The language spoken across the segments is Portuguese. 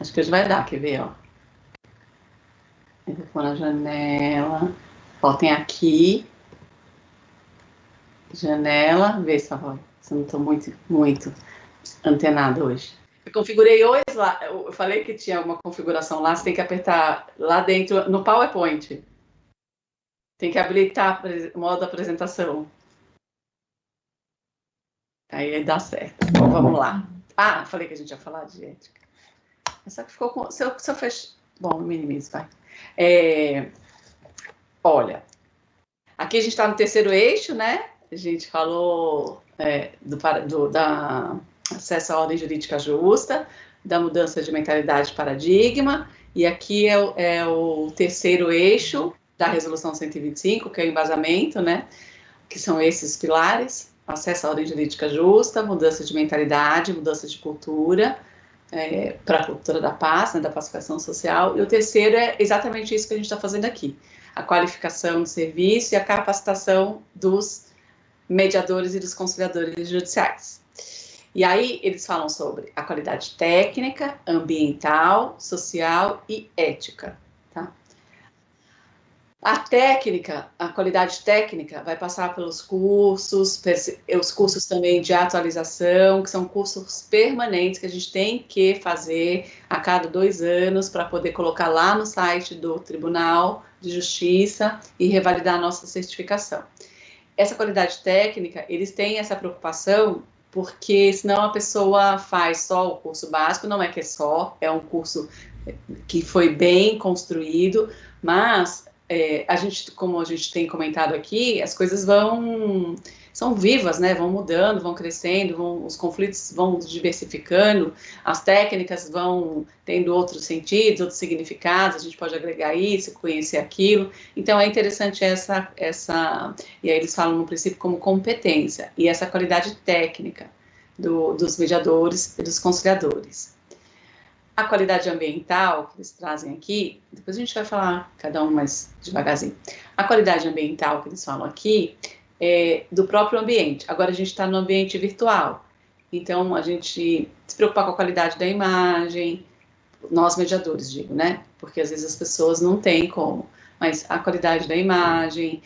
Acho que hoje vai dar, quer ver, ó. Eu vou pôr na janela. Ó, tem aqui. Janela. Vê se eu não tô muito antenada hoje. Eu configurei hoje lá. Eu falei que tinha uma configuração lá. Você tem que apertar lá dentro, no PowerPoint. Tem que habilitar o modo apresentação. Aí dá certo. Bom, vamos lá. Ah, falei que a gente ia falar de ética. Só que ficou com... Se eu fechar... Bom, minimize, vai. Olha, aqui a gente está no terceiro eixo, né? A gente falou da acesso à ordem jurídica justa, da mudança de mentalidade e paradigma, e aqui é o terceiro eixo da resolução 125, que é o embasamento, né? Que são esses pilares: acesso à ordem jurídica justa, mudança de mentalidade, mudança de cultura, para a cultura da paz, né, da pacificação social. E o terceiro é exatamente isso que a gente está fazendo aqui: a qualificação do serviço e a capacitação dos mediadores e dos conciliadores judiciais. E aí eles falam sobre a qualidade técnica, ambiental, social e ética. Tá? A técnica, a qualidade técnica vai passar pelos cursos, os cursos também de atualização, que são cursos permanentes que a gente tem que fazer a cada 2 anos para poder colocar lá no site do Tribunal de Justiça e revalidar a nossa certificação. Essa qualidade técnica, eles têm essa preocupação porque senão a pessoa faz só o curso básico, não é que é só, é um curso que foi bem construído, mas a gente, como a gente tem comentado aqui, as coisas são vivas, né? Vão mudando, vão crescendo, os conflitos vão diversificando, as técnicas vão tendo outros sentidos, outros significados, a gente pode agregar isso, conhecer aquilo. Então é interessante essa e aí eles falam no princípio como competência e essa qualidade técnica dos mediadores e dos conciliadores. A qualidade ambiental que eles trazem aqui, depois a gente vai falar cada um mais devagarzinho. A qualidade ambiental que eles falam aqui é do próprio ambiente. Agora a gente está no ambiente virtual, então a gente se preocupar com a qualidade da imagem, nós mediadores, digo, né? Porque às vezes as pessoas não têm como, mas a qualidade da imagem,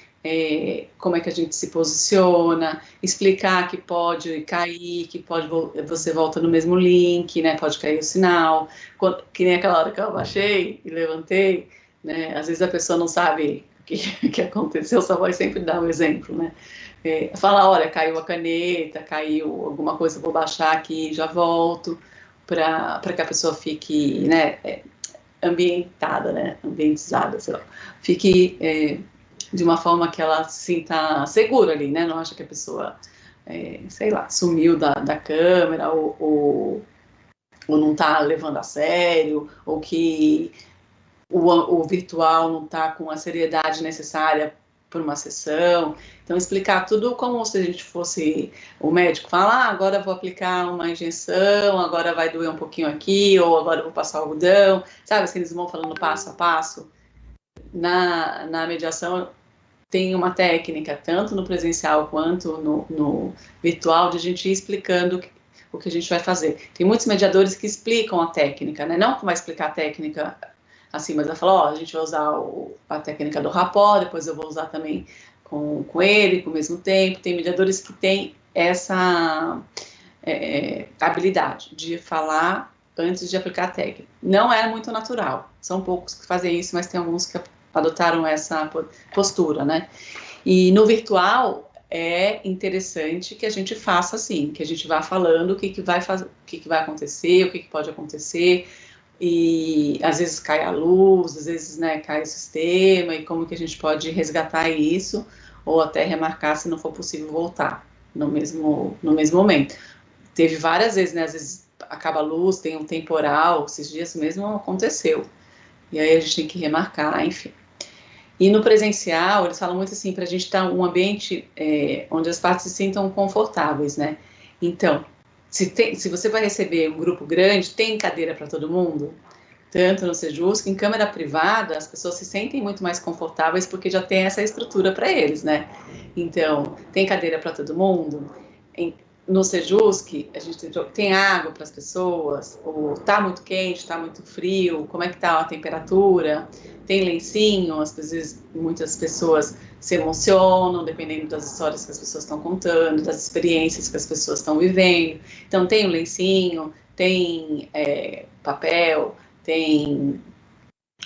como é que a gente se posiciona, explicar que pode cair, que você volta no mesmo link, né? Pode cair o sinal, que nem aquela hora que eu abaixei e levantei, né? Às vezes a pessoa não sabe o que aconteceu, só vai sempre dar um exemplo, né? Falar, olha, caiu a caneta, caiu alguma coisa, vou baixar aqui e já volto, para que a pessoa fique, né, ambientada, né, ambientizada, sei lá, fique de uma forma que ela se sinta segura ali, né, não acha que a pessoa, sei lá, sumiu da câmera ou não está levando a sério, ou que o virtual não está com a seriedade necessária por uma sessão. Então, explicar tudo como se a gente fosse o médico, falar, agora eu vou aplicar uma injeção, agora vai doer um pouquinho aqui, ou agora eu vou passar algodão, sabe, assim, eles vão falando passo a passo. Na mediação tem uma técnica, tanto no presencial quanto no virtual, de a gente ir explicando o que a gente vai fazer. Tem muitos mediadores que explicam a técnica, né, não que vai explicar a técnica assim, mas ela falou, a gente vai usar a técnica do rapport, depois eu vou usar também com ele, com o mesmo tempo. Tem mediadores que têm essa habilidade de falar antes de aplicar a técnica. Não é muito natural, são poucos que fazem isso, mas tem alguns que adotaram essa postura, né? E no virtual é interessante que a gente faça assim, que a gente vá falando o que vai acontecer, o que pode acontecer, e às vezes cai a luz, às vezes, né, cai o sistema, e como que a gente pode resgatar isso, ou até remarcar se não for possível voltar no mesmo momento. Teve várias vezes, né, às vezes acaba a luz, tem um temporal, esses dias mesmo aconteceu, e aí a gente tem que remarcar, enfim. E no presencial, eles falam muito assim, para a gente estar um ambiente onde as partes se sintam confortáveis, né, então, se você vai receber um grupo grande, tem cadeira para todo mundo? Tanto no Sejus, que em câmara privada, as pessoas se sentem muito mais confortáveis porque já tem essa estrutura para eles, né? Então, tem cadeira para todo mundo? no Sejusc, a gente tem água para as pessoas, ou está muito quente, está muito frio, como é que está a temperatura, tem lencinho, às vezes muitas pessoas se emocionam, dependendo das histórias que as pessoas estão contando, das experiências que as pessoas estão vivendo. Então tem o lencinho, tem papel, tem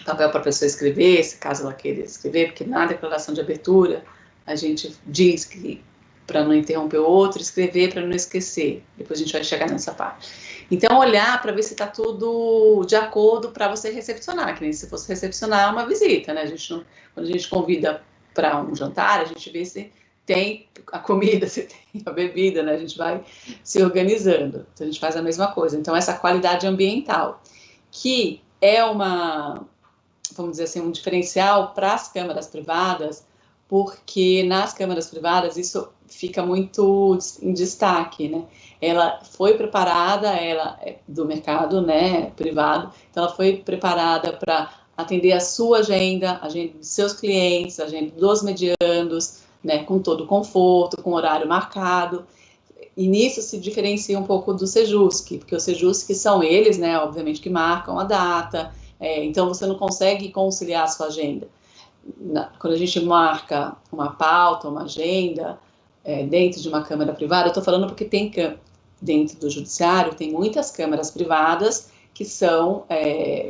papel para a pessoa escrever, se caso ela queira escrever, porque na declaração de abertura a gente diz que para não interromper o outro, escrever para não esquecer. Depois a gente vai chegar nessa parte. Então, olhar para ver se está tudo de acordo para você recepcionar, que nem se fosse recepcionar uma visita, né? Quando a gente convida para um jantar, a gente vê se tem a comida, se tem a bebida, né? A gente vai se organizando. Então, a gente faz a mesma coisa. Então, essa qualidade ambiental, que é vamos dizer assim, um diferencial para as câmaras privadas, porque nas câmaras privadas isso fica muito em destaque, né? Ela foi preparada, ela é do mercado, né, privado, então ela foi preparada para atender a sua agenda, a agenda dos seus clientes, a agenda dos medianos, né, com todo o conforto, com horário marcado, e nisso se diferencia um pouco do Sejusc, porque os Sejusc são eles, né, obviamente, que marcam a data, então você não consegue conciliar a sua agenda. Quando a gente marca uma pauta, uma agenda, dentro de uma câmara privada, eu estou falando porque tem dentro do judiciário, tem muitas câmaras privadas que são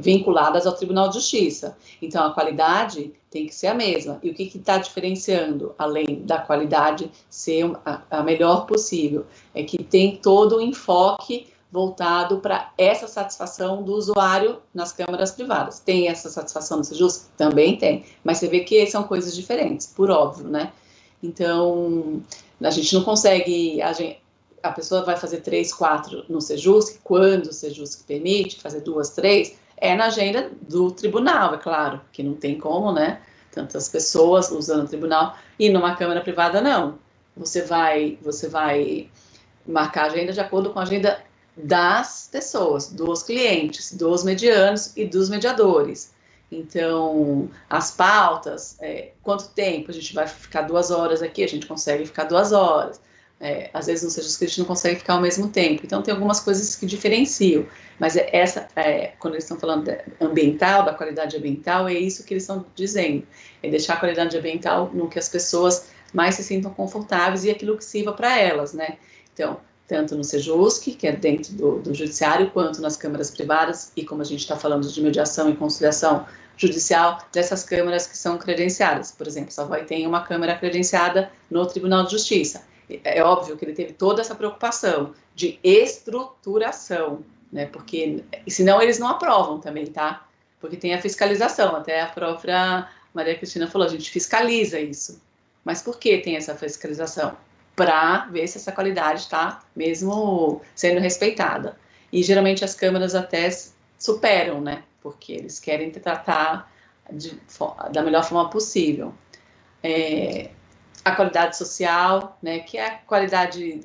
vinculadas ao Tribunal de Justiça. Então, a qualidade tem que ser a mesma. E o que está diferenciando, além da qualidade ser a melhor possível, é que tem todo o enfoque voltado para essa satisfação do usuário nas câmaras privadas. Tem essa satisfação no Sejusc? Também tem, mas você vê que são coisas diferentes, por óbvio, né? Então, a gente não consegue, a pessoa vai fazer 3, 4 no Sejusc, quando o Sejusc permite fazer 2, 3, na agenda do tribunal, é claro, que não tem como, né? Tantas pessoas usando o tribunal, e numa câmara privada, não. Você vai marcar a agenda de acordo com a agenda das pessoas, dos clientes, dos medianos e dos mediadores. Então, as pautas, quanto tempo a gente vai ficar 2 horas aqui, a gente consegue ficar 2 horas. Às vezes no Sejusc a gente não consegue ficar ao mesmo tempo. Então, tem algumas coisas que diferenciam. Mas quando eles estão falando ambiental, da qualidade ambiental, é isso que eles estão dizendo. É deixar a qualidade ambiental no que as pessoas mais se sintam confortáveis e aquilo que sirva para elas, né? Então, tanto no Sejusc, que é dentro do judiciário, quanto nas câmaras privadas, e como a gente está falando de mediação e conciliação judicial, dessas câmaras que são credenciadas. Por exemplo, Savoy tem uma câmara credenciada no Tribunal de Justiça. É óbvio que ele teve toda essa preocupação de estruturação, né? Porque senão eles não aprovam também, tá? Porque tem a fiscalização, até a própria Maria Cristina falou, a gente fiscaliza isso. Mas por que tem essa fiscalização? Para ver se essa qualidade está mesmo sendo respeitada. E geralmente as câmaras até superam, né? Porque eles querem tratar da melhor forma possível. A qualidade social, né? Que é a qualidade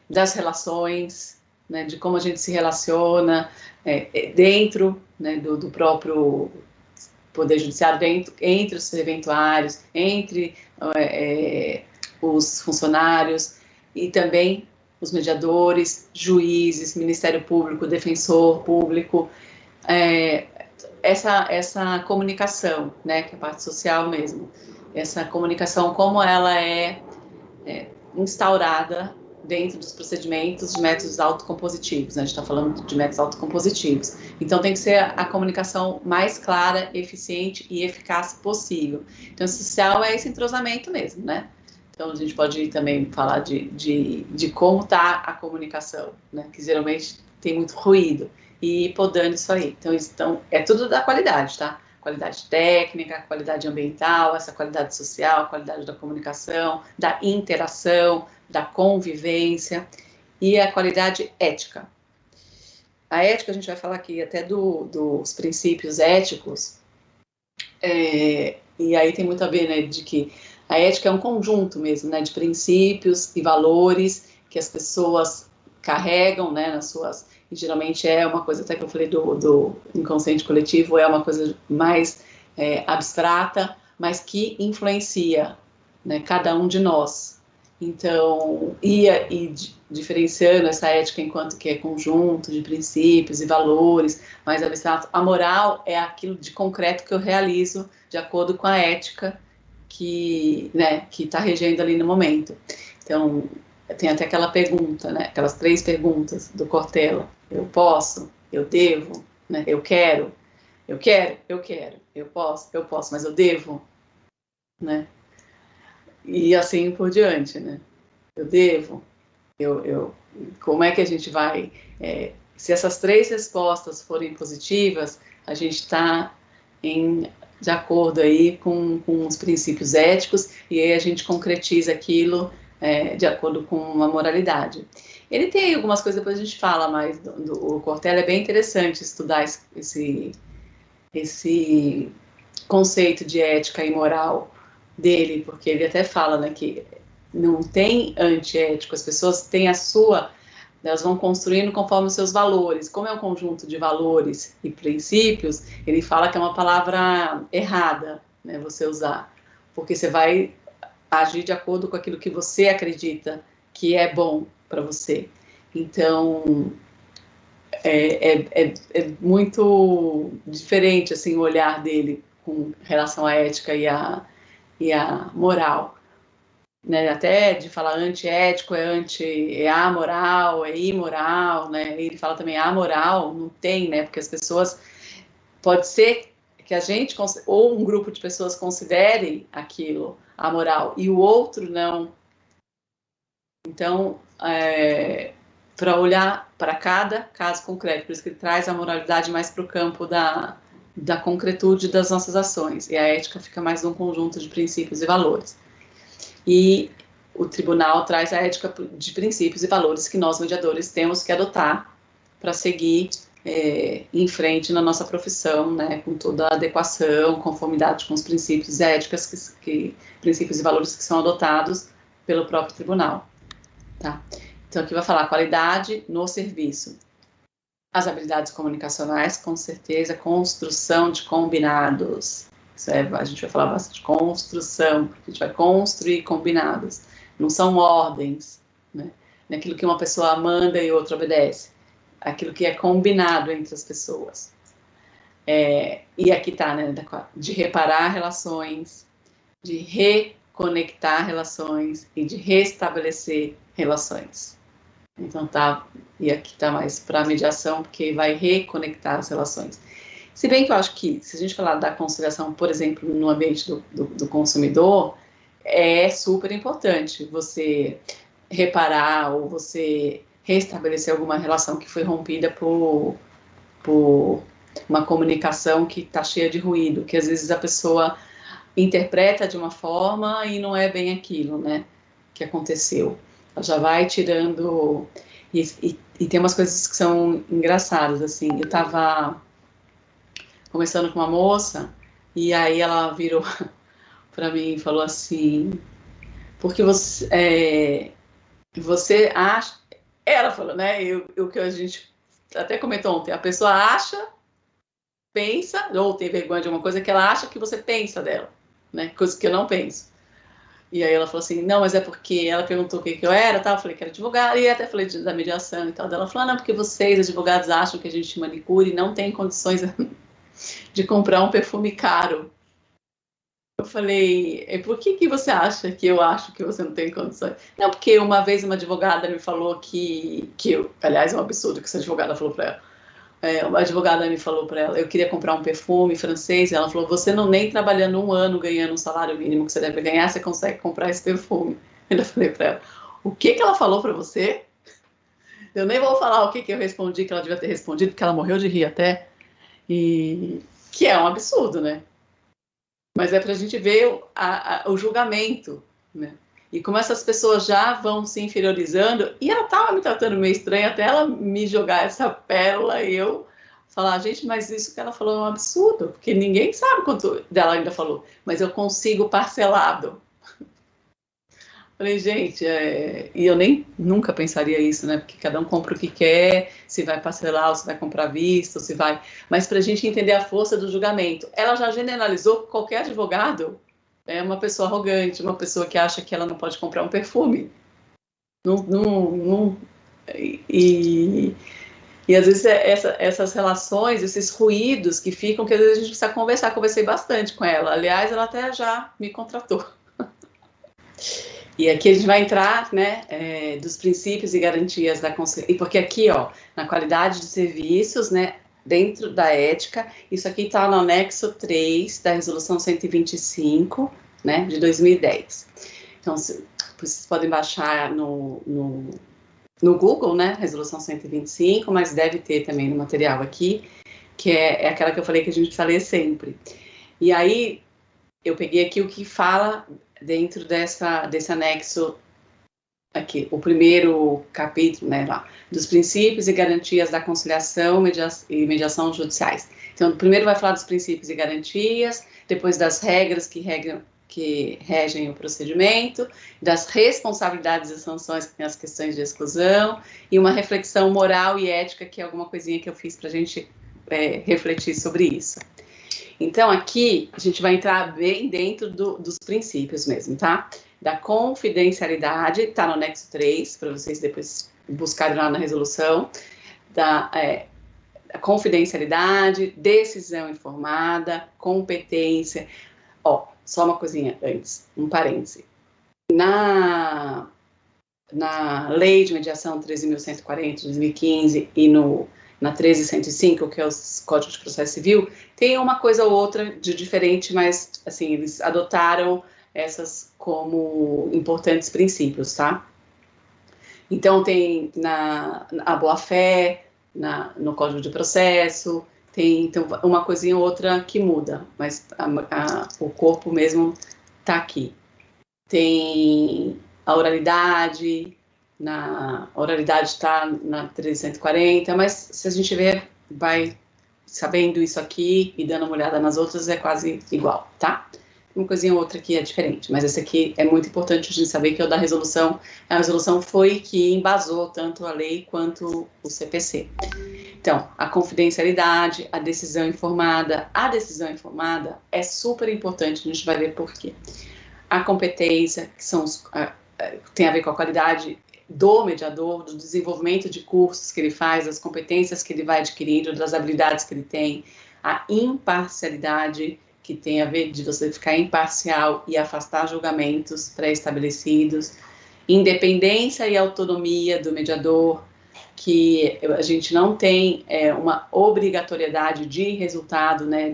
das relações, né? De como a gente se relaciona dentro, né? do próprio Poder Judiciário, entre os serventuários, entre os funcionários e também os mediadores, juízes, Ministério Público, Defensor Público, essa comunicação, né, que é a parte social mesmo, essa comunicação, como ela é instaurada dentro dos procedimentos de métodos autocompositivos, né? A gente está falando de métodos autocompositivos. Então, tem que ser a comunicação mais clara, eficiente e eficaz possível. Então, o social é esse entrosamento mesmo, né? Então, a gente pode também falar de como está a comunicação, né? Que geralmente tem muito ruído, e ir podando isso aí. Então, é tudo da qualidade, tá? Qualidade técnica, qualidade ambiental, essa qualidade social, qualidade da comunicação, da interação, da convivência e a qualidade ética. A ética, a gente vai falar aqui até dos princípios éticos, e aí tem muito a ver, né, de que a ética é um conjunto mesmo, né, de princípios e valores que as pessoas carregam, né, nas suas... E geralmente é uma coisa, até que eu falei do inconsciente coletivo, é uma coisa mais abstrata, mas que influencia, né, cada um de nós. Então, diferenciando essa ética enquanto que é conjunto de princípios e valores mais abstrato, a moral é aquilo de concreto que eu realizo de acordo com a ética que está regendo ali no momento. Então, tem até aquela pergunta, né, aquelas 3 perguntas do Cortella: eu posso, eu devo, né, eu quero, eu posso, mas eu devo, né? E assim por diante, né? Eu devo, como é que a gente vai... se essas 3 respostas forem positivas, a gente está de acordo aí com os princípios éticos, e aí a gente concretiza aquilo de acordo com a moralidade. Ele tem algumas coisas, depois a gente fala mais o Cortella. É bem interessante estudar esse conceito de ética e moral dele, porque ele até fala, né, que não tem antiético, as pessoas têm elas vão construindo conforme os seus valores. Como é um conjunto de valores e princípios, ele fala que é uma palavra errada, né, você usar, porque você vai agir de acordo com aquilo que você acredita que é bom para você. Então, é muito diferente assim, o olhar dele com relação à ética e à moral, né? Até de falar antiético é amoral, é imoral, né? Ele fala também amoral, não tem, né? Porque as pessoas, pode ser que a gente, ou um grupo de pessoas considere aquilo amoral e o outro não. Então, para olhar para cada caso concreto, por isso que ele traz a moralidade mais para o campo da concretude das nossas ações, e a ética fica mais num conjunto de princípios e valores. E o tribunal traz a ética de princípios e valores que nós, mediadores, temos que adotar para seguir em frente na nossa profissão, né, com toda a adequação, conformidade com os princípios éticos, princípios e valores que são adotados pelo próprio tribunal. Tá? Então, aqui vai falar qualidade no serviço. As habilidades comunicacionais, com certeza, construção de combinados. A gente vai falar bastante de construção, a gente vai construir combinados. Não são ordens, né? Naquilo que uma pessoa manda e outra obedece. Aquilo que é combinado entre as pessoas. E aqui está, né? De reparar relações, de reconectar relações e de restabelecer relações. Então tá, e aqui tá mais para mediação, porque vai reconectar as relações. Se bem que eu acho que, se a gente falar da conciliação, por exemplo, no ambiente do consumidor, é super importante você reparar ou você restabelecer alguma relação que foi rompida por uma comunicação que está cheia de ruído, que às vezes a pessoa interpreta de uma forma e não é bem aquilo, né, que aconteceu. Ela já vai tirando... E tem umas coisas que são engraçadas, assim. Eu estava conversando com uma moça, e aí ela virou para mim e falou assim: porque você acha... Ela falou, né, o que a gente até comentou ontem, a pessoa acha, pensa, ou tem vergonha de alguma coisa que ela acha que você pensa dela, né, coisa que eu não penso. E aí ela falou assim, não, mas é porque ela perguntou o que eu era, tal. Eu falei que era advogada, e até falei da mediação e tal. Ela falou, não, porque vocês, advogados, acham que a gente manicure e não tem condições de comprar um perfume caro. Eu falei, por que você acha que eu acho que você não tem condições? Não, porque uma vez uma advogada me falou aliás, é um absurdo que essa advogada falou para ela. Uma advogada me falou para ela, eu queria comprar um perfume francês, e ela falou, você não nem trabalhando 1 ano, ganhando um salário mínimo que você deve ganhar, você consegue comprar esse perfume. Eu falei para ela, o que ela falou para você? Eu nem vou falar o que eu respondi, que ela devia ter respondido, porque ela morreu de rir até, e que é um absurdo, né? Mas é para a gente ver o julgamento, né? E como essas pessoas já vão se inferiorizando, e ela estava me tratando meio estranho, até ela me jogar essa pérola e eu falar, gente, mas isso que ela falou é um absurdo, porque ninguém sabe quanto dela ainda falou, mas eu consigo parcelado. Falei, gente, e eu nunca pensaria isso, né? Porque cada um compra o que quer, se vai parcelar, ou se vai comprar à vista, ou se vai... Mas para a gente entender a força do julgamento, ela já generalizou qualquer advogado é uma pessoa arrogante, uma pessoa que acha que ela não pode comprar um perfume. E, e às vezes essas relações, esses ruídos que ficam, que às vezes a gente precisa conversar. Conversei bastante com ela. Aliás, ela até já me contratou. E aqui a gente vai entrar, né, dos princípios e garantias da consciência. E porque aqui, ó, na qualidade de serviços, né, dentro da ética, isso aqui está no anexo 3 da Resolução 125, né, de 2010. Então, vocês podem baixar no Google, né, Resolução 125, mas deve ter também no material aqui, que é aquela que eu falei que a gente precisa ler sempre. E aí, eu peguei aqui o que fala dentro desse anexo aqui, o primeiro capítulo, né, lá, dos princípios e garantias da conciliação e mediação judiciais. Então, primeiro vai falar dos princípios e garantias, depois das regras que regem o procedimento, das responsabilidades e sanções, que tem as questões de exclusão, e uma reflexão moral e ética, que é alguma coisinha que eu fiz para a gente refletir sobre isso. Então, aqui, a gente vai entrar bem dentro dos princípios mesmo, tá? Da confidencialidade, tá no anexo 3, para vocês depois buscarem lá na resolução, da confidencialidade, decisão informada, competência. Ó, só uma coisinha antes, um parêntese. Na Lei de Mediação 13.140 de 2015 e na 13.105, que é os Códigos de Processo Civil, tem uma coisa ou outra de diferente, mas, assim, eles adotaram essas como importantes princípios, tá? Então, tem a boa-fé, no Código de Processo, tem então, uma coisinha ou outra que muda, mas o corpo mesmo tá aqui. Tem a oralidade, a oralidade está na 340, mas se a gente ver, vai sabendo isso aqui e dando uma olhada nas outras, é quase igual, tá? Uma coisinha ou outra aqui é diferente, mas esse aqui é muito importante a gente saber que é o da resolução. A resolução foi que embasou tanto a lei quanto o CPC. Então, a confidencialidade, a decisão informada é super importante, a gente vai ver por quê. A competência, que tem a ver com a qualidade do mediador, do desenvolvimento de cursos que ele faz, das competências que ele vai adquirindo, das habilidades que ele tem. A imparcialidade, que tem a ver de você ficar imparcial e afastar julgamentos pré-estabelecidos. Independência e autonomia do mediador, que a gente não tem uma obrigatoriedade de resultado, né,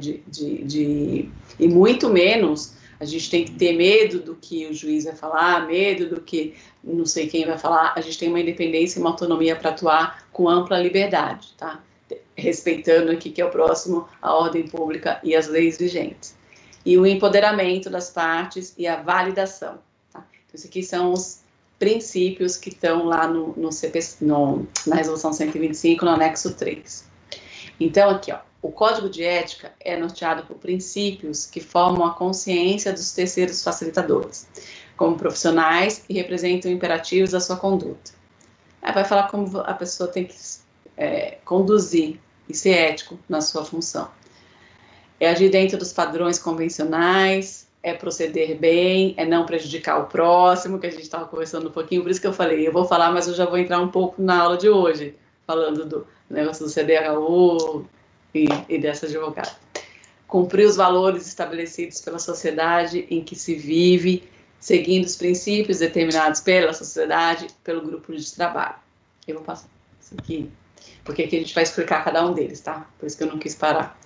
e muito menos a gente tem que ter medo do que o juiz vai falar, medo do que não sei quem vai falar. A gente tem uma independência e uma autonomia para atuar com ampla liberdade, tá? Respeitando aqui que é o próximo, a ordem pública e as leis vigentes. E o empoderamento das partes e a validação, tá? Então, esses aqui são os princípios que estão lá na Resolução 125, no anexo 3. Então, aqui, ó, o Código de Ética é norteado por princípios que formam a consciência dos terceiros facilitadores, como profissionais e representam imperativos da sua conduta. Aí vai falar como a pessoa tem que conduzir e ser ético na sua função. É agir dentro dos padrões convencionais, é proceder bem, é não prejudicar o próximo, que a gente estava conversando um pouquinho, por isso que eu falei, eu vou falar, mas eu já vou entrar um pouco na aula de hoje, falando do negócio do CDHU e dessa advogada. Cumprir os valores estabelecidos pela sociedade em que se vive, seguindo os princípios determinados pela sociedade, pelo grupo de trabalho. Eu vou passar isso aqui, porque aqui a gente vai explicar cada um deles, tá? Por isso que eu não quis parar.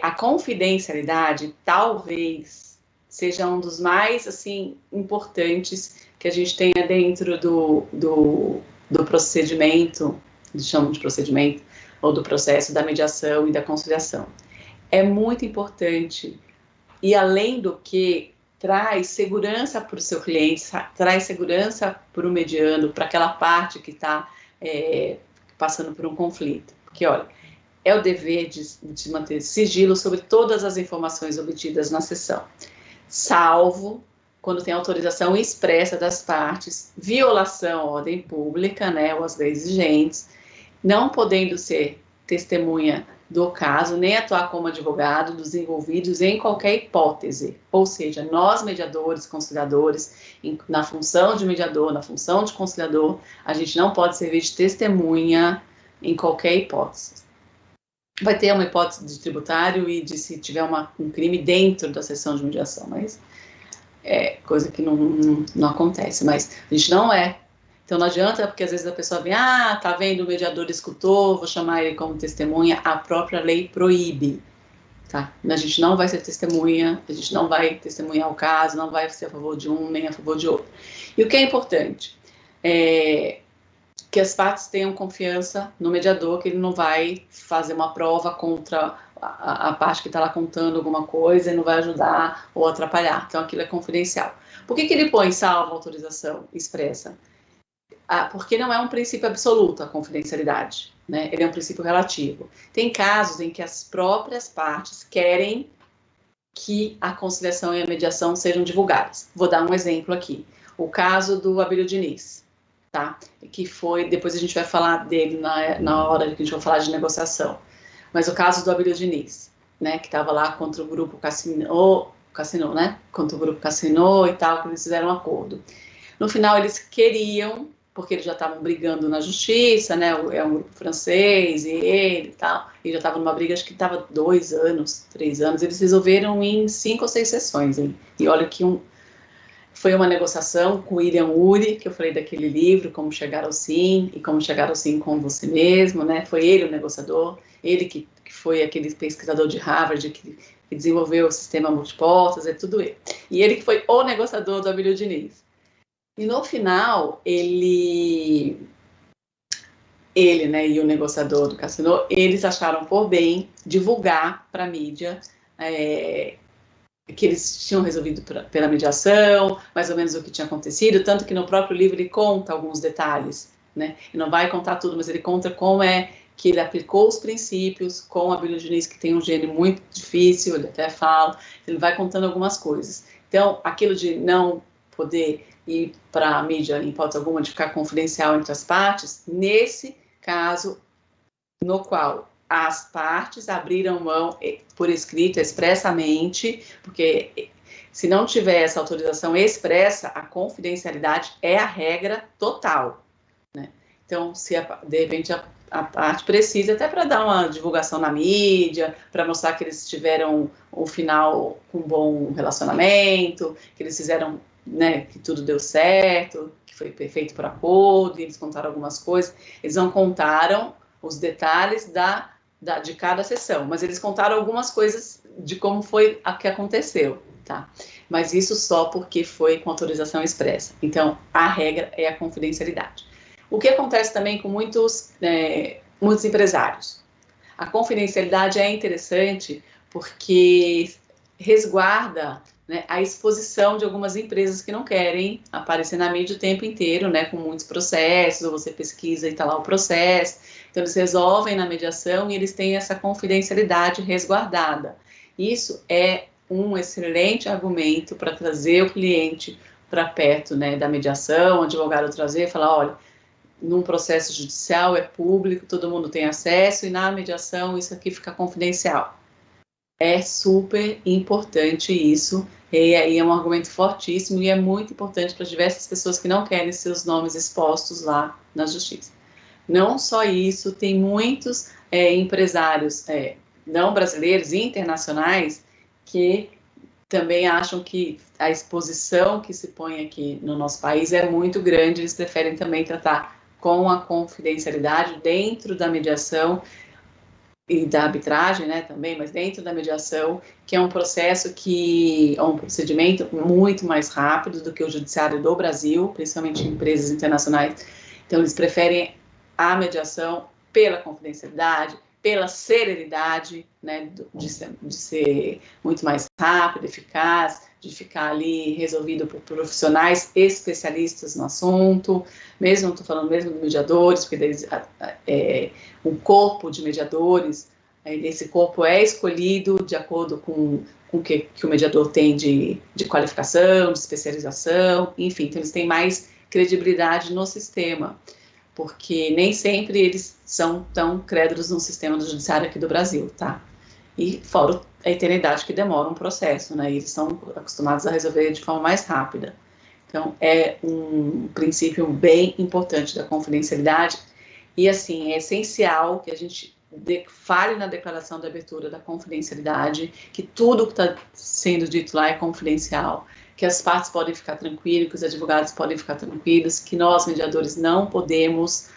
A confidencialidade talvez seja um dos mais, assim, importantes que a gente tenha dentro do procedimento, chamam de procedimento, ou do processo da mediação e da conciliação. É muito importante, e além do que, traz segurança para o seu cliente, traz segurança para o mediano, para aquela parte que está passando por um conflito. Porque, olha, é o dever de manter sigilo sobre todas as informações obtidas na sessão, salvo quando tem autorização expressa das partes, violação à ordem pública, né, ou às leis vigentes, não podendo ser testemunha do caso, nem atuar como advogado dos envolvidos em qualquer hipótese. Ou seja, nós, mediadores, conciliadores, na função de mediador, na função de conciliador, a gente não pode servir de testemunha em qualquer hipótese. Vai ter uma hipótese de tributário e de se tiver um crime dentro da sessão de mediação, mas é coisa que não acontece. Mas a gente não é. Então não adianta, porque às vezes a pessoa vem, tá vendo, o mediador escutou, vou chamar ele como testemunha, a própria lei proíbe, tá? A gente não vai ser testemunha, a gente não vai testemunhar o caso, não vai ser a favor de um, nem a favor de outro. E o que é importante? Que as partes tenham confiança no mediador, que ele não vai fazer uma prova contra a parte que está lá contando alguma coisa e não vai ajudar ou atrapalhar. Então aquilo é confidencial. Por que ele põe salvo autorização expressa? Porque não é um princípio absoluto a confidencialidade, né? Ele é um princípio relativo. Tem casos em que as próprias partes querem que a conciliação e a mediação sejam divulgadas. Vou dar um exemplo aqui. O caso do Abílio Diniz, tá? Que foi, depois a gente vai falar dele na hora que a gente vai falar de negociação. Mas o caso do Abílio Diniz, né? Que estava lá contra o grupo Cassino, né? Contra o grupo Cassino e tal, que eles fizeram um acordo. No final, eles queriam, porque eles já estavam brigando na justiça, né? É um grupo francês e ele e tal, e já estava numa briga, acho que estava 2 anos, 3 anos, eles resolveram em 5 ou 6 sessões, hein? E olha que foi uma negociação com William Ury, que eu falei daquele livro, Como Chegar ao Sim, e Como Chegar ao Sim com Você Mesmo, né? Foi ele o negociador, ele que foi aquele pesquisador de Harvard que desenvolveu o sistema multiportas, é tudo ele. E ele que foi o negociador do Abílio Diniz. E no final, ele, né, e o negociador do Cassino, eles acharam por bem divulgar para a mídia que eles tinham resolvido pela mediação, mais ou menos o que tinha acontecido, tanto que no próprio livro ele conta alguns detalhes, né? Ele não vai contar tudo, mas ele conta como é que ele aplicou os princípios com o Abílio Diniz, que tem um gene muito difícil, ele até fala, ele vai contando algumas coisas. Então, aquilo de não poder ir para a mídia, em hipótese alguma, de ficar confidencial entre as partes, nesse caso, no qual as partes abriram mão por escrito, expressamente, porque se não tiver essa autorização expressa, a confidencialidade é a regra total, né? Então, se de repente a parte precisa, até para dar uma divulgação na mídia, para mostrar que eles tiveram um final com um bom relacionamento, que eles fizeram, né, que tudo deu certo, que foi feito por acordo, e eles contaram algumas coisas. Eles não contaram os detalhes de cada sessão, mas eles contaram algumas coisas de como foi a que aconteceu, tá? Mas isso só porque foi com autorização expressa. Então, a regra é a confidencialidade. O que acontece também com muitos empresários. A confidencialidade é interessante porque resguarda, né, a exposição de algumas empresas que não querem aparecer na mídia o tempo inteiro, né, com muitos processos, ou você pesquisa e está lá o processo. Então, eles resolvem na mediação e eles têm essa confidencialidade resguardada. Isso é um excelente argumento para trazer o cliente para perto, né, da mediação, o advogado trazer e falar, olha, num processo judicial é público, todo mundo tem acesso, e na mediação isso aqui fica confidencial. É super importante isso, e aí é um argumento fortíssimo e é muito importante para diversas pessoas que não querem seus nomes expostos lá na justiça. Não só isso, tem muitos empresários não brasileiros e internacionais que também acham que a exposição que se põe aqui no nosso país é muito grande, eles preferem também tratar com a confidencialidade dentro da mediação e da arbitragem, né, também, mas dentro da mediação, que é um processo é um procedimento muito mais rápido do que o judiciário do Brasil, principalmente em empresas internacionais. Então, eles preferem a mediação pela confidencialidade, pela celeridade, né, de ser muito mais rápido, eficaz, de ficar ali resolvido por profissionais especialistas no assunto, mesmo, estou falando mesmo de mediadores, porque um corpo de mediadores, esse corpo é escolhido de acordo com o que o mediador tem de qualificação, de especialização, enfim, então eles têm mais credibilidade no sistema. porque nem sempre eles são tão crédulos no sistema do judiciário aqui do Brasil, tá? E fora a eternidade que demora um processo, né? Eles são acostumados a resolver de forma mais rápida. Então, é um princípio bem importante da confidencialidade e, assim, é essencial que a gente fale na declaração de abertura da confidencialidade, que tudo que está sendo dito lá é confidencial, que as partes podem ficar tranquilas, que os advogados podem ficar tranquilos, que nós, mediadores, não podemos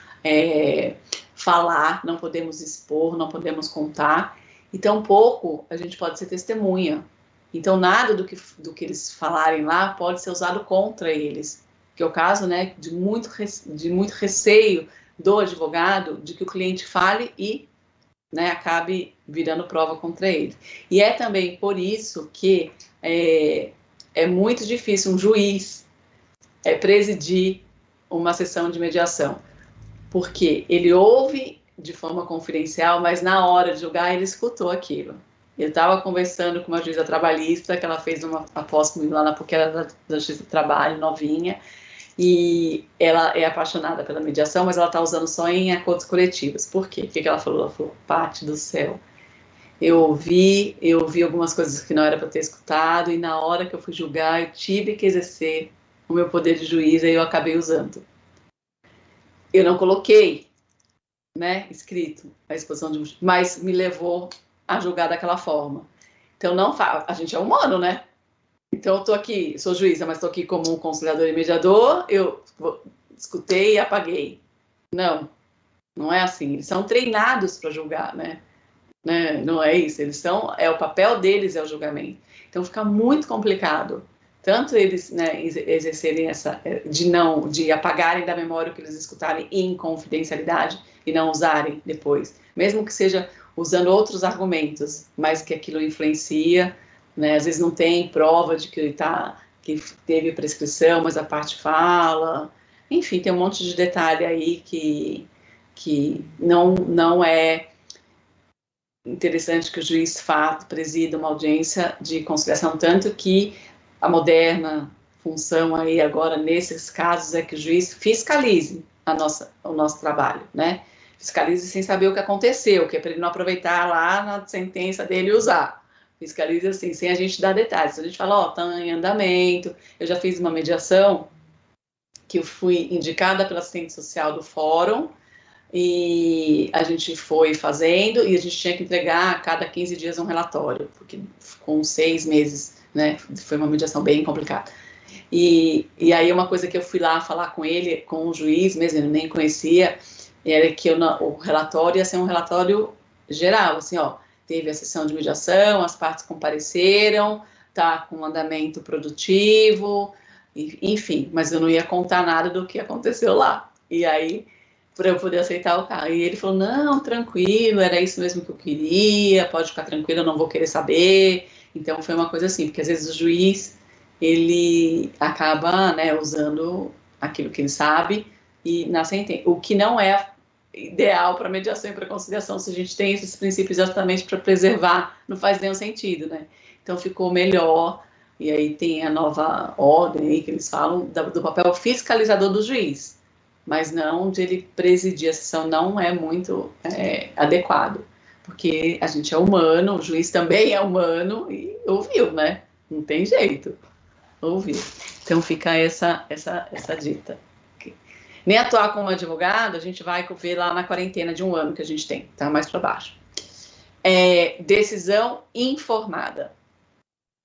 falar, não podemos expor, não podemos contar, e tampouco a gente pode ser testemunha. Então, nada do que eles falarem lá pode ser usado contra eles, que é o caso, né, de muito receio do advogado de que o cliente fale e, né, acabe virando prova contra ele. E é também por isso que é muito difícil um juiz presidir uma sessão de mediação, porque ele ouve de forma confidencial, mas na hora de julgar ele escutou aquilo. Eu estava conversando com uma juíza trabalhista, que ela fez uma pós comigo lá porque ela era da Justiça do Trabalho, novinha, e ela é apaixonada pela mediação, mas ela está usando só em acordos coletivos. Por quê? O que ela falou? Ela falou, Paty do céu, eu ouvi algumas coisas que não era para ter escutado, e na hora que eu fui julgar, eu tive que exercer o meu poder de juíza e eu acabei usando. Eu não coloquei, né, escrito a exposição de, mas me levou a julgar daquela forma. Então, a gente é humano, né? Então, eu tô aqui, sou juíza, mas estou aqui como um conciliador e mediador, eu escutei e apaguei. Não é assim. Eles são treinados para julgar, né? Não é isso. O papel deles é o julgamento. Então, fica muito complicado. Tanto eles, né, exercerem de apagarem da memória o que eles escutarem em confidencialidade e não usarem depois. Mesmo que seja usando outros argumentos, mas que aquilo influencia, né? Às vezes não tem prova de que que teve prescrição, mas a parte fala. Enfim, tem um monte de detalhe aí que não é interessante que o juiz presida uma audiência de conciliação, tanto que a moderna função aí agora, nesses casos, é que o juiz fiscalize o nosso trabalho, né? Fiscalize sem saber o que aconteceu, que é para ele não aproveitar lá na sentença dele e usar. Fiscalize assim, sem a gente dar detalhes. A gente fala, ó, tá em andamento. Eu já fiz uma mediação que eu fui indicada pela assistente social do fórum, e a gente foi fazendo, e a gente tinha que entregar a cada 15 dias um relatório, porque com 6 meses, né, foi uma mediação bem complicada. E aí uma coisa que eu fui lá falar com ele, com o juiz mesmo, ele nem conhecia, era que o relatório ia ser um relatório geral, assim, ó, teve a sessão de mediação, as partes compareceram, tá com um andamento produtivo, enfim, mas eu não ia contar nada do que aconteceu lá. E aí, para eu poder aceitar o carro. E ele falou, não, tranquilo, era isso mesmo que eu queria, pode ficar tranquilo, eu não vou querer saber. Então, foi uma coisa assim, porque às vezes o juiz, ele acaba, né, usando aquilo que ele sabe e na sentença, o que não é ideal para mediação e para conciliação, se a gente tem esses princípios exatamente para preservar, não faz nenhum sentido, né? Então, ficou melhor, e aí tem a nova ordem aí que eles falam do papel fiscalizador do juiz, mas não de ele presidir a sessão, não é muito adequado, porque a gente é humano, o juiz também é humano, e ouviu, né? Não tem jeito, ouviu. Então fica essa dita. Nem atuar como advogado, a gente vai ver lá na quarentena de 1 ano que a gente tem, tá mais para baixo. Decisão informada.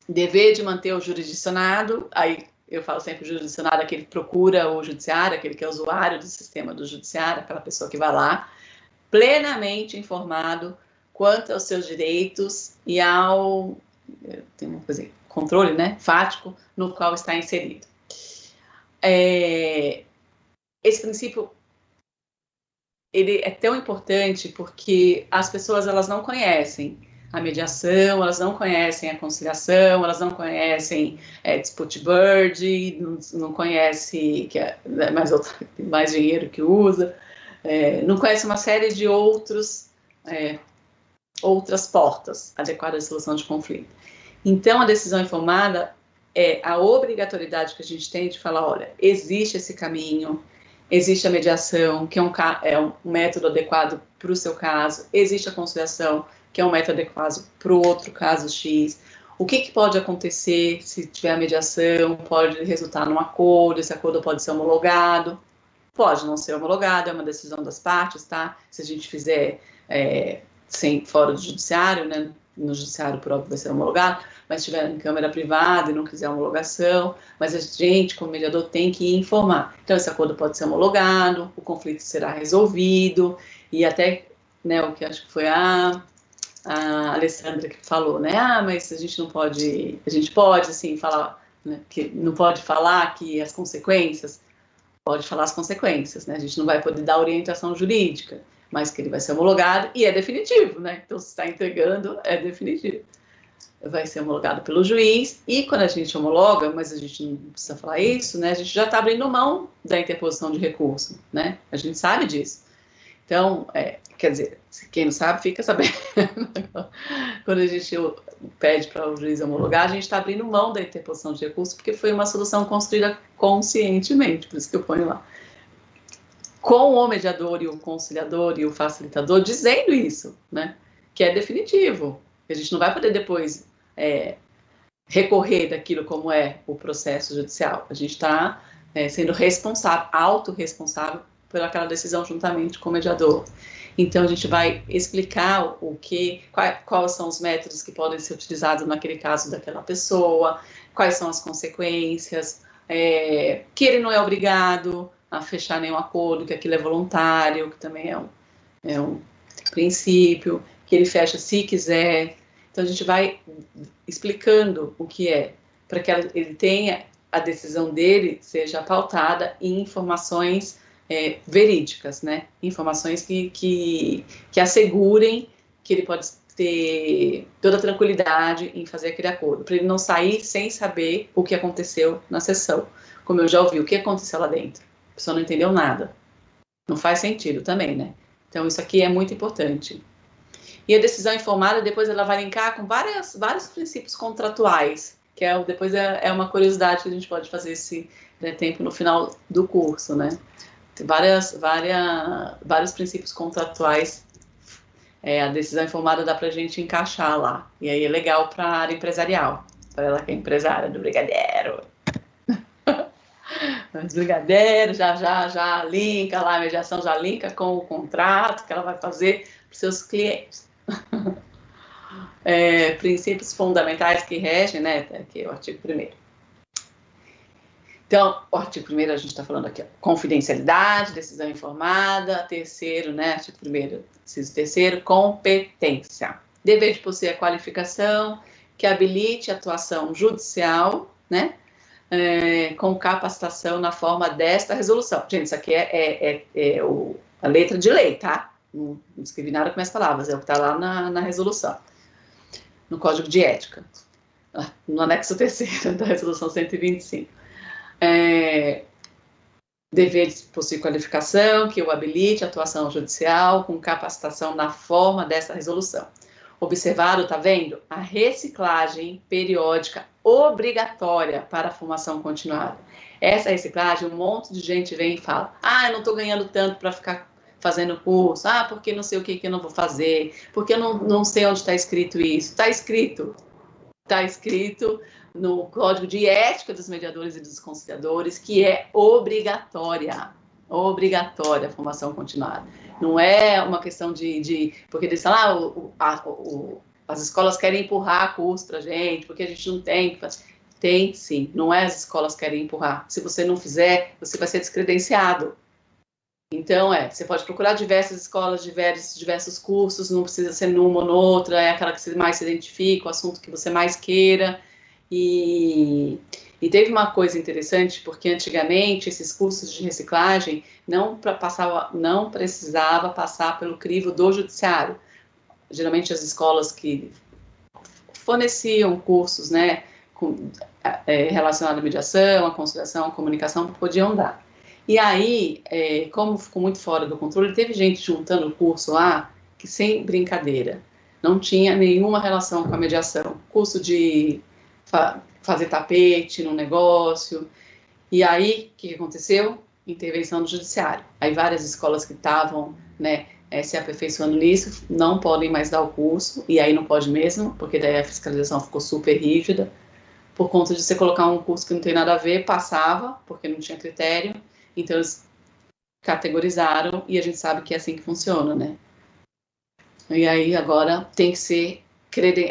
Dever de manter o jurisdicionado, aí eu falo sempre o jurisdicionado, aquele que procura o judiciário, aquele que é usuário do sistema do judiciário, aquela pessoa que vai lá, plenamente informado quanto aos seus direitos e ao tem uma coisa, controle, né, fático, no qual está inserido. Esse princípio, ele é tão importante porque as pessoas, elas não conhecem a mediação, elas não conhecem a conciliação, elas não conhecem dispute bird, não conhecem que é mais dinheiro que usa, não conhece uma série de outras portas adequadas à solução de conflito. Então, a decisão informada é a obrigatoriedade que a gente tem de falar, olha, existe esse caminho, existe a mediação, que é um método adequado para o seu caso, existe a conciliação, que é um método adequado para o outro caso X. O que pode acontecer se tiver a mediação? Pode resultar num acordo, esse acordo pode ser homologado, pode não ser homologado, é uma decisão das partes, tá? Se a gente fizer fora do judiciário, né? No judiciário, por óbvio, vai ser homologado, mas se estiver em câmara privada e não quiser homologação, mas a gente, como mediador, tem que informar. Então, esse acordo pode ser homologado, o conflito será resolvido, e até, né, o que acho que foi a Alessandra que falou, né, mas a gente pode, assim, falar, né, que não pode falar que as consequências, pode falar as consequências, né, a gente não vai poder dar orientação jurídica, mas que ele vai ser homologado e é definitivo, né? Então, se está entregando, é definitivo. Vai ser homologado pelo juiz e quando a gente homologa, mas a gente não precisa falar isso, né? A gente já está abrindo mão da interposição de recurso, né? A gente sabe disso. Então, quer dizer, quem não sabe, fica sabendo. Quando a gente pede para o juiz homologar, a gente está abrindo mão da interposição de recurso porque foi uma solução construída conscientemente, por isso que eu ponho lá. Com o mediador e o conciliador e o facilitador dizendo isso, né? Que é definitivo. A gente não vai poder depois recorrer daquilo como é o processo judicial. A gente está sendo responsável, autorresponsável por aquela decisão juntamente com o mediador. Então, a gente vai explicar quais são os métodos que podem ser utilizados naquele caso daquela pessoa, quais são as consequências, que ele não é obrigado a fechar nenhum acordo, que aquilo é voluntário, que também é um princípio, que ele fecha se quiser. Então, a gente vai explicando o que é, para que ele tenha a decisão dele seja pautada em informações verídicas, né? Informações que assegurem que ele pode ter toda a tranquilidade em fazer aquele acordo, para ele não sair sem saber o que aconteceu na sessão. Como eu já ouvi, o que aconteceu lá dentro? A pessoa não entendeu nada. Não faz sentido também, né? Então, isso aqui é muito importante. E a decisão informada, depois ela vai linkar com vários princípios contratuais, que depois é uma curiosidade que a gente pode fazer esse tempo no final do curso, né? Tem vários princípios contratuais. A decisão informada dá para a gente encaixar lá. E aí é legal para a área empresarial, para ela que é empresária do brigadeiro. Mas brigadeiro já linka lá, a mediação já linka com o contrato que ela vai fazer para os seus clientes. Princípios fundamentais que regem, né? Aqui é o artigo 1º. Então, o artigo 1º a gente está falando aqui, ó, confidencialidade, decisão informada, terceiro, né? Artigo 1º, inciso 3º, competência. Dever de possuir a qualificação que habilite a atuação judicial, né? Com capacitação na forma desta resolução. Gente, isso aqui a letra de lei, tá? Não escrevi nada com minhas palavras, é o que está lá na resolução, no Código de Ética, no anexo 3º da resolução 125. Dever de possuir qualificação que o habilite a atuação judicial com capacitação na forma desta resolução. Observado, tá vendo? A reciclagem periódica obrigatória para a formação continuada. Essa reciclagem, um monte de gente vem e fala, eu não estou ganhando tanto para ficar fazendo curso, porque não sei o que eu não vou fazer, porque eu não sei onde está escrito isso. Está escrito no Código de Ética dos Mediadores e dos Conciliadores, que é obrigatória a formação continuada. Não é uma questão porque eles falam, as escolas querem empurrar curso para a gente, porque a gente não tem. Tem sim, não é as escolas querem empurrar. Se você não fizer, você vai ser descredenciado. Então, você pode procurar diversas escolas, diversos cursos, não precisa ser numa ou noutra, é aquela que você mais se identifica, o assunto que você mais queira. E teve uma coisa interessante, porque antigamente esses cursos de reciclagem não precisava passar pelo crivo do judiciário. Geralmente as escolas que forneciam cursos, né, relacionados à mediação, à conciliação, à comunicação, podiam dar. E aí, como ficou muito fora do controle, teve gente juntando o curso lá que, sem brincadeira, não tinha nenhuma relação com a mediação. Curso de fazer tapete no negócio. E aí, o que aconteceu? intervenção do judiciário. Aí várias escolas que estavam, né, se aperfeiçoando nisso, não podem mais dar o curso, e aí não pode mesmo, porque daí a fiscalização ficou super rígida, por conta de você colocar um curso que não tem nada a ver, passava, porque não tinha critério, então eles categorizaram, e a gente sabe que é assim que funciona, né? E aí agora tem que ser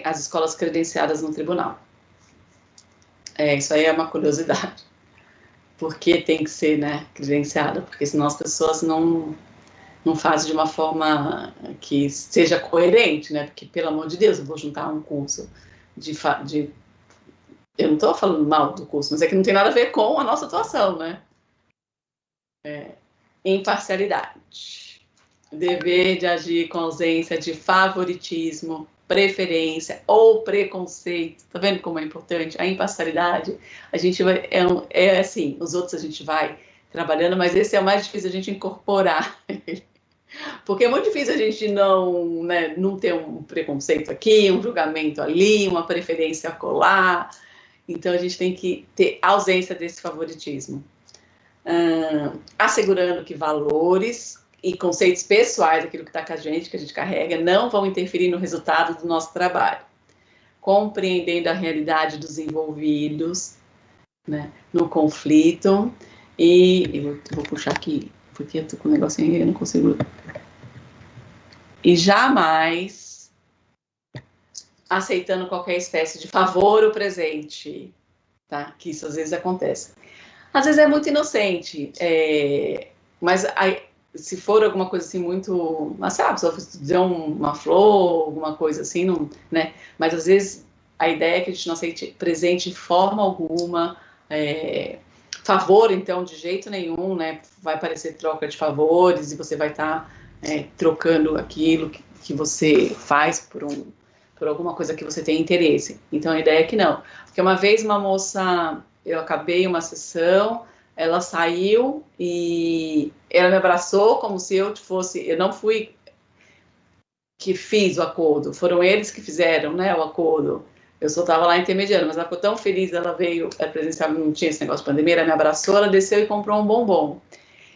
as escolas credenciadas no tribunal. Isso aí é uma curiosidade. Por que tem que ser, né, credenciada? Porque senão as pessoas não fazem de uma forma que seja coerente, né? Porque, pelo amor de Deus, eu vou juntar um curso de eu não estou falando mal do curso, mas é que não tem nada a ver com a nossa atuação, né? Imparcialidade. Dever de agir com ausência de favoritismo, preferência ou preconceito. Tá vendo como é importante? A imparcialidade, a gente vai, é assim, os outros a gente vai trabalhando, mas esse é o mais difícil a gente incorporar. Porque é muito difícil a gente não, né, não ter um preconceito aqui, um julgamento ali, uma preferência acolá. Então a gente tem que ter ausência desse favoritismo. Assegurando que valores e conceitos pessoais, aquilo que está com a gente, que a gente carrega, não vão interferir no resultado do nosso trabalho. Compreendendo a realidade dos envolvidos, né, no conflito. E eu vou puxar aqui, porque eu tô com um negocinho aí, eu não consigo. E jamais aceitando qualquer espécie de favor ou presente, tá? Que isso às vezes acontece. Às vezes é muito inocente, mas aí, se for alguma coisa assim muito, mas sabe, só dizer uma flor, alguma coisa assim, não, né? Mas às vezes a ideia é que a gente não aceite presente de forma alguma, favor, então, de jeito nenhum, né? Vai parecer troca de favores e você vai estar trocando aquilo que você faz por alguma coisa que você tem interesse. Então a ideia é que não. Porque uma vez uma moça, eu acabei uma sessão, ela saiu e ela me abraçou como se eu fosse, eu não fui que fiz o acordo, foram eles que fizeram, né, o acordo. Eu só estava lá intermediando, mas ela ficou tão feliz, ela veio presencial, não tinha esse negócio de pandemia, ela me abraçou, ela desceu e comprou um bombom.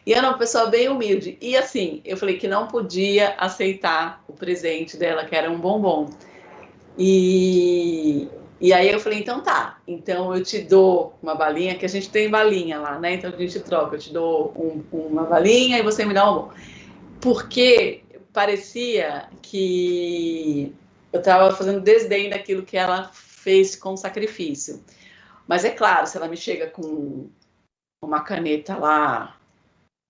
E era uma pessoa bem humilde. E assim, eu falei que não podia aceitar o presente dela, que era um bombom. E aí eu falei, então tá, então eu te dou uma balinha, que a gente tem balinha lá, né? Então a gente troca, eu te dou uma balinha e você me dá um bombom. Porque parecia que eu estava fazendo desdém daquilo que ela fez com sacrifício. Mas é claro, se ela me chega com uma caneta lá,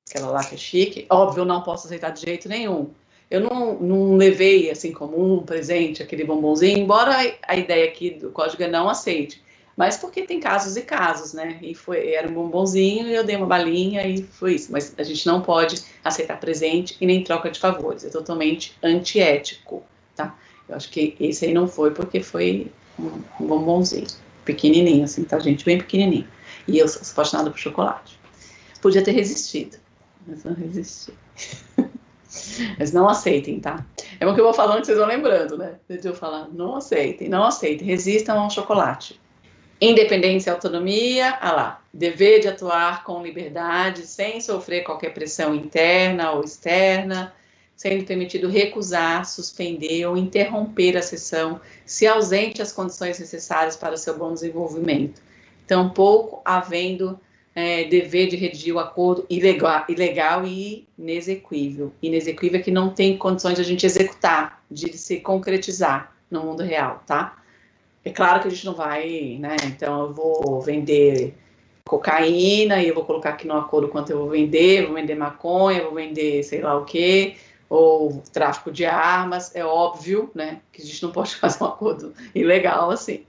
aquela lá que é chique, óbvio, eu não posso aceitar de jeito nenhum. Eu não levei, assim, como um presente, aquele bombonzinho, embora a ideia aqui do código é não aceite. Mas porque tem casos e casos, né? E era um bombonzinho e eu dei uma balinha e foi isso. Mas a gente não pode aceitar presente e nem troca de favores. É totalmente antiético, tá? Eu acho que esse aí não foi porque foi um bombonzinho. Pequenininho, assim, tá, gente? Bem pequenininho. E eu sou apaixonada por chocolate. Podia ter resistido, mas não resisti. Mas não aceitem, tá? É o que eu vou falando que vocês vão lembrando, né? Deixa eu falar, não aceitem, não aceitem, resistam ao chocolate. Independência e autonomia, dever de atuar com liberdade, sem sofrer qualquer pressão interna ou externa, sendo permitido recusar, suspender ou interromper a sessão, se ausente as condições necessárias para o seu bom desenvolvimento. Tampouco havendo dever de redigir o acordo ilegal e inexequível. Inexequível é que não tem condições de a gente executar, de se concretizar no mundo real, tá? É claro que a gente não vai, né? Então eu vou vender cocaína e eu vou colocar aqui no acordo quanto eu vou vender maconha, vou vender sei lá o quê, ou tráfico de armas, é óbvio, né? Que a gente não pode fazer um acordo ilegal assim.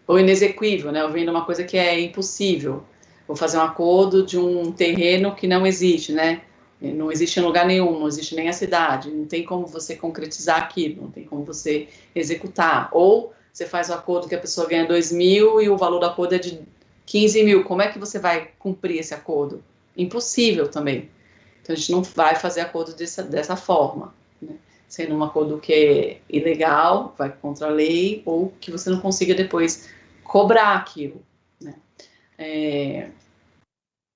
Ou inexequível, né? Eu vendo uma coisa que é impossível. Vou fazer um acordo de um terreno que não existe, né? Não existe em lugar nenhum, não existe nem a cidade, não tem como você concretizar aquilo, não tem como você executar. Ou você faz o acordo que a pessoa ganha 2.000 e o valor do acordo é de 15.000. Como é que você vai cumprir esse acordo? Impossível também. Então a gente não vai fazer acordo dessa forma, né? Sendo um acordo que é ilegal, vai contra a lei, ou que você não consiga depois cobrar aquilo, né?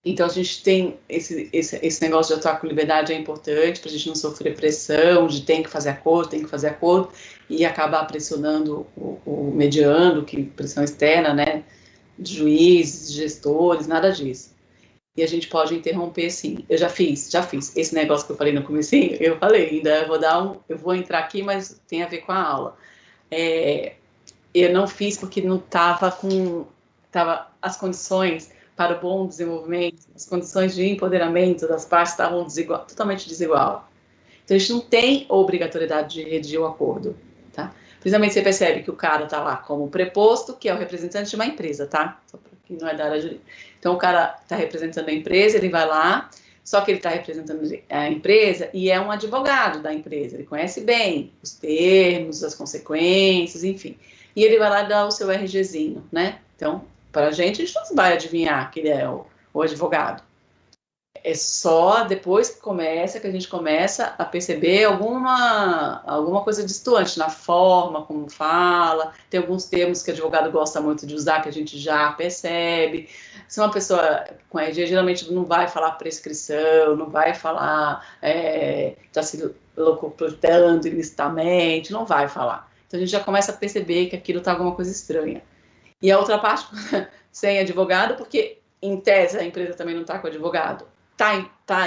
Então, a gente tem esse negócio de atuar com liberdade é importante para a gente não sofrer pressão, de tem que fazer acordo, e acabar pressionando o mediando, que pressão externa, né, de juízes, gestores, nada disso. E a gente pode interromper, sim. Eu já fiz. Esse negócio que eu falei no comecinho, eu falei, ainda eu vou entrar aqui, mas tem a ver com a aula. Eu não fiz porque não estava as condições para o bom desenvolvimento, as condições de empoderamento das partes estavam totalmente desigual. Então, a gente não tem obrigatoriedade de redigir o acordo, tá? Principalmente você percebe que o cara está lá como preposto, que é o representante de uma empresa, tá? Só para quem não é da área jurídica. Então, o cara está representando a empresa, ele vai lá, só que ele está representando a empresa e é um advogado da empresa, ele conhece bem os termos, as consequências, enfim. E ele vai lá dar o seu RGzinho, né? Então, para a gente não vai adivinhar que ele é o advogado. É só depois que a gente começa a perceber alguma coisa distoante na forma como fala. Tem alguns termos que o advogado gosta muito de usar, que a gente já percebe. Se uma pessoa com RG, geralmente não vai falar prescrição, não vai falar está se locuplantando ilicitamente, não vai falar. Então, a gente já começa a perceber que aquilo está alguma coisa estranha. E a outra parte, sem advogado, porque, em tese, a empresa também não está com advogado. Tá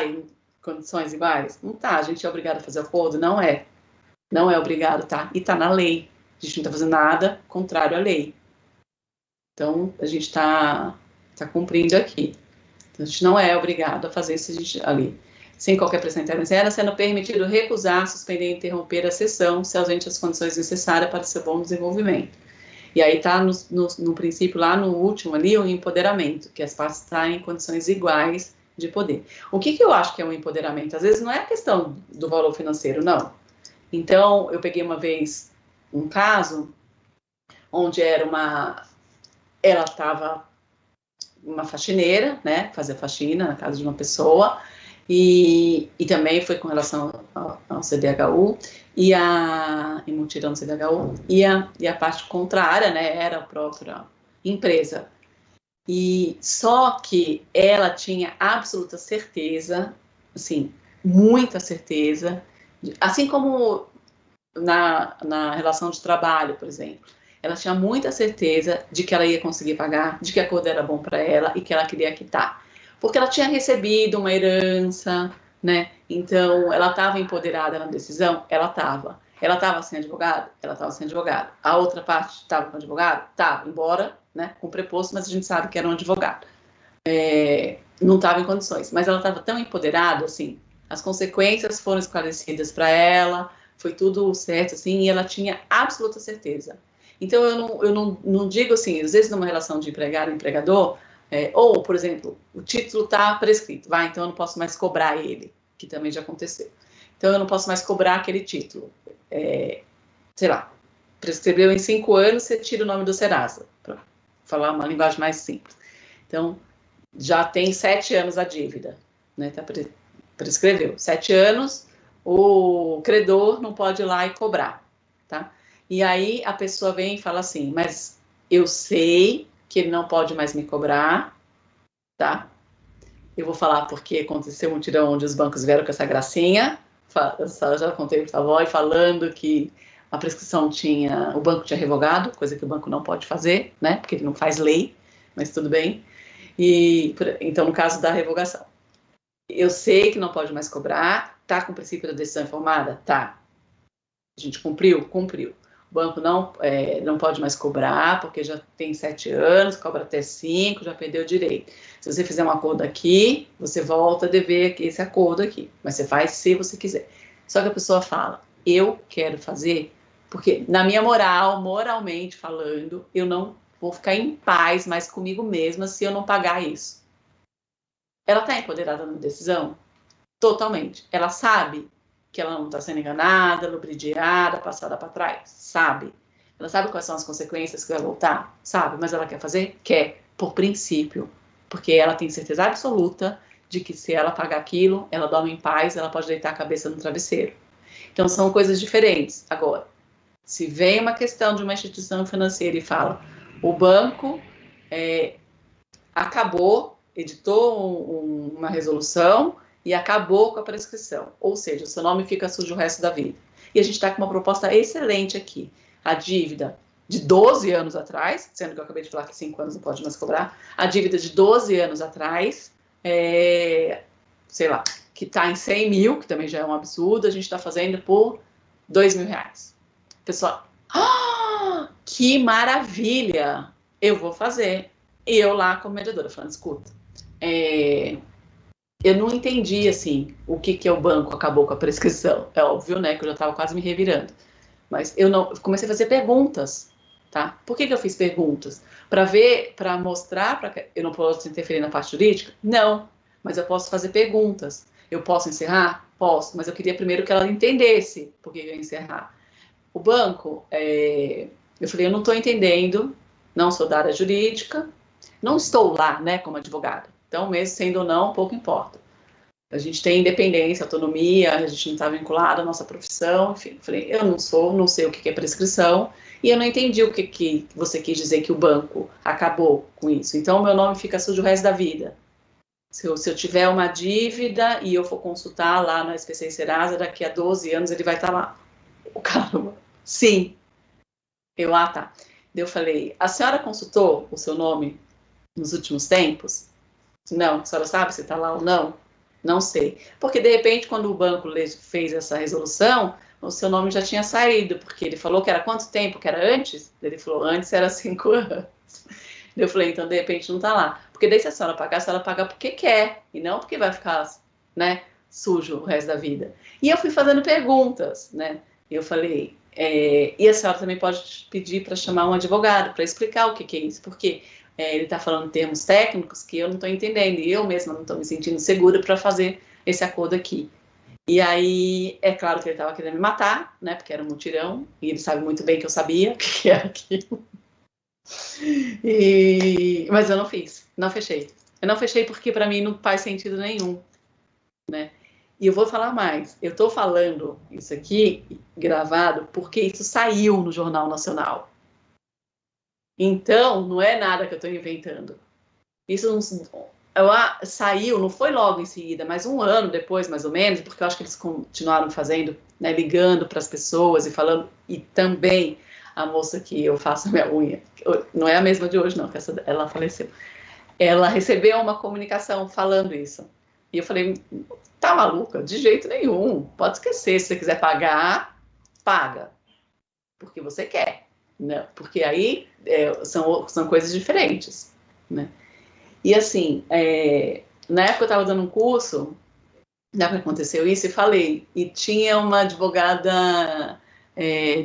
em condições iguais? Não tá, a gente é obrigado a fazer acordo? Não é. Não é obrigado, tá? E tá na lei. A gente não tá fazendo nada contrário à lei. Então, a gente tá cumprindo aqui. Então, a gente não é obrigado a fazer isso ali. Sem qualquer pressão interna, sendo permitido recusar, suspender e interromper a sessão, se ausente as condições necessárias para seu bom desenvolvimento. E aí está no princípio, lá no último ali, o empoderamento, que as partes estão em condições iguais de poder. O que eu acho que é um empoderamento? Às vezes não é a questão do valor financeiro, não. Então, eu peguei uma vez um caso onde ela estava uma faxineira, né, fazer faxina na casa de uma pessoa, e também foi com relação ao CDHU, e mutirão do CDHU, e a parte contrária, né, era a própria empresa. E só que ela tinha absoluta certeza, assim, muita certeza, assim como na relação de trabalho, por exemplo, ela tinha muita certeza de que ela ia conseguir pagar, de que a acordo era bom para ela e que ela queria quitar. Porque ela tinha recebido uma herança, né? Então, ela estava empoderada na decisão? Ela estava. Ela estava sem advogado? Ela estava sem advogado. A outra parte estava com advogado? Estava, embora, né, com preposto, mas a gente sabe que era um advogado. Não estava em condições, mas ela estava tão empoderada, assim, as consequências foram esclarecidas para ela, foi tudo certo, assim, e ela tinha absoluta certeza. Então, eu não digo assim, às vezes numa relação de empregado e empregador, ou, por exemplo, o título está prescrito, então eu não posso mais cobrar ele, que também já aconteceu. Então, eu não posso mais cobrar aquele título. Sei lá, prescreveu em 5 anos, você tira o nome do Serasa, para falar uma linguagem mais simples. Então, já tem 7 anos a dívida, né? Prescreveu. 7 anos, o credor não pode ir lá e cobrar, tá? E aí a pessoa vem e fala assim, mas eu sei que ele não pode mais me cobrar, tá? Eu vou falar porque aconteceu um mutirão onde os bancos vieram com essa gracinha, já contei para a avó, falando que a prescrição o banco tinha revogado, coisa que o banco não pode fazer, né? Porque ele não faz lei, mas tudo bem. Então, no caso da revogação, eu sei que não pode mais cobrar, tá com o princípio da decisão informada? Tá. A gente cumpriu? Cumpriu. O banco não pode mais cobrar, porque já tem 7 anos, cobra até 5, já perdeu o direito. Se você fizer um acordo aqui, você volta a dever esse acordo aqui, mas você faz se você quiser. Só que a pessoa fala, eu quero fazer, porque na minha moralmente falando, eu não vou ficar em paz mais comigo mesma se eu não pagar isso. Ela está empoderada na decisão? Totalmente. Ela sabe que ela não está sendo enganada, lubridiada, passada para trás? Sabe. Ela sabe quais são as consequências que vai voltar? Sabe. Mas ela quer fazer? Quer. Por princípio. Porque ela tem certeza absoluta de que se ela pagar aquilo, ela dorme em paz, ela pode deitar a cabeça no travesseiro. Então, são coisas diferentes. Agora, se vem uma questão de uma instituição financeira e fala, o banco acabou, editou uma resolução e acabou com a prescrição. Ou seja, o seu nome fica sujo o resto da vida. E a gente está com uma proposta excelente aqui. A dívida de 12 anos atrás, sendo que eu acabei de falar que 5 anos não pode mais cobrar, a dívida de 12 anos atrás, sei lá, que está em 100 mil, que também já é um absurdo, a gente está fazendo por R$2.000. Pessoal, que maravilha! Eu vou fazer. E eu lá como mediadora, falando, escuta, eu não entendi, assim, o que o banco acabou com a prescrição. É óbvio, né, que eu já estava quase me revirando. Mas eu comecei a fazer perguntas, tá? Por que eu fiz perguntas? Para mostrar, eu não posso interferir na parte jurídica? Não, mas eu posso fazer perguntas. Eu posso encerrar? Posso, mas eu queria primeiro que ela entendesse por que eu ia encerrar. O banco, eu falei, eu não estou entendendo, não sou da área jurídica, não estou lá, né, como advogada. Então, mesmo sendo ou não, pouco importa. A gente tem independência, autonomia, a gente não está vinculado à nossa profissão, enfim. Falei, eu não sei o que é prescrição, e eu não entendi o que você quis dizer que o banco acabou com isso. Então, o meu nome fica sujo o resto da vida. Se eu tiver uma dívida e eu for consultar lá no SPC e Serasa, daqui a 12 anos ele vai estar lá. O cara, sim. Tá. Eu falei, a senhora consultou o seu nome nos últimos tempos? Não, a senhora sabe se está lá ou não? Não sei. Porque, de repente, quando o banco fez essa resolução, o seu nome já tinha saído, porque ele falou que era quanto tempo? Que era antes? Ele falou, antes era 5 anos. Eu falei, então, de repente, não está lá. Porque daí, se a senhora paga porque quer, e não porque vai ficar, né, sujo o resto da vida. E eu fui fazendo perguntas, né? Eu falei, e a senhora também pode pedir para chamar um advogado, para explicar o que é isso, porque ele está falando termos técnicos que eu não estou entendendo, e eu mesma não estou me sentindo segura para fazer esse acordo aqui. E aí, é claro que ele estava querendo me matar, né, porque era um mutirão, e ele sabe muito bem que eu sabia o que era aquilo. Mas eu não fiz, não fechei. Eu não fechei porque para mim não faz sentido nenhum, né? E eu vou falar mais. Eu estou falando isso aqui gravado porque isso saiu no Jornal Nacional. Então, não é nada que eu estou inventando. Isso saiu, não foi logo em seguida, mas 1 ano depois, mais ou menos, porque eu acho que eles continuaram fazendo, né, ligando para as pessoas e falando, e também a moça que eu faço a minha unha, não é a mesma de hoje, não, que ela faleceu. Ela recebeu uma comunicação falando isso. E eu falei, tá maluca? De jeito nenhum. Pode esquecer, se você quiser pagar, paga. Porque você quer. Né? Porque aí são coisas diferentes. Né? E assim, na época eu estava dando um curso, na época que aconteceu isso, e falei, e tinha uma advogada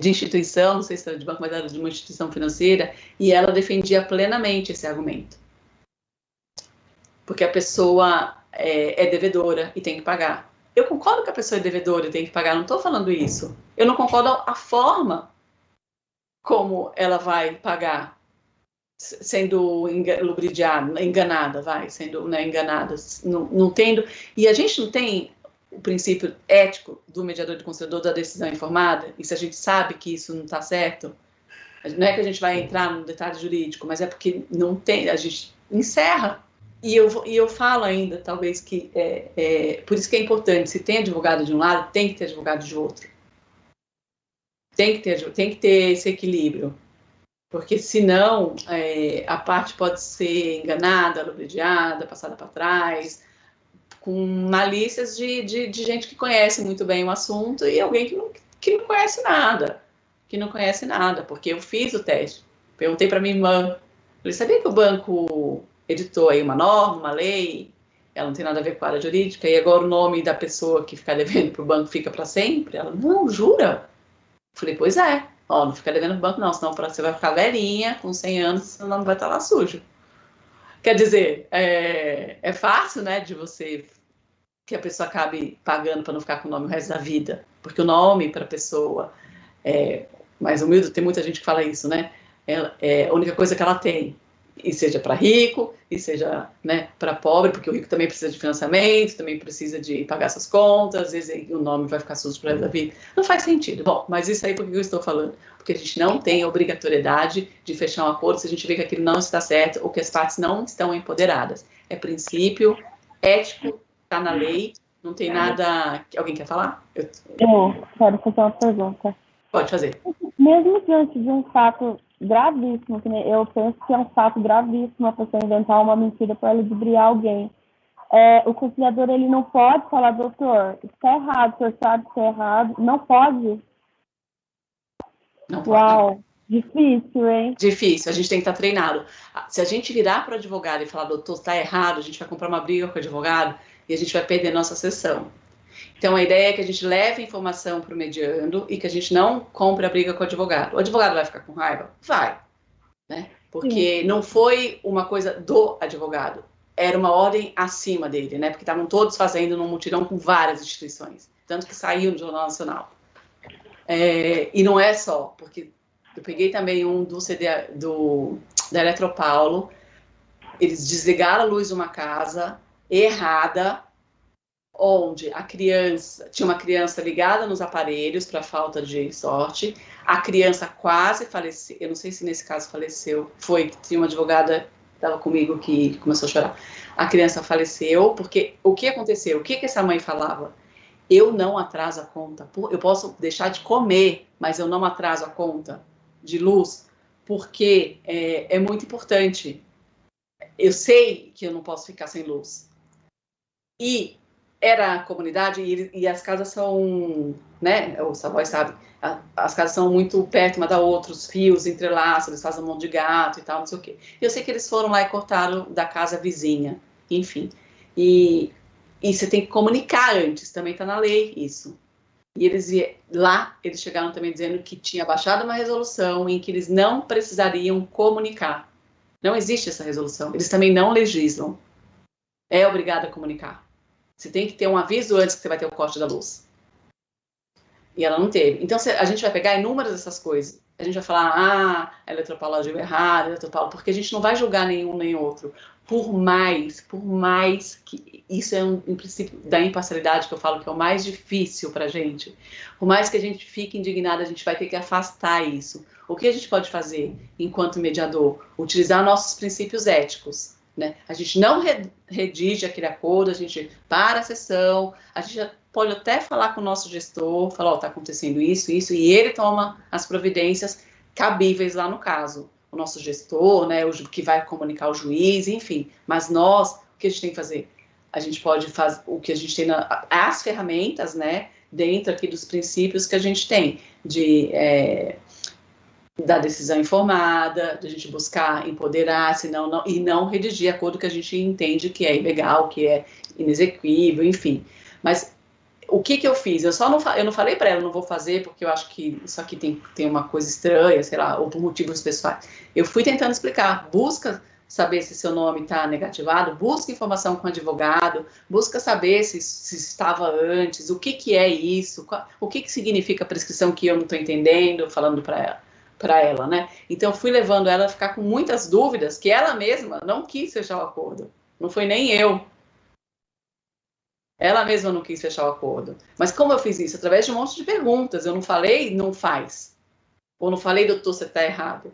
de instituição, não sei se era de banco, mas era de uma instituição financeira, e ela defendia plenamente esse argumento. Porque a pessoa é devedora e tem que pagar. Eu concordo que a pessoa é devedora e tem que pagar, não estou falando isso. Eu não concordo a forma como ela vai pagar, sendo lubridiada, enganada, sendo, né, enganada, não tendo. E a gente não tem o princípio ético do mediador de conciliador da decisão informada, e se a gente sabe que isso não está certo, não é que a gente vai entrar no detalhe jurídico, mas é porque não tem, a gente encerra. E eu falo ainda, talvez, que por isso que é importante, se tem advogado de um lado, tem que ter advogado de outro. Tem que ter esse equilíbrio. Porque, senão, a parte pode ser enganada, lubridiada, passada para trás, com malícias de gente que conhece muito bem o assunto e alguém que não conhece nada. Que não conhece nada, porque eu fiz o teste. Perguntei para minha irmã, ele sabia que o banco editou aí uma norma, uma lei, ela não tem nada a ver com a área jurídica, e agora o nome da pessoa que ficar devendo para o banco fica para sempre? Ela, não, jura? Eu falei, pois é. Ó, não fica devendo pro banco não, senão você vai ficar velhinha, com 100 anos, seu nome vai estar lá sujo. Quer dizer, é fácil, né, de você, que a pessoa acabe pagando para não ficar com o nome o resto da vida, porque o nome para a pessoa mais humilde, tem muita gente que fala isso, né, é a única coisa que ela tem, E seja para rico, e seja, né, para pobre, porque o rico também precisa de financiamento, também precisa de pagar suas contas, às vezes o nome vai ficar sujo para resto da vida. Não faz sentido. Bom, mas isso aí por que eu estou falando? Porque a gente não tem a obrigatoriedade de fechar um acordo se a gente vê que aquilo não está certo ou que as partes não estão empoderadas. É princípio ético, está na lei, não tem nada... Alguém quer falar? Eu quero fazer uma pergunta. Pode fazer. Mesmo diante de um fato gravíssimo, que eu penso que é um fato gravíssimo a pessoa inventar uma mentira para ludibriar alguém, o conciliador ele não pode falar, doutor, isso está errado, o senhor sabe que está errado, não pode? Não pode. Uau, difícil, hein? Difícil, a gente tem que estar treinado. Se a gente virar para o advogado e falar, doutor, está errado, a gente vai comprar uma briga com o advogado e a gente vai perder nossa sessão. Então, a ideia é que a gente leve a informação para o mediando e que a gente não compre a briga com o advogado. O advogado vai ficar com raiva? Vai, né? Porque não foi uma coisa do advogado, era uma ordem acima dele, né? Porque estavam todos fazendo num mutirão com várias instituições, tanto que saiu no Jornal Nacional. E não é só, porque eu peguei também um do CD da Eletropaulo, eles desligaram a luz de uma casa errada, onde tinha uma criança ligada nos aparelhos para falta de sorte, a criança quase faleceu, eu não sei se nesse caso faleceu, tinha uma advogada que estava comigo que começou a chorar, a criança faleceu, porque o que aconteceu? O que essa mãe falava? Eu não atraso a conta, eu posso deixar de comer, mas eu não atraso a conta de luz, porque é muito importante, eu sei que eu não posso ficar sem luz, e era a comunidade e as casas são, né, o Savoy sabe, as casas são muito perto uma da outra, os fios entrelaçam, eles fazem um monte de gato e tal, não sei o quê. Eu sei que eles foram lá e cortaram da casa vizinha, enfim. E você tem que comunicar antes, também está na lei isso. E eles chegaram também dizendo que tinha baixado uma resolução em que eles não precisariam comunicar. Não existe essa resolução. Eles também não legislam. É obrigado a comunicar. Você tem que ter um aviso antes que você vai ter o corte da luz. E ela não teve. Então, a gente vai pegar inúmeras dessas coisas. A gente vai falar, a Eletropaulo agiu errado, a Eletropaulo, porque a gente não vai julgar nenhum nem outro. Por mais que isso é um princípio da imparcialidade que eu falo que é o mais difícil para a gente. Por mais que a gente fique indignado, a gente vai ter que afastar isso. O que a gente pode fazer enquanto mediador? Utilizar nossos princípios éticos. Né? A gente não redige aquele acordo, a gente para a sessão, a gente pode até falar com o nosso gestor, falar, está acontecendo isso, e ele toma as providências cabíveis lá no caso. O nosso gestor, né, o que vai comunicar ao juiz, enfim. Mas nós, o que a gente tem que fazer? A gente pode fazer o que a gente tem, as ferramentas, né, dentro aqui dos princípios que a gente tem, da decisão informada, de a gente buscar empoderar, e não redigir acordo que a gente entende que é ilegal, que é inexequível, enfim. Mas o que eu fiz? Eu não falei para ela, não vou fazer porque eu acho que isso aqui tem uma coisa estranha, sei lá, ou por motivos pessoais. Eu fui tentando explicar, busca saber se seu nome está negativado, busca informação com o advogado, busca saber se estava antes, o que é isso, o que significa prescrição que eu não estou entendendo, falando para ela, né? Então, fui levando ela a ficar com muitas dúvidas que ela mesma não quis fechar o acordo. Não foi nem eu. Ela mesma não quis fechar o acordo. Mas como eu fiz isso? Através de um monte de perguntas. Eu não falei, não faz. Ou não falei, doutor, você está errado.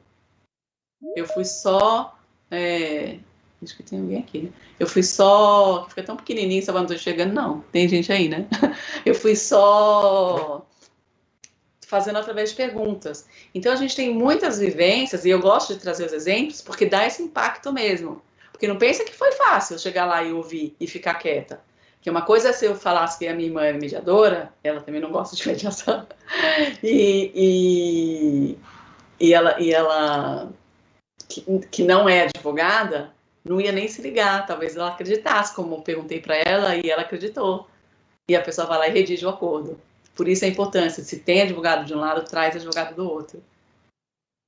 Eu fui só... acho que tem alguém aqui, né? Eu fui só... Fica tão pequenininho, só não estou chegando, não. Tem gente aí, né? Eu fui só... fazendo através de perguntas. Então, a gente tem muitas vivências, e eu gosto de trazer os exemplos, porque dá esse impacto mesmo. Porque não pensa que foi fácil eu chegar lá e ouvir e ficar quieta. Porque uma coisa é se eu falasse que a minha irmã é mediadora, ela também não gosta de mediação, e ela que não é advogada, não ia nem se ligar, talvez ela acreditasse, como eu perguntei para ela, e ela acreditou. E a pessoa vai lá e redige o acordo. Por isso a importância, se tem advogado de um lado, traz advogado do outro.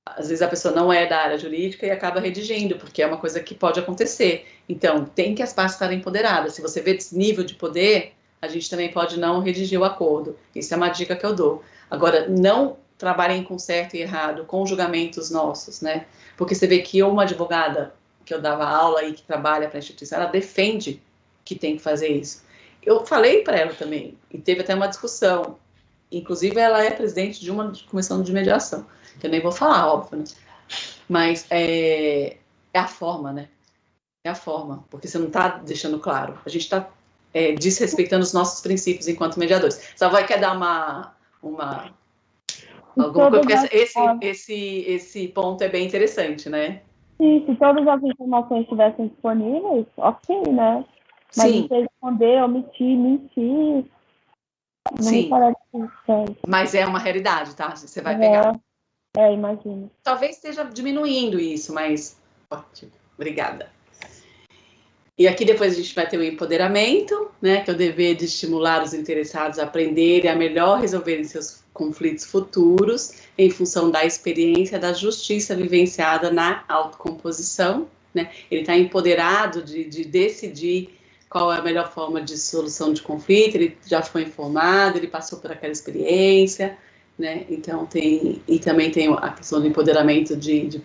Às vezes a pessoa não é da área jurídica e acaba redigindo, porque é uma coisa que pode acontecer. Então, tem que as partes estarem empoderadas. Se você vê esse nível de poder, a gente também pode não redigir o acordo. Isso é uma dica que eu dou. Agora, não trabalhem com certo e errado, com julgamentos nossos, né? Porque você vê que uma advogada que eu dava aula e que trabalha para a instituição, ela defende que tem que fazer isso. Eu falei para ela também, e teve até uma discussão. Inclusive, ela é presidente de uma comissão de mediação, que eu nem vou falar, óbvio, né? Mas é a forma, né? É a forma, porque você não está deixando claro. A gente está desrespeitando os nossos princípios enquanto mediadores. Só vai quer dar alguma coisa, porque esse ponto é bem interessante, né? Sim, se todas as informações estivessem disponíveis, ok, né? Mas Sim. você responder, omitir, mentir, não Sim. me parece certo. Mas é uma realidade, tá? Você vai pegar. Imagino. Talvez esteja diminuindo isso, mas ótimo. Obrigada. E aqui depois a gente vai ter o empoderamento, né, que é o dever de estimular os interessados a aprenderem a melhor resolverem seus conflitos futuros em função da experiência da justiça vivenciada na autocomposição, né? Ele está empoderado de decidir qual é a melhor forma de solução de conflito, ele já foi informado, ele passou por aquela experiência, né? Então também tem a questão do empoderamento de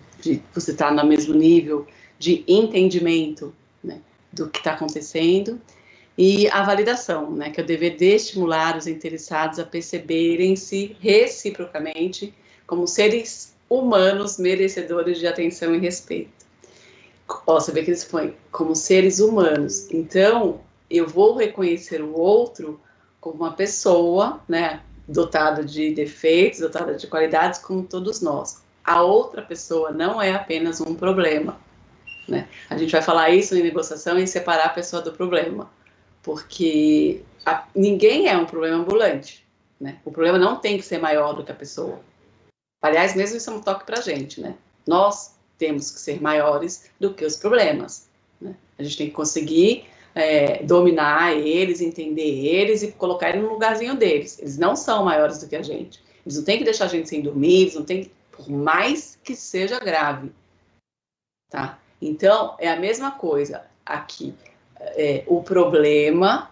você estar no mesmo nível de entendimento, né, do que está acontecendo, e a validação, né, que é o dever de estimular os interessados a perceberem-se reciprocamente como seres humanos merecedores de atenção e respeito. Ó, você vê que eles põem como seres humanos. Então, eu vou reconhecer o outro como uma pessoa, né, dotada de defeitos, dotada de qualidades, como todos nós. A outra pessoa não é apenas um problema, né? A gente vai falar isso em negociação e separar a pessoa do problema, porque ninguém é um problema ambulante, né? O problema não tem que ser maior do que a pessoa. Aliás, mesmo isso é um toque para a gente, né? Nós temos que ser maiores do que os problemas, né? A gente tem que conseguir dominar eles, entender eles e colocar eles no lugarzinho deles. Eles não são maiores do que a gente. Eles não têm que deixar a gente sem dormir, eles não têm, por mais que seja grave, tá? Então, é a mesma coisa aqui. O problema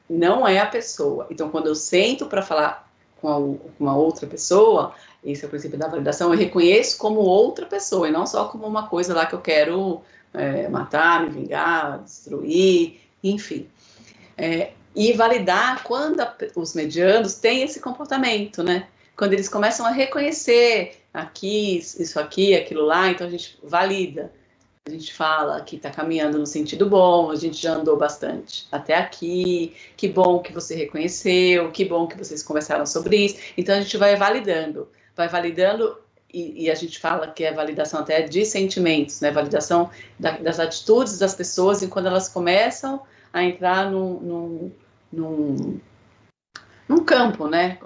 não é a pessoa. Então, quando eu sento para falar com uma outra pessoa, esse é o princípio da validação, eu reconheço como outra pessoa, e não só como uma coisa lá que eu quero matar, me vingar, destruir, enfim. E validar quando os medianos têm esse comportamento, né? Quando eles começam a reconhecer aqui, isso aqui, aquilo lá, então a gente valida. A gente fala que está caminhando no sentido bom, a gente já andou bastante até aqui, que bom que você reconheceu, que bom que vocês conversaram sobre isso. Então a gente vai validando e a gente fala que é validação até de sentimentos, né? Validação das atitudes das pessoas e quando elas começam a entrar num campo, né?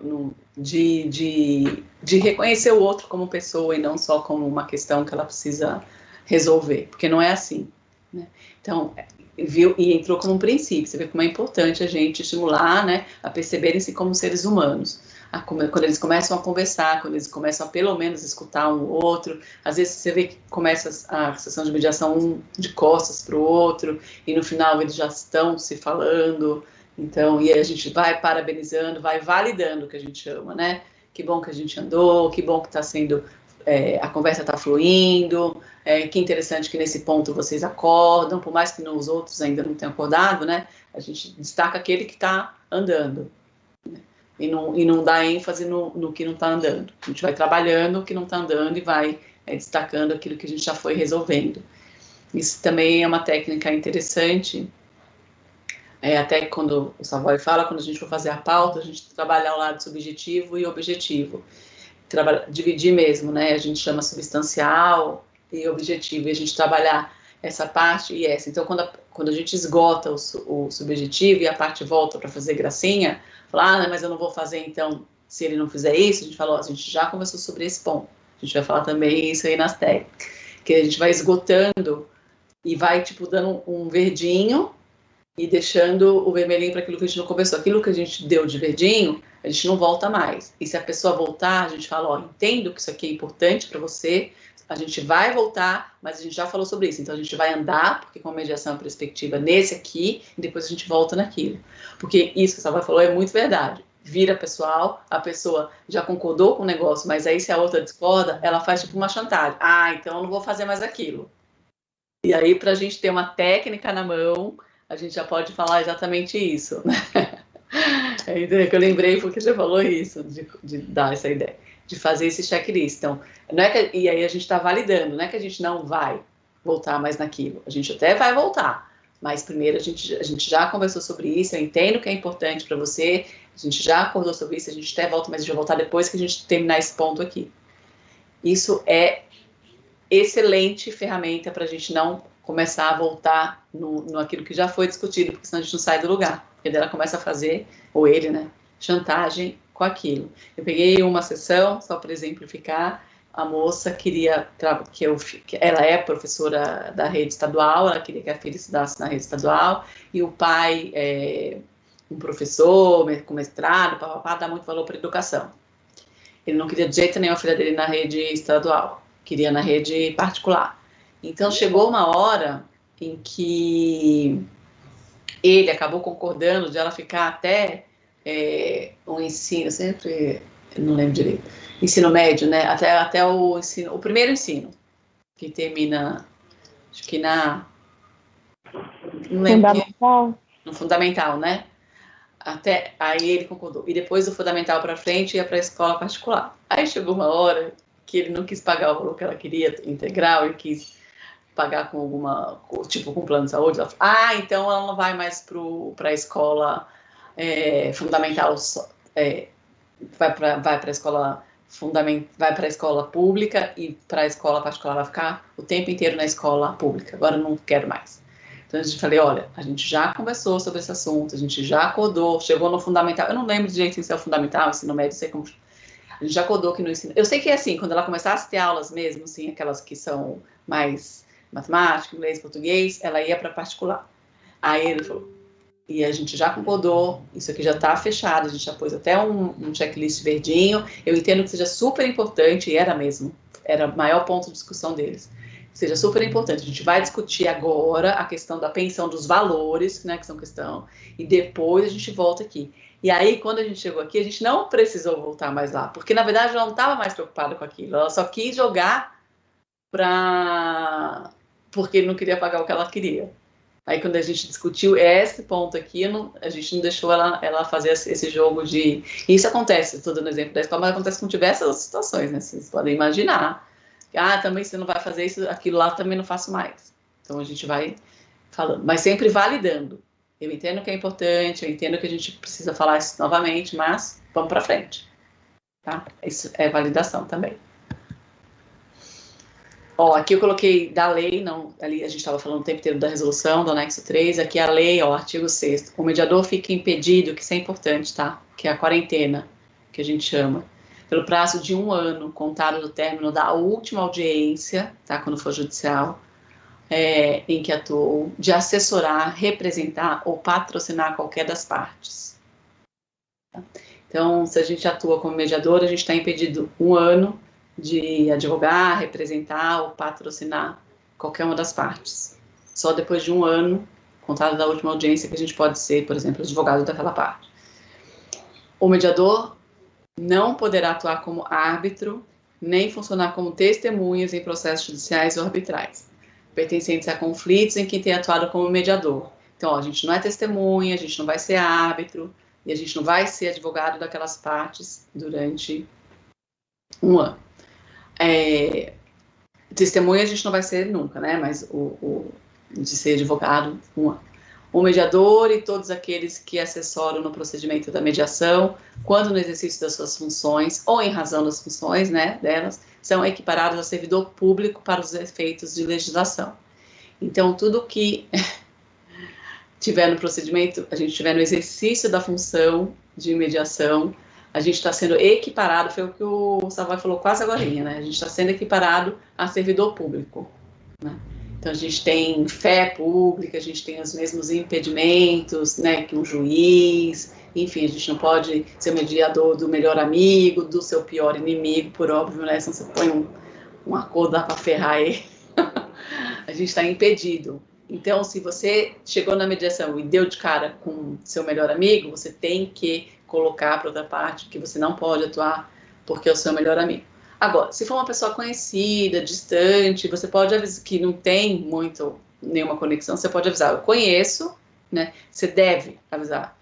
De reconhecer o outro como pessoa e não só como uma questão que ela precisa resolver, porque não é assim, né? Então, viu, e entrou como um princípio, você vê como é importante a gente estimular, né, a perceberem-se como seres humanos, quando eles começam a conversar, quando eles começam a pelo menos escutar um ou outro, às vezes você vê que começa a sessão de mediação um de costas para o outro, e no final eles já estão se falando, então, e a gente vai parabenizando, vai validando o que a gente chama, né, que bom que a gente andou, que bom que está sendo a conversa está fluindo, que interessante que nesse ponto vocês acordam, por mais que nos outros ainda não tenham acordado, né? A gente destaca aquele que está andando, né? E não dá ênfase no que não está andando. A gente vai trabalhando o que não está andando e vai destacando aquilo que a gente já foi resolvendo. Isso também é uma técnica interessante, até quando o Savoy fala, quando a gente for fazer a pauta, a gente trabalhar o lado subjetivo e objetivo. Dividir mesmo, né? A gente chama substancial e objetivo, e a gente trabalhar essa parte e essa. Então, quando a gente esgota o subjetivo e a parte volta para fazer gracinha, falar, mas eu não vou fazer então se ele não fizer isso, a gente fala, a gente já conversou sobre esse ponto. A gente vai falar também isso aí nas técnicas, que a gente vai esgotando e vai, tipo, dando um verdinho e deixando o vermelhinho para aquilo que a gente não conversou. Aquilo que a gente deu de verdinho, a gente não volta mais. E se a pessoa voltar, a gente fala, ó, entendo que isso aqui é importante para você, a gente vai voltar, mas a gente já falou sobre isso. Então a gente vai andar, porque com a mediação é perspectiva nesse aqui, e depois a gente volta naquilo. Porque isso que a Salva falou é muito verdade. Vira pessoal, a pessoa já concordou com o negócio, mas aí se a outra discorda, ela faz tipo uma chantagem. Ah, então eu não vou fazer mais aquilo. E aí, para a gente ter uma técnica na mão, a gente já pode falar exatamente isso, né? É que eu lembrei porque você falou isso, de dar essa ideia, de fazer esse checklist. Então, não é que, e aí a gente está validando, não é que a gente não vai voltar mais naquilo, a gente até vai voltar, mas primeiro a gente já conversou sobre isso, eu entendo que é importante para você, a gente já acordou sobre isso, a gente até volta, mas a gente vai voltar depois que a gente terminar esse ponto aqui. Isso é excelente ferramenta para a gente não começar a voltar no aquilo que já foi discutido, porque senão a gente não sai do lugar. Porque daí ela começa a fazer, ou ele, né, chantagem com aquilo. Eu peguei uma sessão, só para exemplificar, a moça queria que ela é professora da rede estadual, ela queria que a filha estudasse na rede estadual, e o pai um professor com mestrado, papapá, dá muito valor para a educação. Ele não queria de jeito nenhum a filha dele na rede estadual, queria na rede particular. Então chegou uma hora em que ele acabou concordando de ela ficar até o ensino, sempre, não lembro direito, ensino médio, né? Até o ensino, o primeiro ensino, que termina, acho que não lembro, Fundamental. no fundamental, né? Até aí ele concordou. E depois do fundamental para frente ia para a escola particular. Aí chegou uma hora que ele não quis pagar o valor que ela queria integral e quis pagar com alguma, tipo com plano de saúde. Ela falou, então ela não vai mais para a escola fundamental, vai para a escola fundamental, vai para a escola pública e para a escola particular vai ficar o tempo inteiro na escola pública. Agora eu não quero mais. Então a gente falei, olha, a gente já conversou sobre esse assunto, a gente já acordou, chegou no fundamental, eu não lembro direito se é o fundamental, ensino médio, sei como. A gente já acordou que no ensino. Eu sei que é assim, quando ela começasse a ter aulas mesmo, assim, aquelas que são mais matemática, inglês, português, ela ia para particular. Aí ele falou, e a gente já concordou, isso aqui já está fechado, a gente já pôs até um checklist verdinho, eu entendo que seja super importante, e era mesmo, era o maior ponto de discussão deles, seja super importante, a gente vai discutir agora a questão da pensão dos valores, né, que são questão, e depois a gente volta aqui. E aí, quando a gente chegou aqui, a gente não precisou voltar mais lá, porque na verdade ela não estava mais preocupada com aquilo, ela só quis jogar porque ele não queria pagar o que ela queria. Aí quando a gente discutiu esse ponto aqui, a gente não deixou ela fazer esse jogo de... Isso acontece, estou dando exemplo da escola, mas acontece com diversas situações, né? Vocês podem imaginar. Também você não vai fazer isso, aquilo lá também não faço mais. Então a gente vai falando, mas sempre validando. Eu entendo que é importante, eu entendo que a gente precisa falar isso novamente, mas vamos para frente. Tá? Isso é validação também. Aqui eu coloquei da lei, não, ali a gente estava falando o tempo inteiro da resolução, do anexo 3, aqui a lei, artigo 6º, o mediador fica impedido, que isso é importante, tá? Que é a quarentena, que a gente chama, pelo prazo de 1 ano, contado do término da última audiência, tá? Quando for judicial, em que atuou, de assessorar, representar ou patrocinar qualquer das partes. Tá? Então, se a gente atua como mediador, a gente está impedido 1 ano, de advogar, representar ou patrocinar qualquer uma das partes. Só depois de 1 ano, contado da última audiência, que a gente pode ser, por exemplo, advogado daquela parte. O mediador não poderá atuar como árbitro, nem funcionar como testemunhas em processos judiciais ou arbitrais, pertencentes a conflitos em quem tem atuado como mediador. Então, a gente não é testemunha, a gente não vai ser árbitro, e a gente não vai ser advogado daquelas partes durante 1 ano. Testemunha a gente não vai ser nunca, né? Mas de ser advogado, 1 ano. O mediador e todos aqueles que assessoram no procedimento da mediação, quando no exercício das suas funções, ou em razão das funções, né, delas, são equiparados a servidor público para os efeitos de legislação. Então, tudo que tiver no procedimento, a gente tiver no exercício da função de mediação, a gente está sendo equiparado, foi o que o Savoy falou quase agora, né? A gente está sendo equiparado a servidor público, né? Então, a gente tem fé pública, a gente tem os mesmos impedimentos, né, que um juiz, enfim, a gente não pode ser mediador do melhor amigo, do seu pior inimigo, por óbvio, né? Senão você põe um acordo lá para ferrar ele. A gente está impedido. Então, se você chegou na mediação e deu de cara com seu melhor amigo, você tem que colocar para outra parte que você não pode atuar porque é o seu melhor amigo. Agora, se for uma pessoa conhecida, distante, você pode avisar que não tem nenhuma conexão, você pode avisar, eu conheço, né? Você deve avisar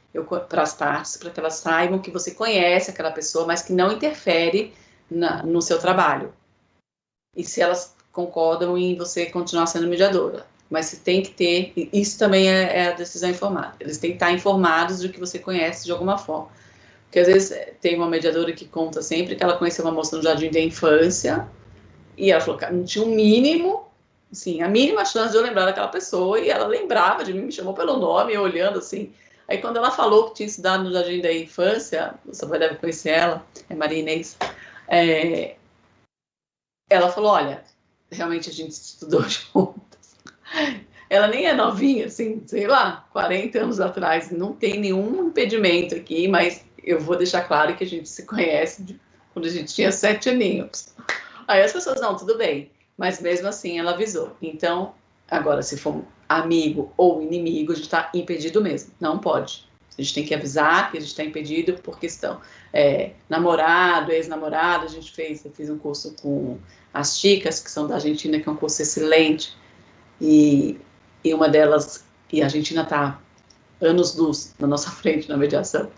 para as partes, para que elas saibam que você conhece aquela pessoa, mas que não interfere no seu trabalho. E se elas concordam em você continuar sendo mediadora. Mas você tem que ter, isso também é a decisão informada. Eles têm que estar informados de que você conhece de alguma forma. Porque às vezes tem uma mediadora que conta sempre que ela conheceu uma moça no jardim da infância e ela falou que não tinha um mínimo, assim, a mínima chance de eu lembrar daquela pessoa, e ela lembrava de mim, me chamou pelo nome, eu olhando assim. Aí quando ela falou que tinha estudado no jardim da infância, você deve conhecer ela, é Maria Inês, ela falou, olha, realmente a gente estudou juntas. Ela nem é novinha, assim, sei lá, 40 anos atrás, não tem nenhum impedimento aqui, mas eu vou deixar claro que a gente se conhece quando a gente tinha 7 aninhos. Aí as pessoas, não, tudo bem, mas mesmo assim ela avisou. Então, agora, se for amigo ou inimigo, a gente está impedido mesmo, não pode. A gente tem que avisar que a gente está impedido por questão. Namorado, ex-namorado, eu fiz um curso com as chicas, que são da Argentina, que é um curso excelente, e uma delas, e a Argentina está anos-luz na nossa frente na mediação,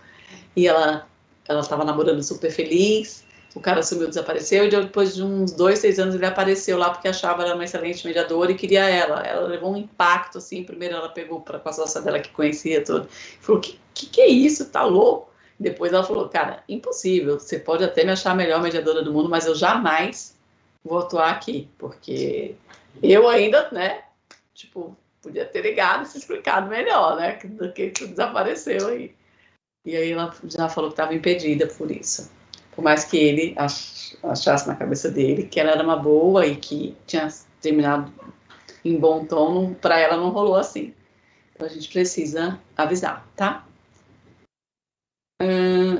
e ela estava namorando super feliz, o cara sumiu, desapareceu, e depois de uns 2, 3 anos ele apareceu lá porque achava ela uma excelente mediadora e queria ela levou um impacto, assim, primeiro ela pegou com a sócia dela que conhecia tudo, falou, que é isso, tá louco? Depois ela falou, cara, impossível, você pode até me achar a melhor mediadora do mundo, mas eu jamais vou atuar aqui, porque eu ainda, né, tipo, podia ter ligado e se explicado melhor, né, do que desapareceu aí. E aí ela já falou que estava impedida por isso. Por mais que ele achasse na cabeça dele que ela era uma boa e que tinha terminado em bom tom, para ela não rolou assim. Então a gente precisa avisar, tá?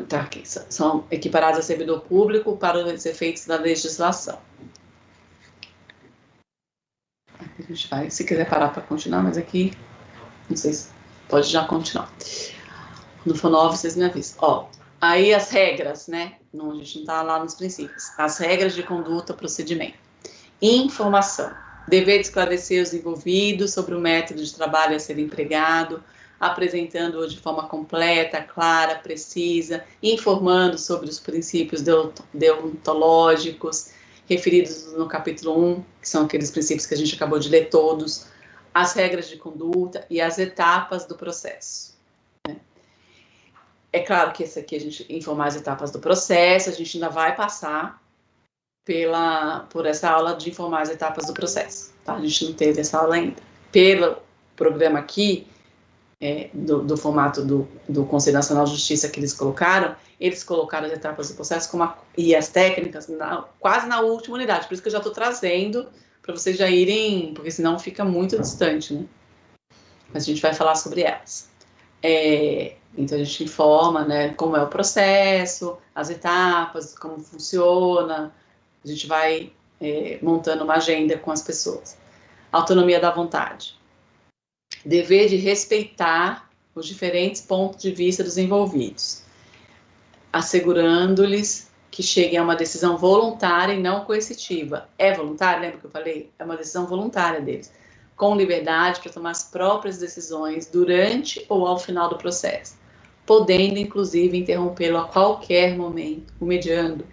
Tá, aqui. São equiparados a servidor público para os efeitos da legislação. Aqui a gente vai, se quiser parar para continuar, mas aqui, não sei se pode já continuar. Quando for novo, vocês me avisam. Ó, aí as regras, né? Não, a gente não está lá nos princípios. As regras de conduta, procedimento. Informação. Dever de esclarecer os envolvidos sobre o método de trabalho a ser empregado, apresentando-o de forma completa, clara, precisa, informando sobre os princípios deontológicos, referidos no capítulo 1, que são aqueles princípios que a gente acabou de ler todos, as regras de conduta e as etapas do processo. É claro que esse aqui a gente informar as etapas do processo, a gente ainda vai passar por essa aula de informar as etapas do processo, tá? A gente não teve essa aula ainda. Pelo programa aqui, do formato do Conselho Nacional de Justiça que eles colocaram as etapas do processo e as técnicas quase na última unidade, por isso que eu já estou trazendo para vocês já irem, porque senão fica muito distante, né? Mas a gente vai falar sobre elas. Então a gente informa, né, como é o processo, as etapas, como funciona, a gente vai montando uma agenda com as pessoas. Autonomia da vontade. Dever de respeitar os diferentes pontos de vista dos envolvidos, assegurando-lhes que cheguem a uma decisão voluntária e não coercitiva. É voluntária? Lembra que eu falei? É uma decisão voluntária deles, com liberdade para tomar as próprias decisões durante ou ao final do processo, podendo, inclusive, interrompê-lo a qualquer momento, o mediando.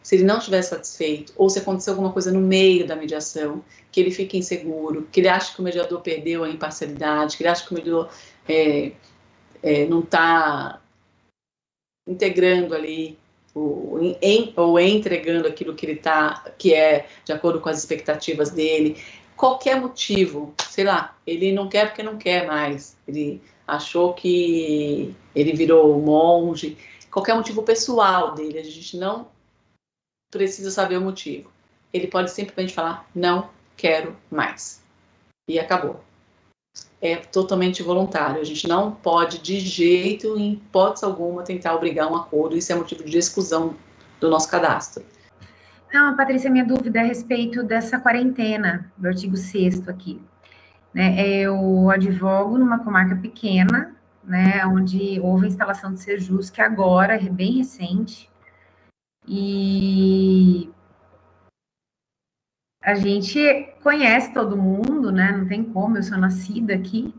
Se ele não estiver satisfeito, ou se acontecer alguma coisa no meio da mediação, que ele fique inseguro, que ele acha que o mediador perdeu a imparcialidade, que ele acha que o mediador não está integrando ali, ou entregando aquilo que é de acordo com as expectativas dele, qualquer motivo, sei lá, ele não quer porque não quer mais, ele achou que ele virou monge, qualquer motivo pessoal dele, a gente não precisa saber o motivo. Ele pode simplesmente falar, não quero mais. E acabou. É totalmente voluntário. A gente não pode, de jeito, em hipótese alguma, tentar obrigar um acordo. Isso é motivo de exclusão do nosso cadastro. Não, Patrícia, minha dúvida é a respeito dessa quarentena, do artigo 6º aqui. Eu advogo numa comarca pequena, né, onde houve a instalação de Sejus, que agora é bem recente, e a gente conhece todo mundo, né? Não tem como, eu sou nascida aqui.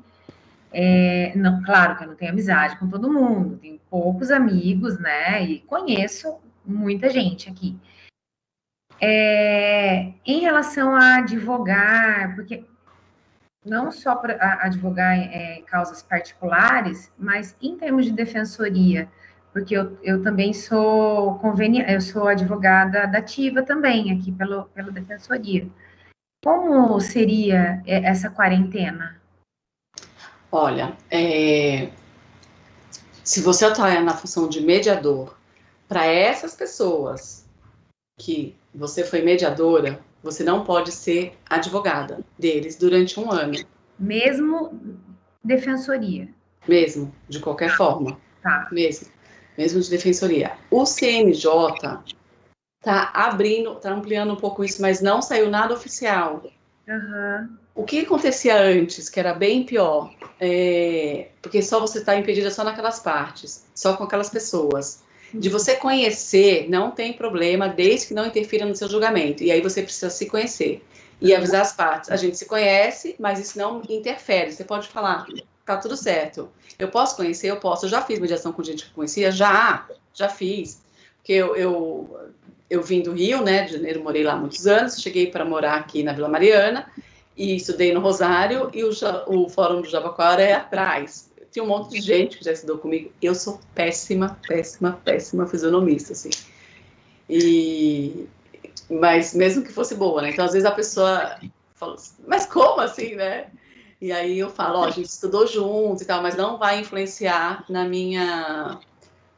Não, claro que eu não tenho amizade com todo mundo, tenho poucos amigos, né? E conheço muita gente aqui. Em relação a advogar, porque não só para advogar causas particulares, mas em termos de defensoria, porque eu também sou eu sou advogada da ativa também, aqui pela defensoria. Como seria essa quarentena? Olha, se você atuar na função de mediador, para essas pessoas que você foi mediadora, você não pode ser advogada deles durante 1 ano. Mesmo defensoria? Mesmo, de qualquer forma. Tá. Mesmo de defensoria. O CNJ está ampliando um pouco isso, mas não saiu nada oficial. Uhum. O que acontecia antes, que era bem pior, porque só você está impedida só naquelas partes, só com aquelas pessoas. De você conhecer, não tem problema, desde que não interfira no seu julgamento. E aí você precisa se conhecer e avisar as partes. A gente se conhece, mas isso não interfere. Você pode falar, tá tudo certo. Eu posso conhecer? Eu posso. Eu já fiz mediação com gente que conhecia? Já fiz. Porque eu vim do Rio, né, de Janeiro, morei lá há muitos anos, cheguei para morar aqui na Vila Mariana, e estudei no Rosário, e o Fórum do Jabaquara é atrás. Tinha um monte de gente que já estudou comigo. Eu sou péssima fisionomista, assim. Mas mesmo que fosse boa, né? Então, às vezes a pessoa fala assim, mas como assim, né? E aí eu falo, ó, a gente estudou juntos e tal, mas não vai influenciar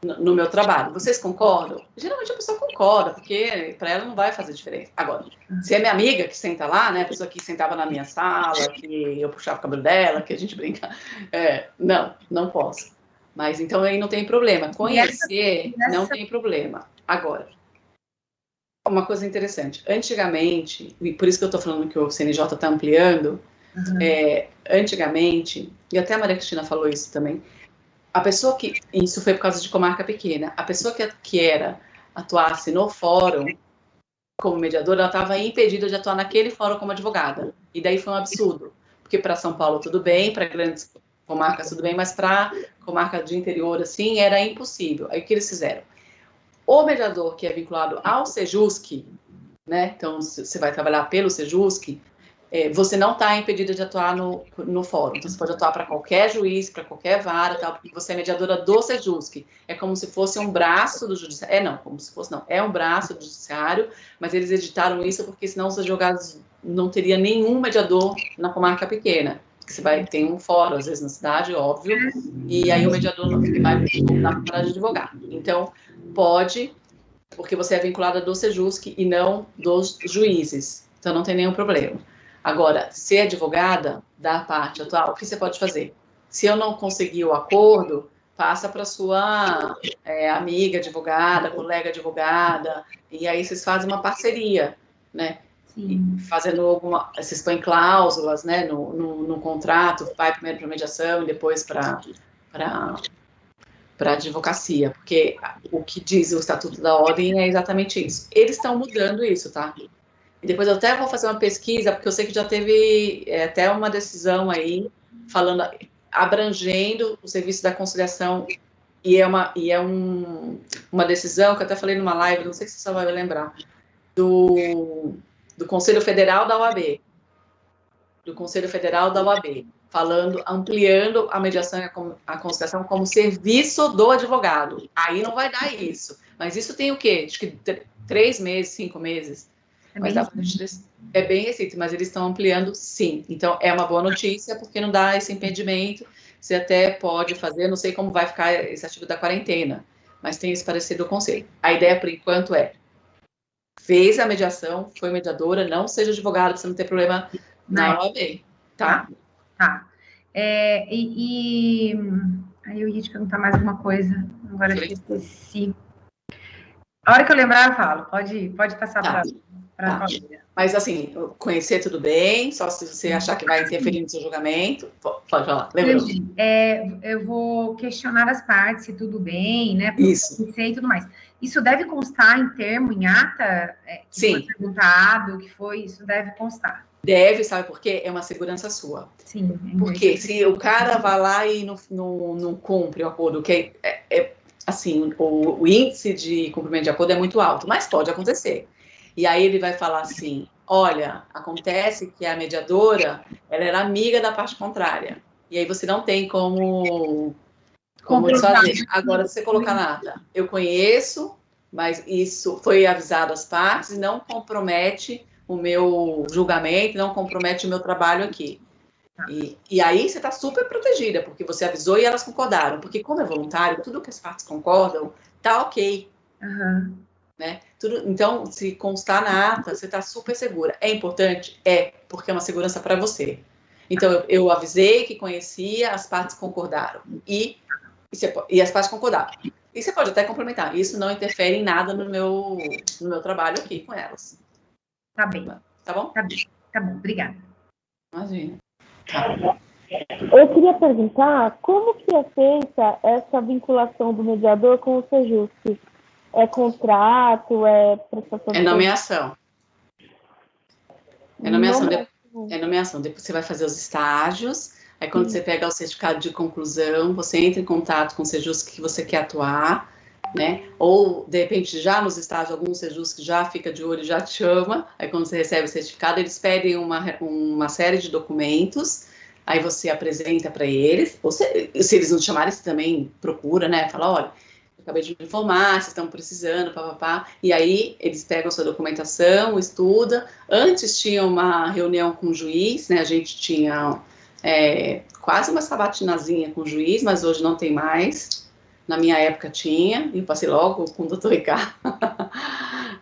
no meu trabalho. Vocês concordam? Geralmente a pessoa concorda, porque para ela não vai fazer diferença. Agora, se é minha amiga que senta lá, né, a pessoa que sentava na minha sala, que eu puxava o cabelo dela, que a gente brinca, não posso. Mas então aí não tem problema. Conhecer não tem problema. Agora, uma coisa interessante. Antigamente, e por isso que eu estou falando que o CNJ está ampliando, antigamente, e até a Maria Cristina falou isso também, a pessoa que, isso foi por causa de comarca pequena, a pessoa que atuasse no fórum como mediadora, ela estava impedida de atuar naquele fórum como advogada. E daí foi um absurdo, porque para São Paulo tudo bem, para grandes comarcas tudo bem, mas para comarca de interior, assim, era impossível. Aí o que eles fizeram? O mediador que é vinculado ao Sejusc, né, então você vai trabalhar pelo Sejusc, você não está impedida de atuar no fórum. Então, você pode atuar para qualquer juiz, para qualquer vara, tal, porque você é mediadora do Sejusc. É como se fosse um braço do judiciário. Não, como se fosse, não. É um braço do judiciário, mas eles editaram isso porque senão os advogados não teria nenhum mediador na comarca pequena. Você tem um fórum, às vezes, na cidade, óbvio, e aí o mediador não vai voltar para de advogar. Então, pode, porque você é vinculada do Sejusc e não dos juízes. Então, não tem nenhum problema. Agora, ser advogada da parte atual, o que você pode fazer? Se eu não conseguir o acordo, passa para sua amiga advogada, colega advogada, e aí vocês fazem uma parceria, né? Sim. Fazendo vocês põem cláusulas, né, no contrato, vai primeiro para mediação e depois para advocacia, porque o que diz o Estatuto da Ordem é exatamente isso. Eles estão mudando isso, tá? E depois eu até vou fazer uma pesquisa, porque eu sei que já teve até uma decisão aí, abrangendo o serviço da conciliação, e é uma decisão que eu até falei numa live, não sei se você vai lembrar, do Conselho Federal da OAB, ampliando a mediação e a conciliação como serviço do advogado. Aí não vai dar isso. Mas isso tem o quê? Acho que 3 meses, 5 meses. É bem recente, mas eles estão ampliando, sim. Então, é uma boa notícia, porque não dá esse impedimento. Você até pode fazer, não sei como vai ficar esse artigo da quarentena, mas tem esse parecer do conselho. A ideia, por enquanto, fez a mediação, foi mediadora, não seja advogado, para você não ter problema na OAB, tá? Tá. Aí eu ia te perguntar mais uma coisa, agora eu esqueci. A hora que eu lembrar, eu falo. Pode passar para para Tá. fazer. Mas, assim, conhecer tudo bem, só se você achar que vai interferir no seu julgamento, pode falar. Lembrou? Eu vou questionar as partes, se tudo bem, né? Isso. E tudo mais. Isso deve constar em termo, em ata? Que Sim. foi perguntado, que foi, isso deve constar. Deve, sabe por quê? É uma segurança sua. Sim. Porque se o cara vai lá e não cumpre o acordo, que assim, o índice de cumprimento de acordo é muito alto, mas pode acontecer. E aí ele vai falar assim, olha, acontece que a mediadora, ela era amiga da parte contrária. E aí você não tem como desfazer. Agora, se você colocar na ata, eu conheço, mas isso foi avisado às partes e não compromete o meu julgamento, não compromete o meu trabalho aqui. E aí você está super protegida, porque você avisou e elas concordaram. Porque como é voluntário, tudo que as partes concordam, tá ok. Uhum. Né? Então, se constar na ata, você está super segura. É importante? Porque é uma segurança para você. Então, eu avisei que conhecia, as partes concordaram. E as partes concordaram. E você pode até complementar. Isso não interfere em nada no meu trabalho aqui com elas. Tá bem. Tá bom? Tá bom, obrigada. Imagina. Tá. Eu queria perguntar como que é feita essa vinculação do mediador com o Sejusc? É contrato, é prestação de... É nomeação. É nomeação. Depois você vai fazer os estágios. Aí quando você pega o certificado de conclusão, você entra em contato com o Sejusc que você quer atuar, né? Ou, de repente, já nos estágios, alguns Sejusc já fica de olho e já te chama. Aí quando você recebe o certificado, eles pedem uma série de documentos. Aí você apresenta para eles. Ou se eles não te chamarem, você também procura, né? Fala, olha, eu acabei de me informar, vocês estão precisando, papapá. E aí eles pegam a sua documentação, estudam. Antes tinha uma reunião com o juiz, né? A gente tinha quase uma sabatinazinha com o juiz, mas hoje não tem mais. Na minha época tinha, e eu passei logo com o doutor Ricardo.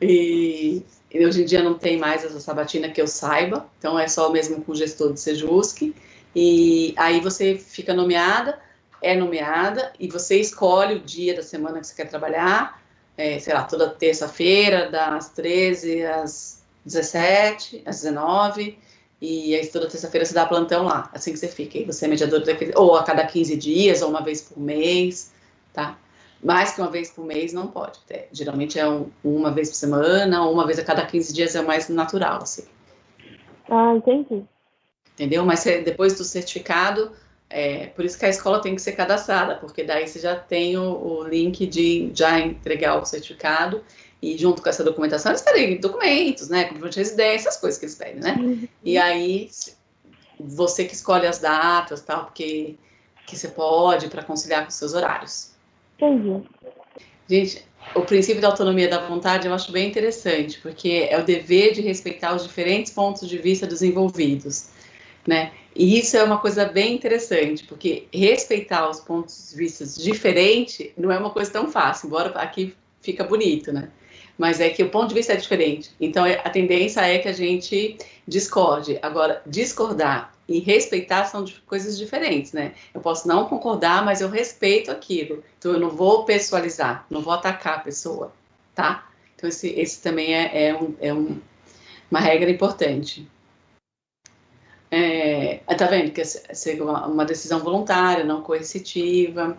e hoje em dia não tem mais essa sabatina que eu saiba, então é só mesmo com o gestor do Sejusc. E aí você fica nomeada, e você escolhe o dia da semana que você quer trabalhar, sei lá, toda terça-feira, das 13 às 17, às 19, e aí toda terça-feira você dá plantão lá, assim que você fica. E você é mediador ou a cada 15 dias, ou uma vez por mês, tá? Mais que uma vez por mês não pode. Geralmente é uma vez por semana, ou uma vez a cada 15 dias é o mais natural, assim. Ah, entendi. Entendeu? Mas depois do certificado, por isso que a escola tem que ser cadastrada, porque daí você já tem o link de já entregar o certificado, e junto com essa documentação, eles pedem documentos, né, comprovante de residência, essas coisas que eles pedem, né? E aí, você que escolhe as datas, tal, porque que você pode para conciliar com os seus horários. Entendi. Gente, o princípio da autonomia da vontade eu acho bem interessante, porque é o dever de respeitar os diferentes pontos de vista dos envolvidos, né? E isso é uma coisa bem interessante, porque respeitar os pontos de vista diferentes não é uma coisa tão fácil, embora aqui fica bonito, né? Mas é que o ponto de vista é diferente. Então, a tendência é que a gente discorde. Agora, discordar e respeitar são coisas diferentes, né? Eu posso não concordar, mas eu respeito aquilo. Então, eu não vou pessoalizar, não vou atacar a pessoa, tá? Então, esse também é uma regra importante. Tá vendo que é uma decisão voluntária, não coercitiva.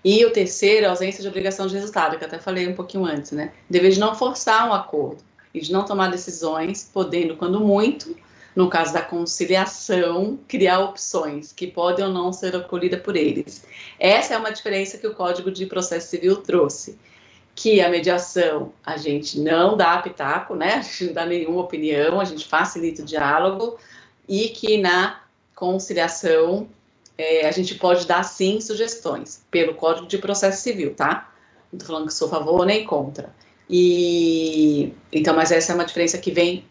E o terceiro, a ausência de obrigação de resultado, que eu até falei um pouquinho antes, né? Dever de não forçar um acordo e de não tomar decisões, podendo, quando muito, no caso da conciliação, criar opções que podem ou não ser acolhidas por eles. Essa é uma diferença que o Código de Processo Civil trouxe, que a mediação, a gente não dá pitaco, né? A gente não dá nenhuma opinião, a gente facilita o diálogo, e que na conciliação a gente pode dar, sim, sugestões, pelo Código de Processo Civil, tá? Não tô falando que sou a favor nem contra. Então, mas essa é uma diferença que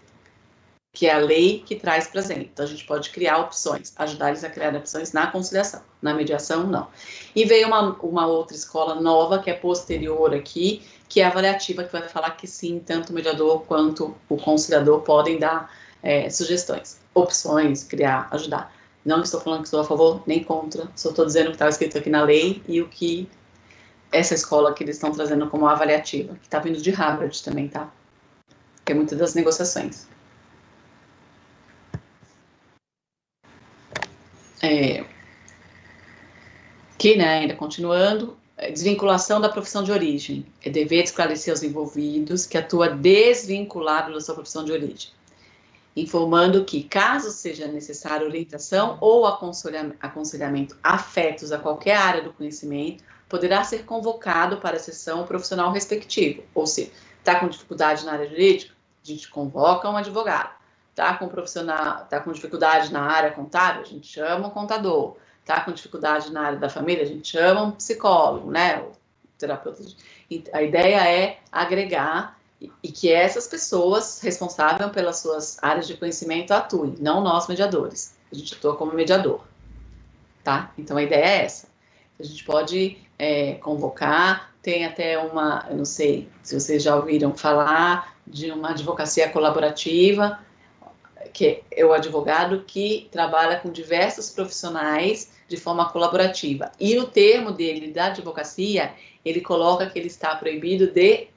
é a lei que traz para gente. Então, a gente pode criar opções, ajudar eles a criar opções na conciliação. Na mediação, não. E veio uma outra escola nova, que é posterior aqui, que é a avaliativa, que vai falar que sim, tanto o mediador quanto o conciliador podem dar sugestões, opções, criar, ajudar. Não estou falando que estou a favor nem contra, só estou dizendo o que está escrito aqui na lei e o que essa escola que eles estão trazendo como avaliativa, que está vindo de Harvard também, tá? que é muito das negociações. Ainda continuando, desvinculação da profissão de origem. É dever de esclarecer aos envolvidos que atua desvinculado da sua profissão de origem, informando que, caso seja necessária orientação ou aconselhamento afetos a qualquer área do conhecimento, poderá ser convocado para a sessão profissional respectiva. Ou seja, está com dificuldade na área jurídica, a gente convoca um advogado. Está com dificuldade na área contábil, a gente chama um contador. Está com dificuldade na área da família, a gente chama um psicólogo, né? O terapeuta. E a ideia é agregar e que essas pessoas responsáveis pelas suas áreas de conhecimento atuem, não nós mediadores. A gente atua como mediador, tá? Então a ideia é essa. A gente pode convocar, tem até eu não sei se vocês já ouviram falar de uma advocacia colaborativa, que é o advogado que trabalha com diversos profissionais de forma colaborativa. E no termo dele, da advocacia, ele coloca que ele está proibido de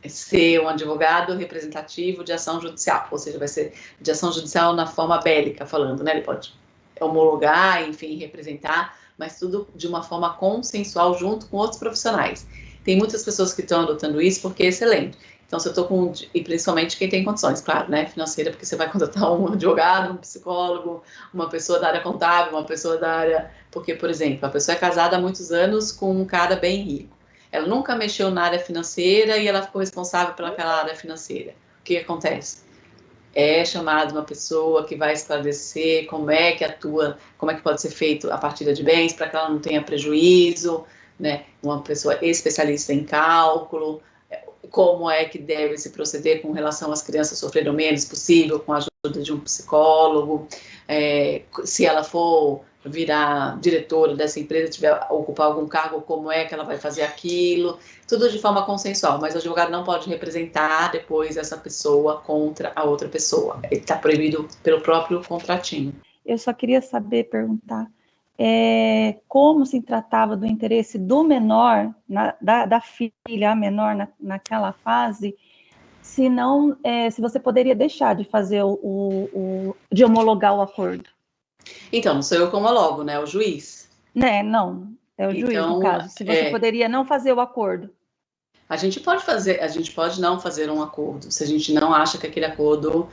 ser um advogado representativo de ação judicial, ou seja, vai ser de ação judicial na forma bélica, falando, né? Ele pode homologar, enfim, representar, mas tudo de uma forma consensual junto com outros profissionais. Tem muitas pessoas que estão adotando isso porque é excelente. Então, se eu estou e principalmente quem tem condições, claro, né, financeira, porque você vai contratar um advogado, um psicólogo, uma pessoa da área contábil, uma pessoa da área... Porque, por exemplo, a pessoa é casada há muitos anos com um cara bem rico. Ela nunca mexeu na área financeira e ela ficou responsável pelaquela área financeira. O que acontece? É chamada uma pessoa que vai esclarecer como é que atua, como é que pode ser feito a partilha de bens para que ela não tenha prejuízo, né? Uma pessoa especialista em cálculo, como é que deve se proceder com relação às crianças sofrerem o menos possível, com a ajuda de um psicólogo, se ela for virar diretora dessa empresa, ocupar algum cargo, como é que ela vai fazer aquilo, tudo de forma consensual, mas o advogado não pode representar depois essa pessoa contra a outra pessoa, ele está proibido pelo próprio contratinho. Eu só queria perguntar, como se tratava do interesse do menor, da filha a menor naquela fase, se você poderia deixar de fazer de homologar o acordo? Então, não sou eu que homologo, né? É o juiz. Não, é o juiz, no caso. Se você poderia não fazer o acordo. A gente pode não fazer um acordo, se a gente não acha que aquele acordo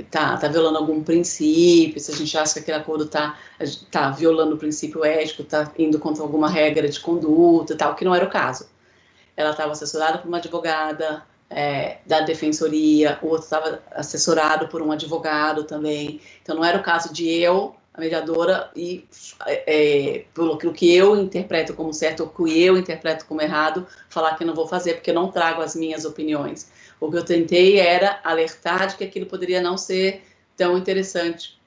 tá violando algum princípio, se a gente acha que aquele acordo tá violando o princípio ético, tá indo contra alguma regra de conduta e tal, que não era o caso. Ela estava assessorada por uma advogada da defensoria, o outro estava assessorado por um advogado também, então não era o caso de eu, a mediadora, e pelo que eu interpreto como certo ou que eu interpreto como errado, falar que eu não vou fazer, porque eu não trago as minhas opiniões. O que eu tentei era alertar de que aquilo poderia não ser tão interessante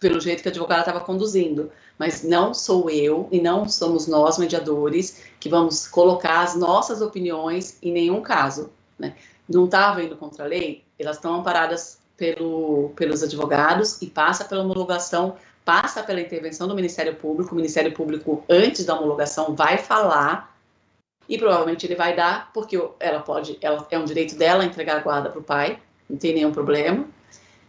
pelo jeito que a advogada estava conduzindo, mas não sou eu e não somos nós, mediadores, que vamos colocar as nossas opiniões em nenhum caso, né? Não estava indo contra a lei, elas estão amparadas pelos advogados e passa pela homologação, passa pela intervenção do Ministério Público. O Ministério Público, antes da homologação, vai falar e provavelmente ele vai dar, porque ela é um direito dela entregar a guarda para o pai, não tem nenhum problema,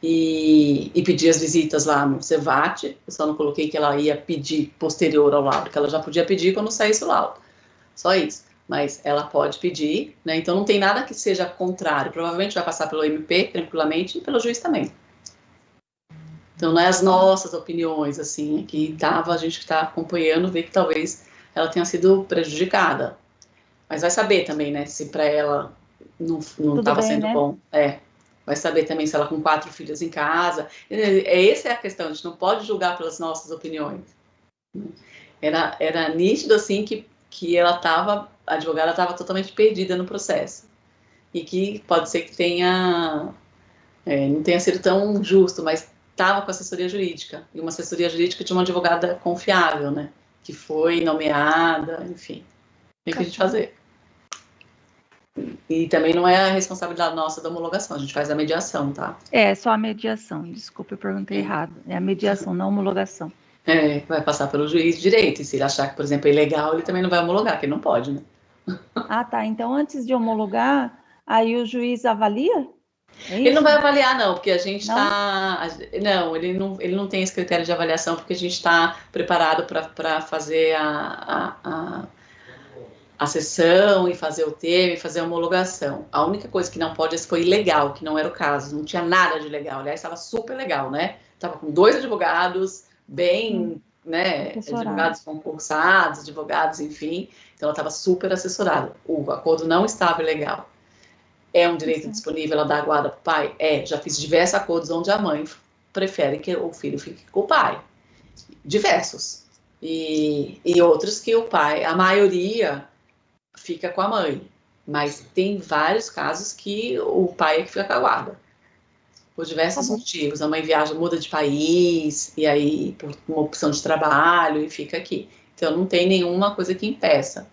e pedir as visitas lá no CEVAT. Eu só não coloquei que ela ia pedir posterior ao laudo, que ela já podia pedir quando saísse o laudo, só isso. Mas ela pode pedir, né? Então não tem nada que seja contrário. Provavelmente vai passar pelo MP tranquilamente e pelo juiz também. Então não é as nossas opiniões, assim, que a gente que está acompanhando, vê que talvez ela tenha sido prejudicada. Mas vai saber também, né, se para ela não estava sendo né? bom. Vai saber também se ela com 4 filhos em casa. Essa é a questão, a gente não pode julgar pelas nossas opiniões. Era nítido, assim, que a advogada estava totalmente perdida no processo. E que pode ser que não tenha sido tão justo, mas estava com assessoria jurídica. E uma assessoria jurídica de uma advogada confiável, né? Que foi nomeada, enfim. Tem que a gente fazer. E também não é a responsabilidade nossa da homologação, a gente faz a mediação, tá? É só a mediação, desculpa, eu perguntei errado. É a mediação, não a homologação. Vai passar pelo juiz de direito, e se ele achar que, por exemplo, é ilegal, ele também não vai homologar, que ele não pode, né? Ah, tá, então antes de homologar, aí o juiz avalia? É Ele não isso? vai avaliar, não, porque a gente Não? está. Não, ele não tem esse critério de avaliação, porque a gente está preparado para fazer a sessão e fazer o termo e fazer a homologação. A única coisa que não pode foi ilegal, que não era o caso, não tinha nada de legal. Aliás, estava super legal, né? Estava com 2 advogados, bem, né? Assessorado. Advogados concursados, advogados, enfim. Então, ela estava super assessorada. O acordo não estava ilegal. É um direito disponível ela dar a guarda para o pai? É, já fiz diversos acordos onde a mãe prefere que o filho fique com o pai. Diversos. E outros que o pai, a maioria, fica com a mãe. Mas tem vários casos que o pai é que fica com a guarda. Por diversos motivos. A mãe viaja, muda de país, e aí por uma opção de trabalho, e fica aqui. Então não tem nenhuma coisa que impeça.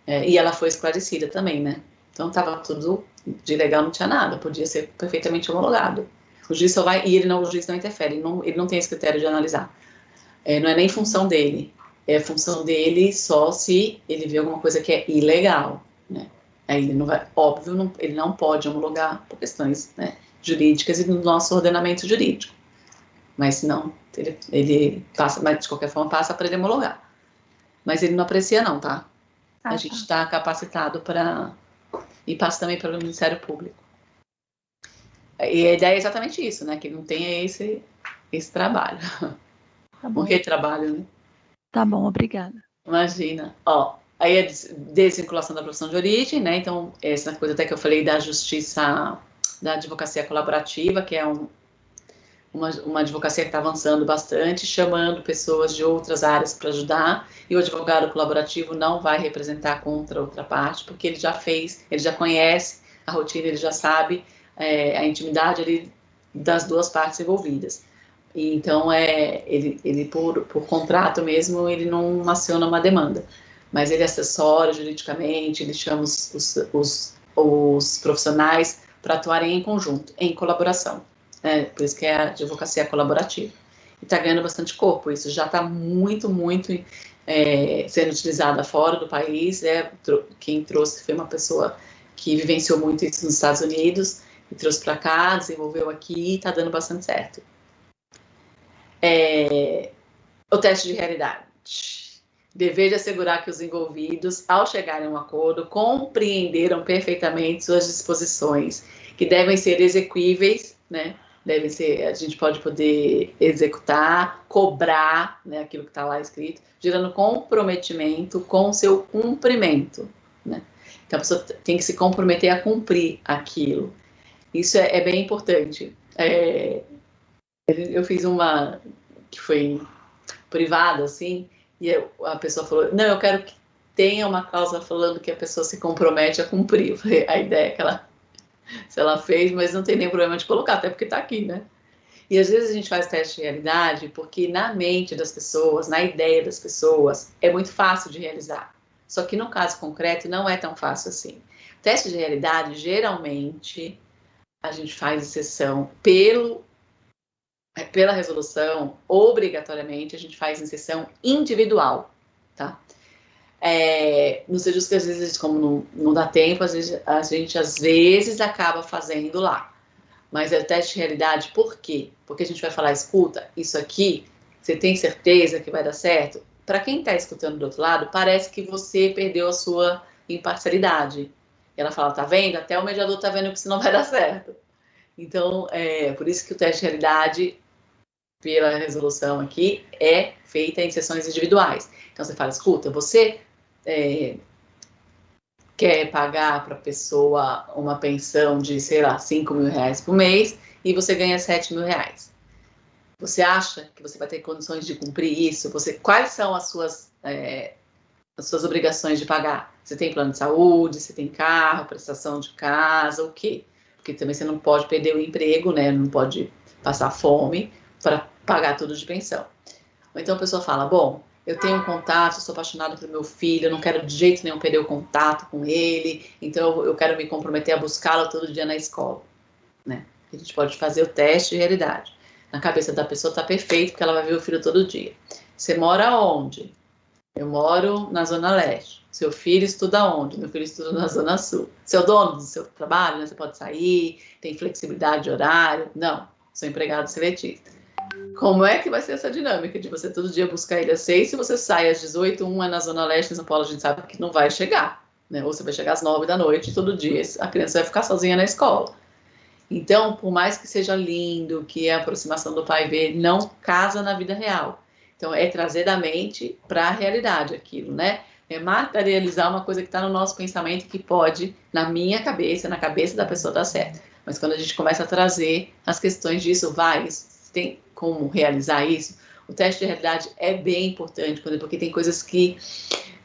E ela foi esclarecida também, né? Então estava tudo de legal, não tinha nada, podia ser perfeitamente homologado. O juiz só vai, o juiz não interfere, ele não tem esse critério de analisar. Não é nem função dele, é função dele só se ele vê alguma coisa que é ilegal, né? Aí ele não vai, óbvio, ele não pode homologar por questões, né, jurídicas e do nosso ordenamento jurídico. Mas se não, ele passa, mas de qualquer forma passa para ele homologar. Mas ele não aprecia não, tá? A gente está capacitado para... E passa também pelo Ministério Público. E a ideia é exatamente isso, né? Que não tenha esse trabalho. Tá bom. Um retrabalho, né? Tá bom, obrigada. Imagina. Ó, aí a desvinculação da profissão de origem, né? Então, essa coisa até que eu falei da justiça, da advocacia colaborativa, que é uma advocacia que está avançando bastante, chamando pessoas de outras áreas para ajudar, e o advogado colaborativo não vai representar contra outra parte, porque ele já fez, ele já conhece a rotina, ele já sabe a intimidade ali das duas partes envolvidas. E, então, ele por contrato mesmo, ele não aciona uma demanda, mas ele assessora juridicamente, ele chama os profissionais para atuarem em conjunto, em colaboração. Por isso que é a advocacia colaborativa. E está ganhando bastante corpo, isso já está muito sendo utilizada fora do país. Quem trouxe foi uma pessoa que vivenciou muito isso nos Estados Unidos, e trouxe para cá, desenvolveu aqui e está dando bastante certo. O teste de realidade. Dever de assegurar que os envolvidos, ao chegarem a um acordo, compreenderam perfeitamente suas disposições, que devem ser exequíveis, né? Devem ser, a gente pode poder executar, cobrar, né, aquilo que está lá escrito, gerando comprometimento com o seu cumprimento, né? Então a pessoa tem que se comprometer a cumprir aquilo. Isso é bem importante. Eu fiz uma que foi privada, assim, e a pessoa falou, não, eu quero que tenha uma cláusula falando que a pessoa se compromete a cumprir. Eu falei, a ideia é que ela fez, mas não tem nenhum problema de colocar, até porque está aqui, né? E às vezes a gente faz teste de realidade porque na mente das pessoas, na ideia das pessoas, é muito fácil de realizar. Só que no caso concreto não é tão fácil assim. Teste de realidade, geralmente, a gente faz exceção pela resolução, obrigatoriamente, a gente faz em sessão individual, tá? Não seja que às vezes, como não dá tempo, a gente às vezes acaba fazendo lá. Mas é o teste de realidade, por quê? Porque a gente vai falar, escuta, isso aqui, você tem certeza que vai dar certo? Para quem está escutando do outro lado, parece que você perdeu a sua imparcialidade. E ela fala, tá vendo? Até o mediador tá vendo que isso não vai dar certo. Então, por isso que o teste de realidade, pela resolução aqui, é feita em sessões individuais. Então, você fala, escuta, você quer pagar para a pessoa uma pensão de, sei lá, 5 mil reais por mês e você ganha 7 mil reais. Você acha que você vai ter condições de cumprir isso? Quais são as suas obrigações de pagar? Você tem plano de saúde, você tem carro, prestação de casa, o quê? Porque também você não pode perder o emprego, né? Não pode passar fome para pagar tudo de pensão. Ou então a pessoa fala, bom, eu tenho um contato, sou apaixonada pelo meu filho, eu não quero de jeito nenhum perder o contato com ele, então eu quero me comprometer a buscá-lo todo dia na escola, né? A gente pode fazer o teste de realidade. Na cabeça da pessoa está perfeito, porque ela vai ver o filho todo dia. Você mora onde? Eu moro na Zona Leste. Seu filho estuda onde? Meu filho estuda na Zona Sul. Você é o dono do seu trabalho, né? Você pode sair, tem flexibilidade de horário? Não, sou empregado seletista. Como é que vai ser essa dinâmica de você todo dia buscar ele às 6, se você sai às 18, um é na Zona Leste, em São Paulo, a gente sabe que não vai chegar, né? Ou você vai chegar às 9 da noite, todo dia a criança vai ficar sozinha na escola. Então, por mais que seja lindo, que a aproximação do pai e ver, não casa na vida real. Então, é trazer da mente para a realidade aquilo, né? É materializar uma coisa que está no nosso pensamento que pode, na minha cabeça, na cabeça da pessoa, dar certo. Mas quando a gente começa a trazer as questões disso, tem como realizar isso? O teste de realidade é bem importante, porque tem coisas que,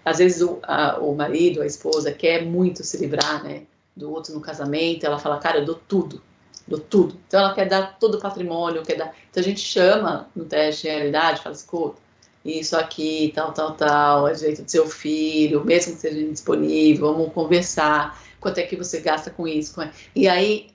às vezes, o marido, a esposa, quer muito se livrar, né, do outro no casamento, ela fala, cara, eu dou tudo. Então, ela quer dar todo o patrimônio, Então, a gente chama no teste de realidade, fala, escuta, isso aqui, tal, é direito do seu filho, mesmo que seja indisponível, vamos conversar, quanto é que você gasta com isso? E aí,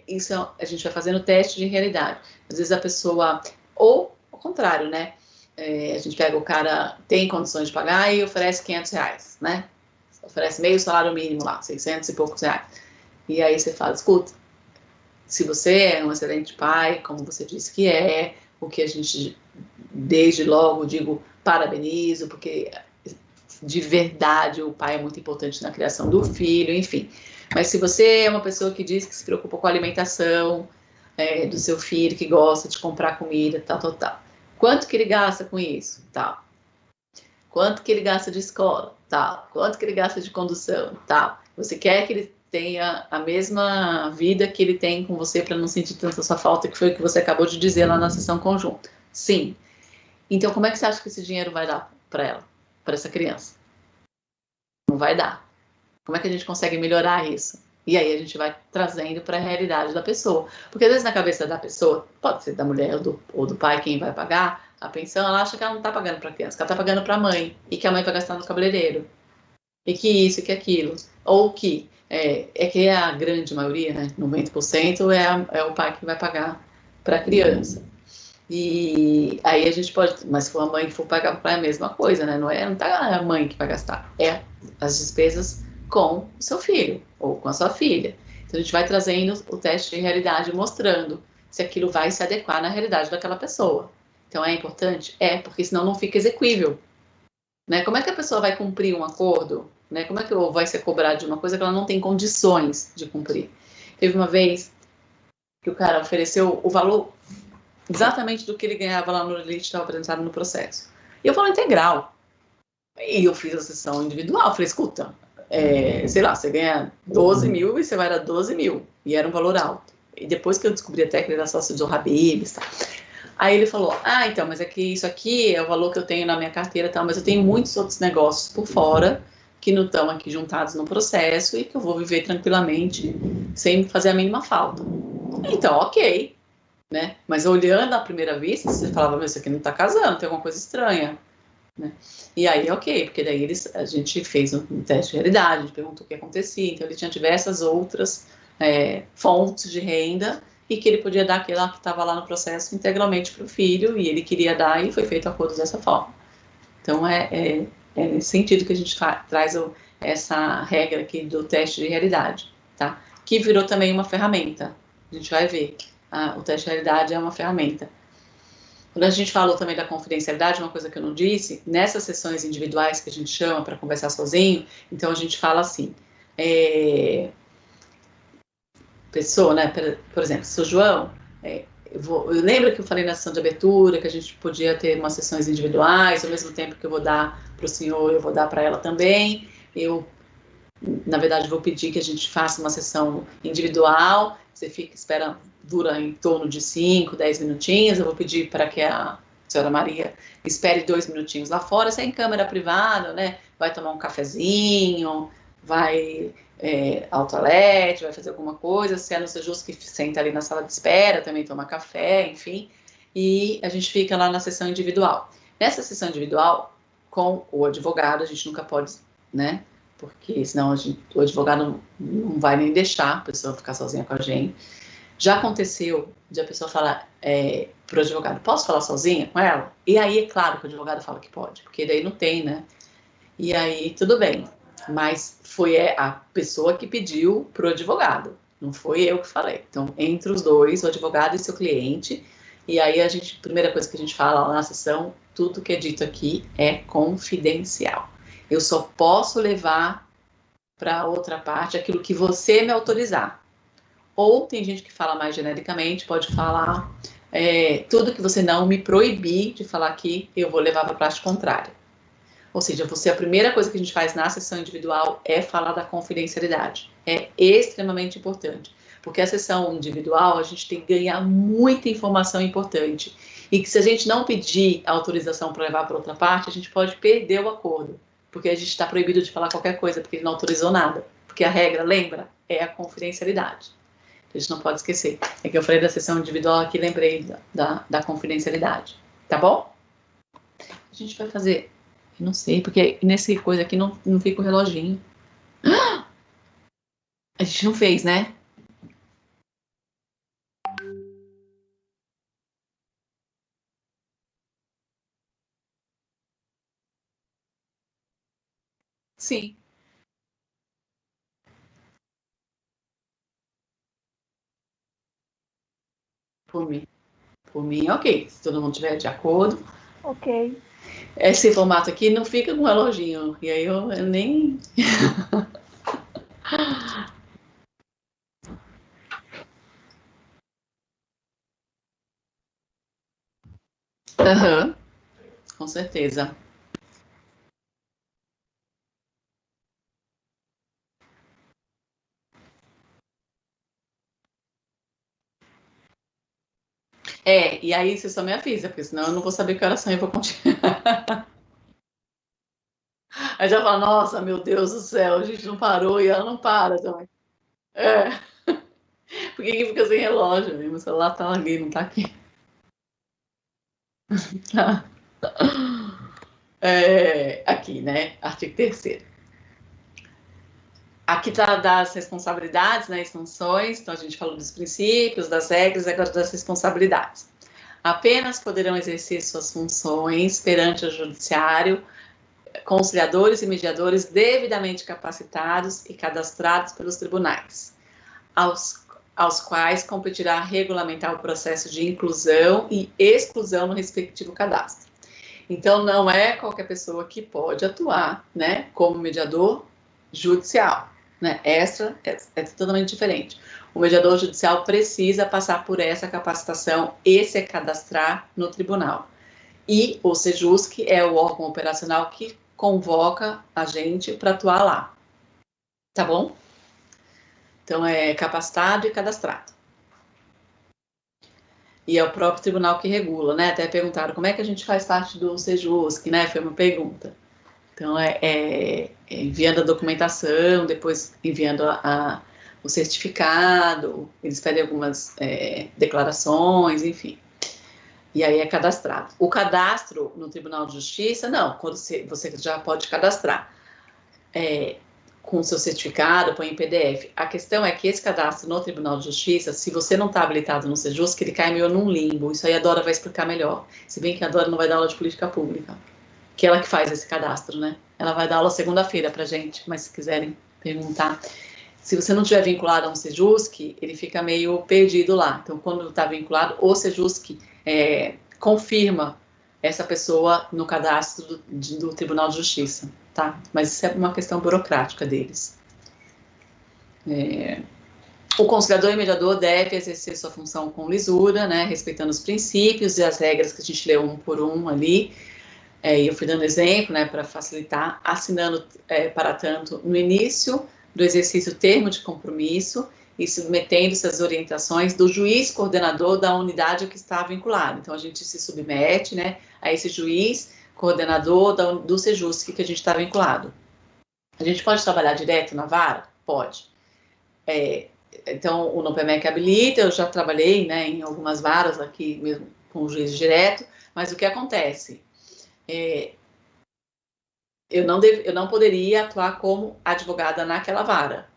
isso a gente vai fazendo teste de realidade. Às vezes a pessoa, ou ao contrário, né? A gente pega o cara, tem condições de pagar e oferece R$500, né? Oferece meio salário mínimo lá, 600 e poucos reais. E aí você fala, escuta, se você é um excelente pai, como você disse que é, o que a gente, desde logo, digo, parabenizo, porque de verdade o pai é muito importante na criação do filho, enfim. Mas se você é uma pessoa que diz que se preocupa com a alimentação do seu filho, que gosta de comprar comida, tal. Quanto que ele gasta com isso? Tal. Quanto que ele gasta de escola? Tal. Quanto que ele gasta de condução? Tal. Você quer que ele tenha a mesma vida que ele tem com você para não sentir tanta sua falta, que foi o que você acabou de dizer lá na sessão conjunta? Sim. Então, como é que você acha que esse dinheiro vai dar para ela, para essa criança? Não vai dar. Como é que a gente consegue melhorar isso? E aí a gente vai trazendo para a realidade da pessoa. Porque às vezes na cabeça da pessoa, pode ser da mulher ou do pai quem vai pagar a pensão, ela acha que ela não está pagando para a criança, que ela está pagando para a mãe, e que a mãe vai gastar no cabeleireiro. E que isso, e que aquilo. Ou que que a grande maioria, né, 90%, é o pai que vai pagar para a criança. E aí a gente pode, mas se for a mãe que for pagar para a mesma coisa, né? Não tá a mãe que vai gastar, é as despesas com o seu filho ou com a sua filha. Então a gente vai trazendo o teste de realidade, mostrando se aquilo vai se adequar na realidade daquela pessoa. Então é importante? Porque senão não fica exequível. Né? Como é que a pessoa vai cumprir um acordo? Né? Como é que vai ser cobrado de uma coisa que ela não tem condições de cumprir? Teve uma vez que o cara ofereceu o valor exatamente do que ele ganhava lá no elite, estava apresentado no processo. E eu falo integral. E eu fiz a sessão individual. Falei, escuta, sei lá, você ganha 12 mil e você vai dar 12 mil. E era um valor alto. E depois que eu descobri até que ele era sócio do Habib's, tá? Aí ele falou, então, mas é que isso aqui é o valor que eu tenho na minha carteira, tá? Mas eu tenho muitos outros negócios por fora que não estão aqui juntados no processo e que eu vou viver tranquilamente sem fazer a mínima falta. Então, ok. Né? Mas olhando à primeira vista, você falava, mas isso aqui não está casando, tem alguma coisa estranha. Né? E aí, ok, porque daí a gente fez um teste de realidade, a gente perguntou o que acontecia, então ele tinha diversas outras fontes de renda e que ele podia dar aquela que estava lá no processo integralmente para o filho e ele queria dar e foi feito acordo dessa forma. Então, é nesse sentido que a gente traz essa regra aqui do teste de realidade, tá? Que virou também uma ferramenta, a gente vai ver. O teste de realidade é uma ferramenta. Quando a gente falou também da confidencialidade, uma coisa que eu não disse, nessas sessões individuais que a gente chama para conversar sozinho, então a gente fala assim, pessoa, né, por exemplo, se o João, eu lembro que eu falei na sessão de abertura que a gente podia ter umas sessões individuais, ao mesmo tempo que eu vou dar para o senhor, eu vou dar para ela também, na verdade, vou pedir que a gente faça uma sessão individual, você dura em torno de 5, 10 minutinhos, eu vou pedir para que a senhora Maria espere 2 minutinhos lá fora, se é em câmera privada, né, vai tomar um cafezinho, vai ao toalete, vai fazer alguma coisa, se é no seu justo que senta ali na sala de espera, também toma café, enfim, e a gente fica lá na sessão individual. Nessa sessão individual, com o advogado, a gente nunca pode, né, porque senão o advogado não vai nem deixar a pessoa ficar sozinha com a gente. Já aconteceu de a pessoa falar para o advogado, posso falar sozinha com ela? E aí, é claro que o advogado fala que pode, porque daí não tem, né? E aí, tudo bem. Mas foi a pessoa que pediu para o advogado, não foi eu que falei. Então, entre os dois, o advogado e seu cliente, e aí a primeira coisa que a gente fala lá na sessão, tudo que é dito aqui é confidencial. Eu só posso levar para outra parte aquilo que você me autorizar. Ou tem gente que fala mais genericamente, pode falar tudo que você não me proibir de falar aqui, eu vou levar para a parte contrária. Ou seja, a primeira coisa que a gente faz na sessão individual é falar da confidencialidade. É extremamente importante. Porque a sessão individual, a gente tem que ganhar muita informação importante. E que se a gente não pedir autorização para levar para outra parte, a gente pode perder o acordo. Porque a gente está proibido de falar qualquer coisa, porque ele não autorizou nada. Porque a regra, lembra, é a confidencialidade. A gente não pode esquecer. É que eu falei da sessão individual aqui, lembrei da confidencialidade. Tá bom? A gente vai fazer... Eu não sei, porque nesse coisa aqui não fica o reloginho. A gente não fez, né? Sim. Por mim. Por mim, ok. Se todo mundo estiver de acordo. Ok. Esse formato aqui não fica com o reloginho. E aí eu nem... Aham. Com certeza. E aí você só me avisa, porque senão eu não vou saber que horas são e vou continuar. Aí já fala, nossa, meu Deus do céu, a gente não parou e ela não para também. É. Por que fica sem relógio? Meu celular tá ali, não tá aqui. Tá. Aqui, né? Artigo 3º. Aqui está das responsabilidades, né, e sanções. Então, a gente falou dos princípios, das regras, agora das responsabilidades. Apenas poderão exercer suas funções perante o judiciário conciliadores e mediadores devidamente capacitados e cadastrados pelos tribunais, aos quais competirá regulamentar o processo de inclusão e exclusão no respectivo cadastro. Então, não é qualquer pessoa que pode atuar, né, como mediador judicial, né? Essa é totalmente diferente. O mediador judicial precisa passar por essa capacitação e se cadastrar no tribunal. E o Sejusc é o órgão operacional que convoca a gente para atuar lá. Tá bom? Então, é capacitado e cadastrado. E é o próprio tribunal que regula, né? Até perguntaram como é que a gente faz parte do Sejusc, né? Foi uma pergunta. Então, enviando a documentação, depois enviando o certificado, eles pedem algumas declarações, enfim. E aí é cadastrado. O cadastro no Tribunal de Justiça, não, quando você já pode cadastrar com o seu certificado, põe em PDF. A questão é que esse cadastro no Tribunal de Justiça, se você não está habilitado no Sejusc, ele cai meio num limbo. Isso aí a Dora vai explicar melhor. Se bem que a Dora não vai dar aula de política pública, que é ela que faz esse cadastro, né? Ela vai dar aula segunda-feira pra gente, mas se quiserem perguntar. Se você não estiver vinculado a um Sejusc, ele fica meio perdido lá. Então, quando está vinculado, o Sejusc confirma essa pessoa no cadastro do Tribunal de Justiça, tá? Mas isso é uma questão burocrática deles. O conciliador e mediador deve exercer sua função com lisura, né? Respeitando os princípios e as regras que a gente leu um por um ali. E eu fui dando exemplo, né, para facilitar, assinando, para tanto, no início do exercício termo de compromisso e submetendo-se às orientações do juiz coordenador da unidade que está vinculado. Então, a gente se submete, né, a esse juiz coordenador do Sejusc que a gente está vinculado. A gente pode trabalhar direto na vara? Pode. Então, o NOPEMEC habilita, eu já trabalhei, né, em algumas varas aqui mesmo com o juiz direto, mas o que acontece? Eu não poderia atuar como advogada naquela vara.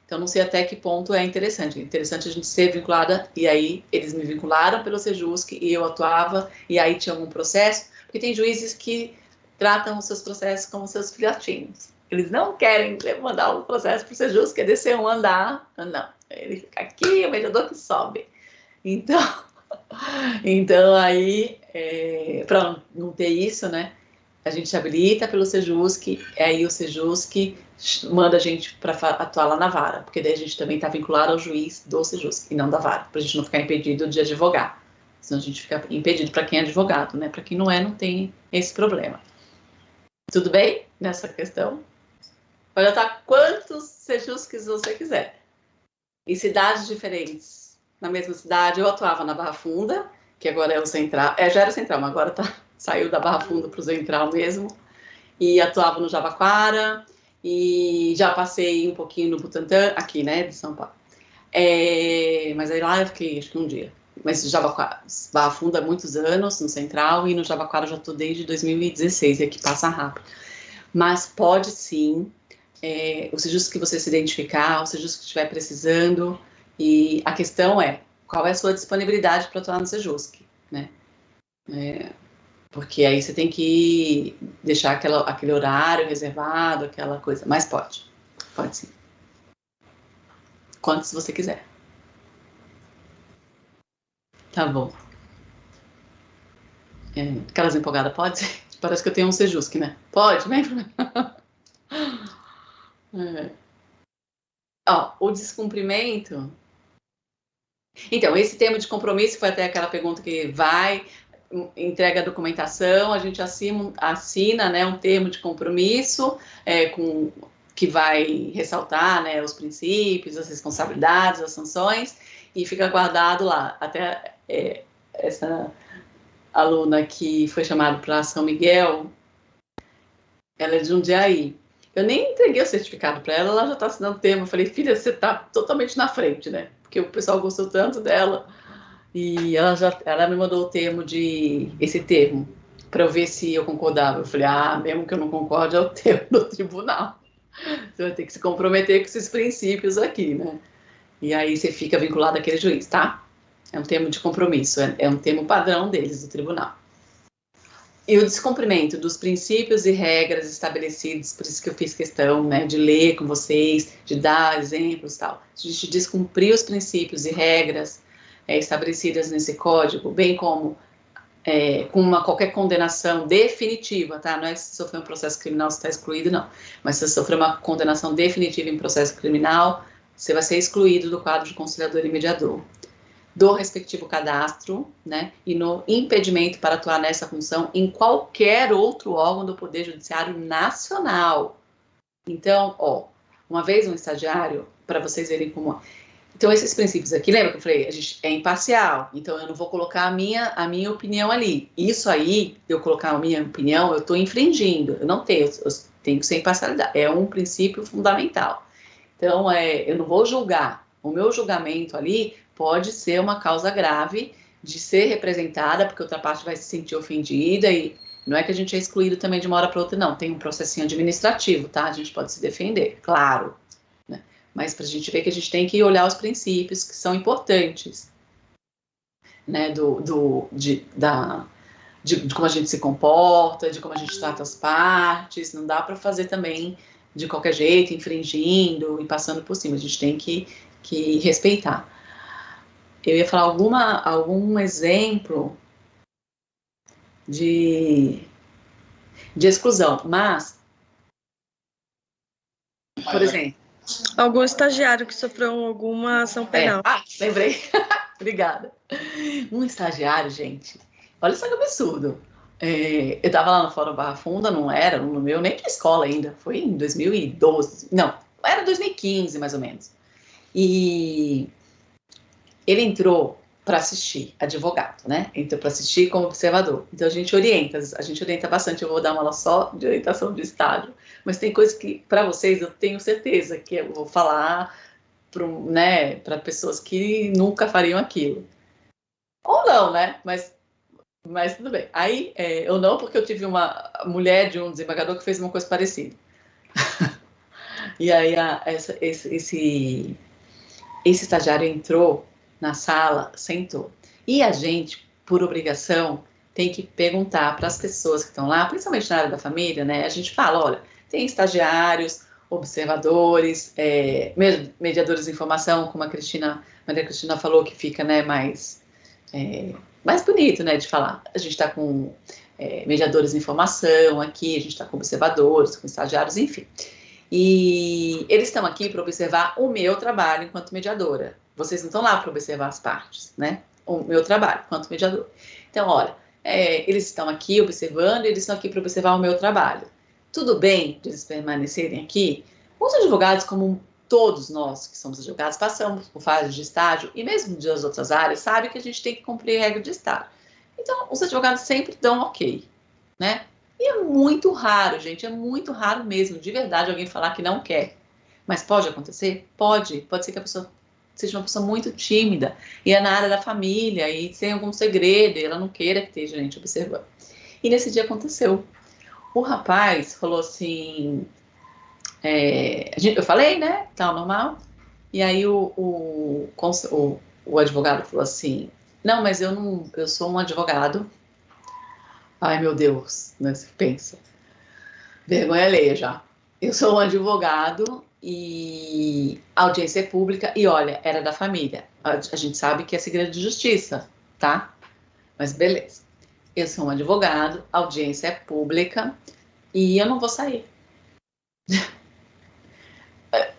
Então, não sei até que ponto é interessante. É interessante a gente ser vinculada, e aí eles me vincularam pelo Sejusc, e eu atuava, e aí tinha algum processo, porque tem juízes que tratam os seus processos como seus filhotinhos. Eles não querem mandar o processo para o Sejusc, quer descer um andar, não. Ele fica aqui, o mediador que sobe. Então aí, para não ter isso, né, a gente habilita pelo Sejusc, aí o Sejusc manda a gente para atuar lá na vara, porque daí a gente também está vinculado ao juiz do Sejusc, e não da vara, para a gente não ficar impedido de advogar. Senão a gente fica impedido para quem é advogado, né? Para quem não é, não tem esse problema. Tudo bem nessa questão? Pode atuar quantos Sejuscs você quiser. Em cidades diferentes. Na mesma cidade, eu atuava na Barra Funda, que agora é o Central. Já era o Central, mas agora saiu da Barra Funda para o Central mesmo. E atuava no Jabaquara. E já passei um pouquinho no Butantã, aqui, né, de São Paulo. Mas aí lá eu fiquei, acho que um dia. Mas Jabaquara, Barra Funda há muitos anos, no Central, e no Jabaquara eu já estou desde 2016, e aqui passa rápido. Mas pode sim, o Sejusc que você se identificar, o Sejusc que estiver precisando, e a questão é, qual é a sua disponibilidade para atuar no Sejusc, né? Porque aí você tem que deixar aquele horário reservado, aquela coisa, mas pode sim. Quantos você quiser. Tá bom. Aquelas empolgadas, pode? Parece que eu tenho um Sejusc, né? Pode, né? O descumprimento. Então, esse termo de compromisso foi até aquela pergunta que entrega a documentação, a gente assina, né, um termo de compromisso que vai ressaltar, né, os princípios, as responsabilidades, as sanções, e fica guardado lá. Até essa aluna que foi chamada para São Miguel, ela é de Jundiaí. Eu nem entreguei o certificado para ela, ela já está assinando o termo. Eu falei, filha, você está totalmente na frente, né? Porque o pessoal gostou tanto dela. E ela me mandou esse termo, para eu ver se eu concordava. Eu falei, mesmo que eu não concorde, é o termo do tribunal. Você vai ter que se comprometer com esses princípios aqui, né? E aí você fica vinculado àquele juiz, tá? É um termo de compromisso, é um termo padrão deles, do tribunal. E o descumprimento dos princípios e regras estabelecidos, por isso que eu fiz questão, né, de ler com vocês, de dar exemplos e tal. A gente descumprir os princípios e regras estabelecidas nesse código, bem como com qualquer condenação definitiva, tá? Não é que se sofrer um processo criminal você está excluído, não. Mas se você sofrer uma condenação definitiva em processo criminal, você vai ser excluído do quadro de conciliador e mediador, do respectivo cadastro, né, e no impedimento para atuar nessa função em qualquer outro órgão do Poder Judiciário Nacional. Então, uma vez um estagiário, para vocês verem como... Então, esses princípios aqui, lembra que eu falei? A gente é imparcial, então eu não vou colocar a minha opinião ali. Isso aí, eu colocar a minha opinião, eu estou infringindo. Eu não tenho, eu tenho que ser imparcialidade. É um princípio fundamental. Então, eu não vou julgar. O meu julgamento ali pode ser uma causa grave de ser representada, porque outra parte vai se sentir ofendida, e não é que a gente é excluído também de uma hora para outra, não. Tem um processinho administrativo, tá? A gente pode se defender, claro. Né? Mas para a gente ver que a gente tem que olhar os princípios que são importantes, né? De como a gente se comporta, de como a gente trata as partes. Não dá para fazer também de qualquer jeito, infringindo e passando por cima. A gente tem que respeitar. Eu ia falar algum exemplo de exclusão, mas, por exemplo... Algum estagiário que sofreu alguma ação penal. Lembrei. Obrigada. Um estagiário, gente, olha só que absurdo. Eu estava lá no Fórum Barra Funda, não era no meu, nem de escola ainda, foi em 2012, não, era 2015 mais ou menos. E ele entrou para assistir, advogado, né? Entrou para assistir como observador. Então a gente orienta bastante. Eu vou dar uma aula só de orientação de estágio, mas tem coisas que, para vocês, eu tenho certeza que eu vou falar para pessoas que nunca fariam aquilo. Ou não, né? Mas tudo bem. Aí, eu não, porque eu tive uma mulher de um desembargador que fez uma coisa parecida. E aí esse estagiário entrou na sala, sentou. E a gente, por obrigação, tem que perguntar para as pessoas que estão lá, principalmente na área da família, né? A gente fala, olha, tem estagiários, observadores, mediadores de informação, como a Maria Cristina falou, que fica, né, mais bonito, né, de falar. A gente está com mediadores de informação aqui, a gente está com observadores, com estagiários, enfim. E eles estão aqui para observar o meu trabalho enquanto mediadora. Vocês não estão lá para observar as partes, né? O meu trabalho enquanto mediadora. Então, olha, eles estão aqui observando e eles estão aqui para observar o meu trabalho. Tudo bem de eles permanecerem aqui? Os advogados, como todos nós que somos advogados, passamos por fases de estágio e mesmo das outras áreas, sabe que a gente tem que cumprir a regra de estágio. Então, os advogados sempre dão ok, né? E é muito raro, gente, é muito raro mesmo, de verdade, alguém falar que não quer. Mas pode acontecer? Pode. Pode ser que a pessoa seja uma pessoa muito tímida e é na área da família e tem algum segredo e ela não queira que esteja gente observando. E nesse dia aconteceu. O rapaz falou assim, eu falei, né, tal, normal. E aí o advogado falou assim, não, mas eu sou um advogado. Ai, meu Deus, né, você pensa. Vergonha alheia já. Eu sou um advogado e a audiência é pública e, olha, era da família. A gente sabe que é segredo de justiça, tá? Mas beleza. Eu sou um advogado, a audiência é pública e eu não vou sair.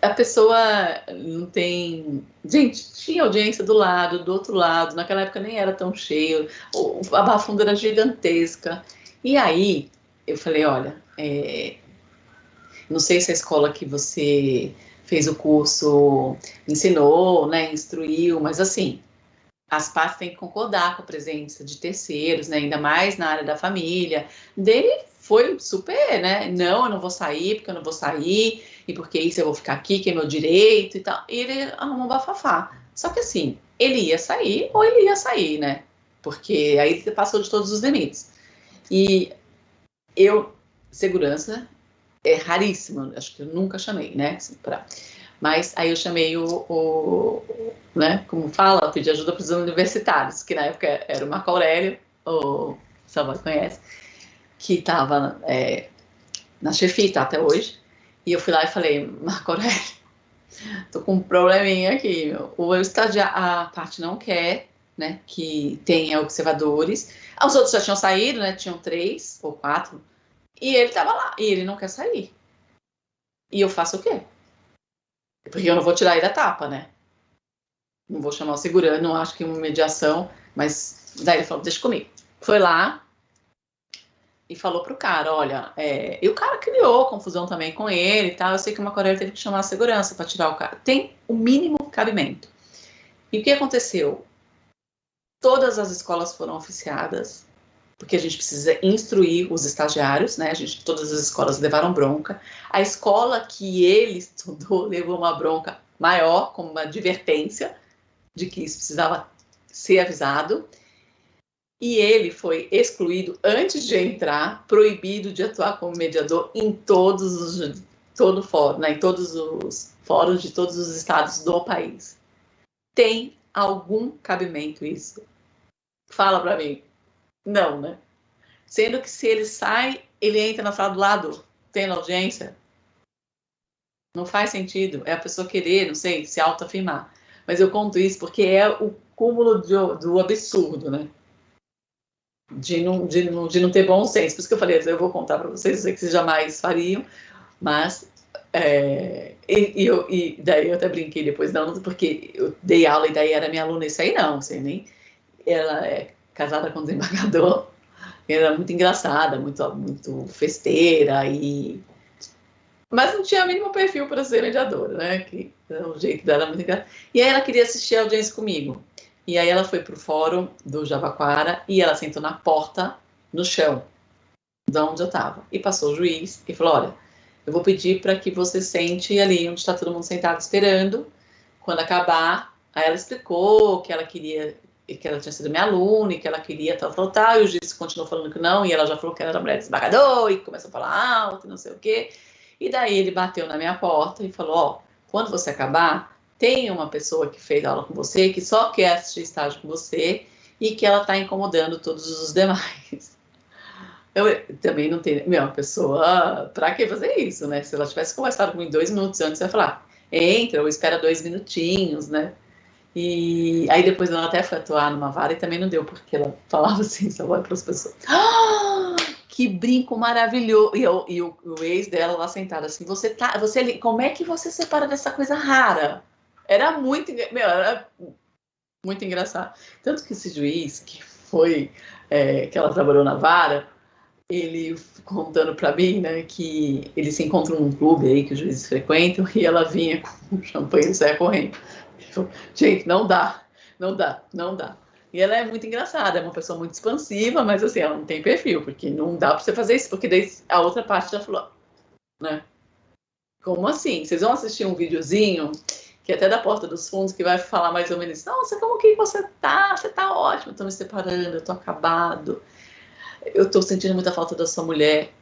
A pessoa não tem... Gente, tinha audiência do outro lado, naquela época nem era tão cheio, a bafunda era gigantesca. E aí, eu falei, olha, não sei se a escola que você fez o curso ensinou, né, instruiu, mas assim, as partes têm que concordar com a presença de terceiros, né, ainda mais na área da família. Dele foi super, né, não, eu não vou sair, porque eu não vou sair, e porque isso eu vou ficar aqui, que é meu direito e tal. E ele arrumou um bafafá. Só que assim, ele ia sair ou ele ia sair, né, porque aí ele passou de todos os limites. E segurança é raríssimo, acho que eu nunca chamei, né, assim, mas aí eu chamei né, como fala, pedi ajuda para os universitários, que na época era o Marco Aurélio, o Salvador conhece, que estava na chefia, tá até hoje, e eu fui lá e falei, Marco Aurélio, tô com um probleminha aqui, o estagiário, a parte não quer, né, que tenha observadores, os outros já tinham saído, né, tinham 3 ou 4, e ele estava lá, e ele não quer sair. E eu faço o quê? Porque eu não vou tirar ele da tapa, né? Não vou chamar o segurança, não acho que uma mediação, mas daí ele falou, deixa comigo. Foi lá e falou pro cara, olha, e o cara criou confusão também com ele e tal, eu sei que uma Coreia teve que chamar a segurança para tirar o cara. Tem o mínimo cabimento. E o que aconteceu? Todas as escolas foram oficiadas, porque a gente precisa instruir os estagiários, né? Todas as escolas levaram bronca. A escola que ele estudou levou uma bronca maior, como uma advertência de que isso precisava ser avisado. E ele foi excluído antes de entrar, proibido de atuar como mediador em todo fórum, né? Em todos os fóruns de todos os estados do país. Tem algum cabimento isso? Fala para mim. Não, né? Sendo que se ele sai, ele entra na sala do lado, tendo audiência. Não faz sentido. É a pessoa querer, não sei, se autoafirmar. Mas eu conto isso porque é o cúmulo do absurdo, né? De não ter bom senso. Por isso que eu falei, eu vou contar para vocês, eu sei que vocês jamais fariam, mas... e daí eu até brinquei depois da aula, porque eu dei aula e daí era minha aluna, isso aí não, sei nem... Ela é casada com um desembargador, era muito engraçada, muito festeira, mas não tinha o mínimo perfil para ser mediadora, né? Que o jeito dela era muito engraçado. E aí ela queria assistir a audiência comigo. E aí ela foi para o fórum do Jabaquara e ela sentou na porta, no chão, de onde eu estava. E passou o juiz e falou, olha, eu vou pedir para que você sente ali onde está todo mundo sentado esperando. Quando acabar, aí ela explicou que ela queria... que ela tinha sido minha aluna e que ela queria tal, e o juiz continuou falando que não, e ela já falou que ela era mulher desembargador, e começou a falar alto, e não sei o quê. E daí ele bateu na minha porta e falou, ó, quando você acabar, tem uma pessoa que fez aula com você, que só quer assistir estágio com você e que ela está incomodando todos os demais. Eu também não tenho, meu, a pessoa, pra que fazer isso, né? Se ela tivesse conversado comigo 2 minutos antes, eu ia falar, entra ou espera 2 minutinhos, né? E aí depois ela até foi atuar numa vara e também não deu, porque ela falava assim, só vai para as pessoas. Ah, que brinco maravilhoso! E o ex dela lá sentado assim, como é que você separa dessa coisa rara? Era muito, meu, era muito engraçado. Tanto que esse juiz, que foi, que ela trabalhou na vara, ele contando para mim, né, que eles se encontram num clube aí que os juízes frequentam e ela vinha com champanhe e saia correndo. Gente, não dá, não dá, não dá. E ela é muito engraçada, é uma pessoa muito expansiva, mas assim, ela não tem perfil, porque não dá para você fazer isso, porque daí a outra parte já falou, né? Como assim? Vocês vão assistir um videozinho que é até da Porta dos Fundos, que vai falar mais ou menos, nossa, como que você tá? Você tá ótimo, eu tô me separando, eu tô acabado, eu tô sentindo muita falta da sua mulher.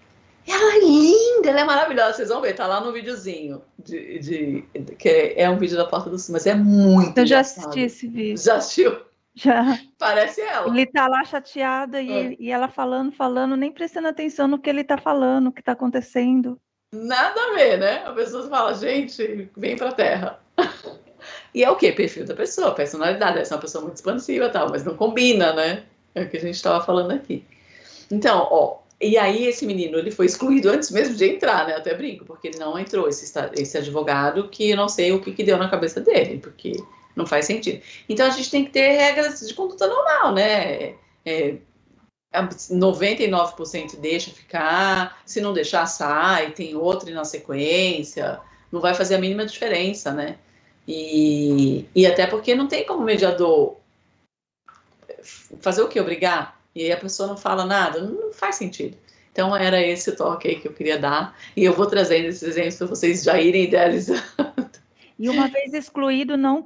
Ela é linda, ela é maravilhosa. Vocês vão ver, tá lá no videozinho. Que é um vídeo da Porta dos Fundos, mas é muito Eu já engraçado. assisti esse vídeo. Já assistiu? Já. Parece ela. Ele tá lá chateada e ela falando, nem prestando atenção no que ele tá falando, o que tá acontecendo. Nada a ver, né? A pessoa fala, gente, vem pra terra. E é o quê? Perfil da pessoa, personalidade. Essa é uma pessoa muito expansiva e tal, mas não combina, né? É o que a gente estava falando aqui. Então, ó, e aí esse menino, ele foi excluído antes mesmo de entrar, né? Até brinco, porque ele não entrou, esse advogado, que eu não sei o que deu na cabeça dele, porque não faz sentido. Então a gente tem que ter regras de conduta normal, né? 99% deixa ficar, se não deixar, sai, tem outro na sequência, não vai fazer a mínima diferença, né? E até porque não tem como mediador fazer o que? Obrigar? E aí a pessoa não fala nada, não faz sentido. Então era esse o toque aí que eu queria dar, e eu vou trazendo esses exemplos para vocês já irem idealizando. E uma vez excluído, não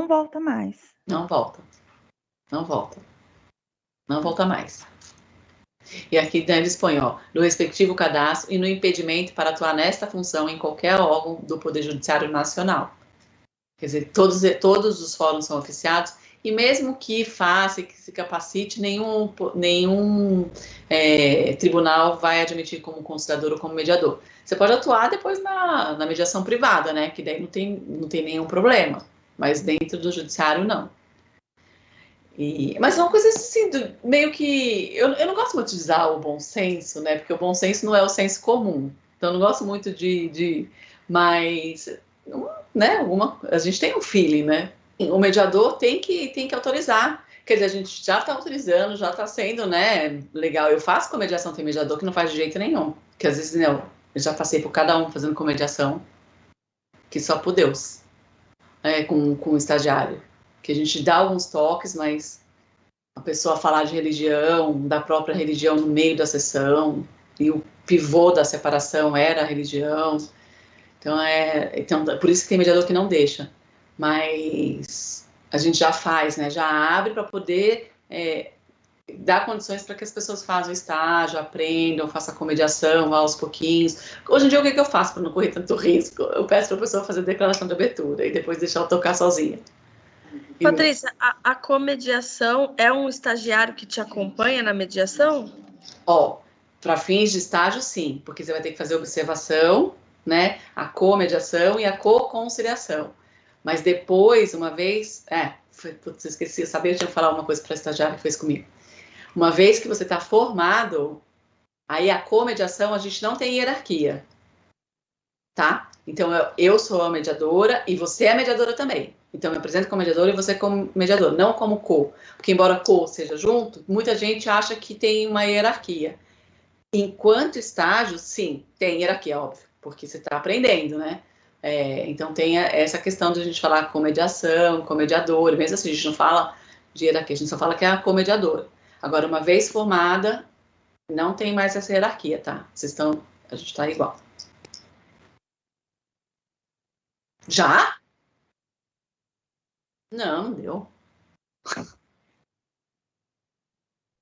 volta mais. Não volta, não volta, não volta mais. E aqui eles põem, ó, no respectivo cadastro e no impedimento para atuar nesta função em qualquer órgão do Poder Judiciário Nacional. Quer dizer, todos os fóruns são oficiados, e mesmo que faça, que se capacite, nenhum tribunal vai admitir como conciliador ou como mediador. Você pode atuar depois na mediação privada, né? Que daí não tem nenhum problema, mas dentro do judiciário, não. Mas são coisas assim, meio que... Eu não gosto muito de usar o bom senso, né? Porque o bom senso não é o senso comum. Então, eu não gosto muito mas, né? A gente tem um feeling, né? O mediador tem que autorizar. Quer dizer, a gente já está autorizando, já está sendo, né, legal. Eu faço comediação, tem mediador que não faz de jeito nenhum. Que às vezes, não, eu já passei por cada um fazendo comediação, que só por Deus, com o estagiário. Que a gente dá alguns toques, mas a pessoa falar de religião, da própria religião no meio da sessão, e o pivô da separação era a religião. Então, por isso que tem mediador que não deixa. Mas a gente já faz, né? Já abre para poder dar condições para que as pessoas façam estágio, aprendam, façam a comediação, vá aos pouquinhos. Hoje em dia, o que eu faço para não correr tanto risco? Eu peço para a pessoa fazer declaração de abertura e depois deixar ela tocar sozinha. Patrícia, a comediação é um estagiário que te acompanha na mediação? Ó, para fins de estágio, sim, porque você vai ter que fazer observação, né? A comediação e a co-conciliação. Mas depois, uma vez... putz, eu esqueci, eu sabia que eu tinha que falar uma coisa para estagiário que fez comigo. Uma vez que você está formado, aí a comediação, a gente não tem hierarquia, tá? Então, eu sou a mediadora e você é a mediadora também. Então, eu apresento como mediadora e você como mediador, não como co. Porque, embora co seja junto, muita gente acha que tem uma hierarquia. Enquanto estágio, sim, tem hierarquia, óbvio, porque você está aprendendo, né? Então, tem essa questão de a gente falar comediação, comediador, mesmo assim, a gente não fala de hierarquia, a gente só fala que é a comediadora. Agora, uma vez formada, não tem mais essa hierarquia, tá? A gente está igual. Já? Não deu.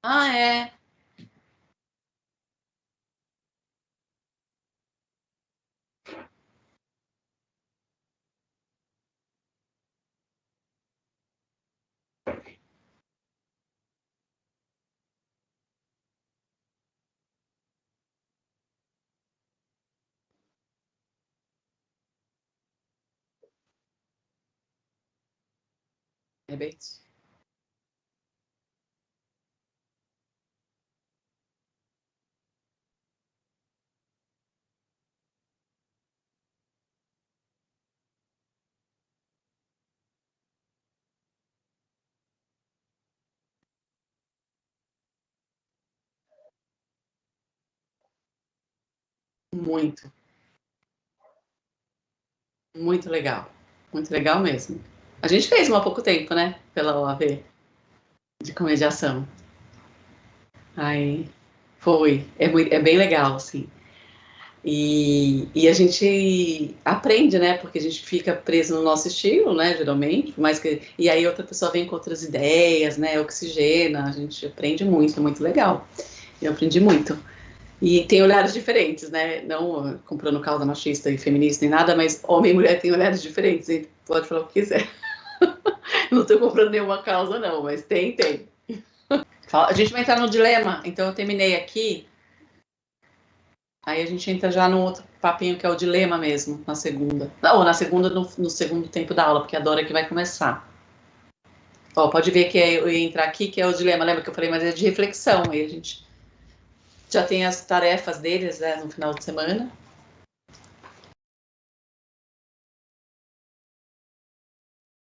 Ah, é. É bem isso. Muito, muito legal mesmo. A gente fez uma há pouco tempo, né? Pela OAV de comediação. Aí foi, é bem legal, assim. E a gente aprende, né? Porque a gente fica preso no nosso estilo, né? Geralmente, e aí outra pessoa vem com outras ideias, né? Oxigena, a gente aprende muito, é muito legal. Eu aprendi muito. E tem olhares diferentes, né? Não comprando causa machista e feminista nem nada, mas homem e mulher têm olhares diferentes. E pode falar o que quiser. Não estou comprando nenhuma causa, não, mas tem. A gente vai entrar no dilema, então eu terminei aqui. Aí a gente entra já no outro papinho que é o dilema mesmo, na segunda. Não, na segunda, no segundo tempo da aula, porque a Dora que vai começar. Ó, pode ver que eu ia entrar aqui, que é o dilema, lembra que eu falei, mas é de reflexão. Aí a gente já tem as tarefas deles, né, no final de semana.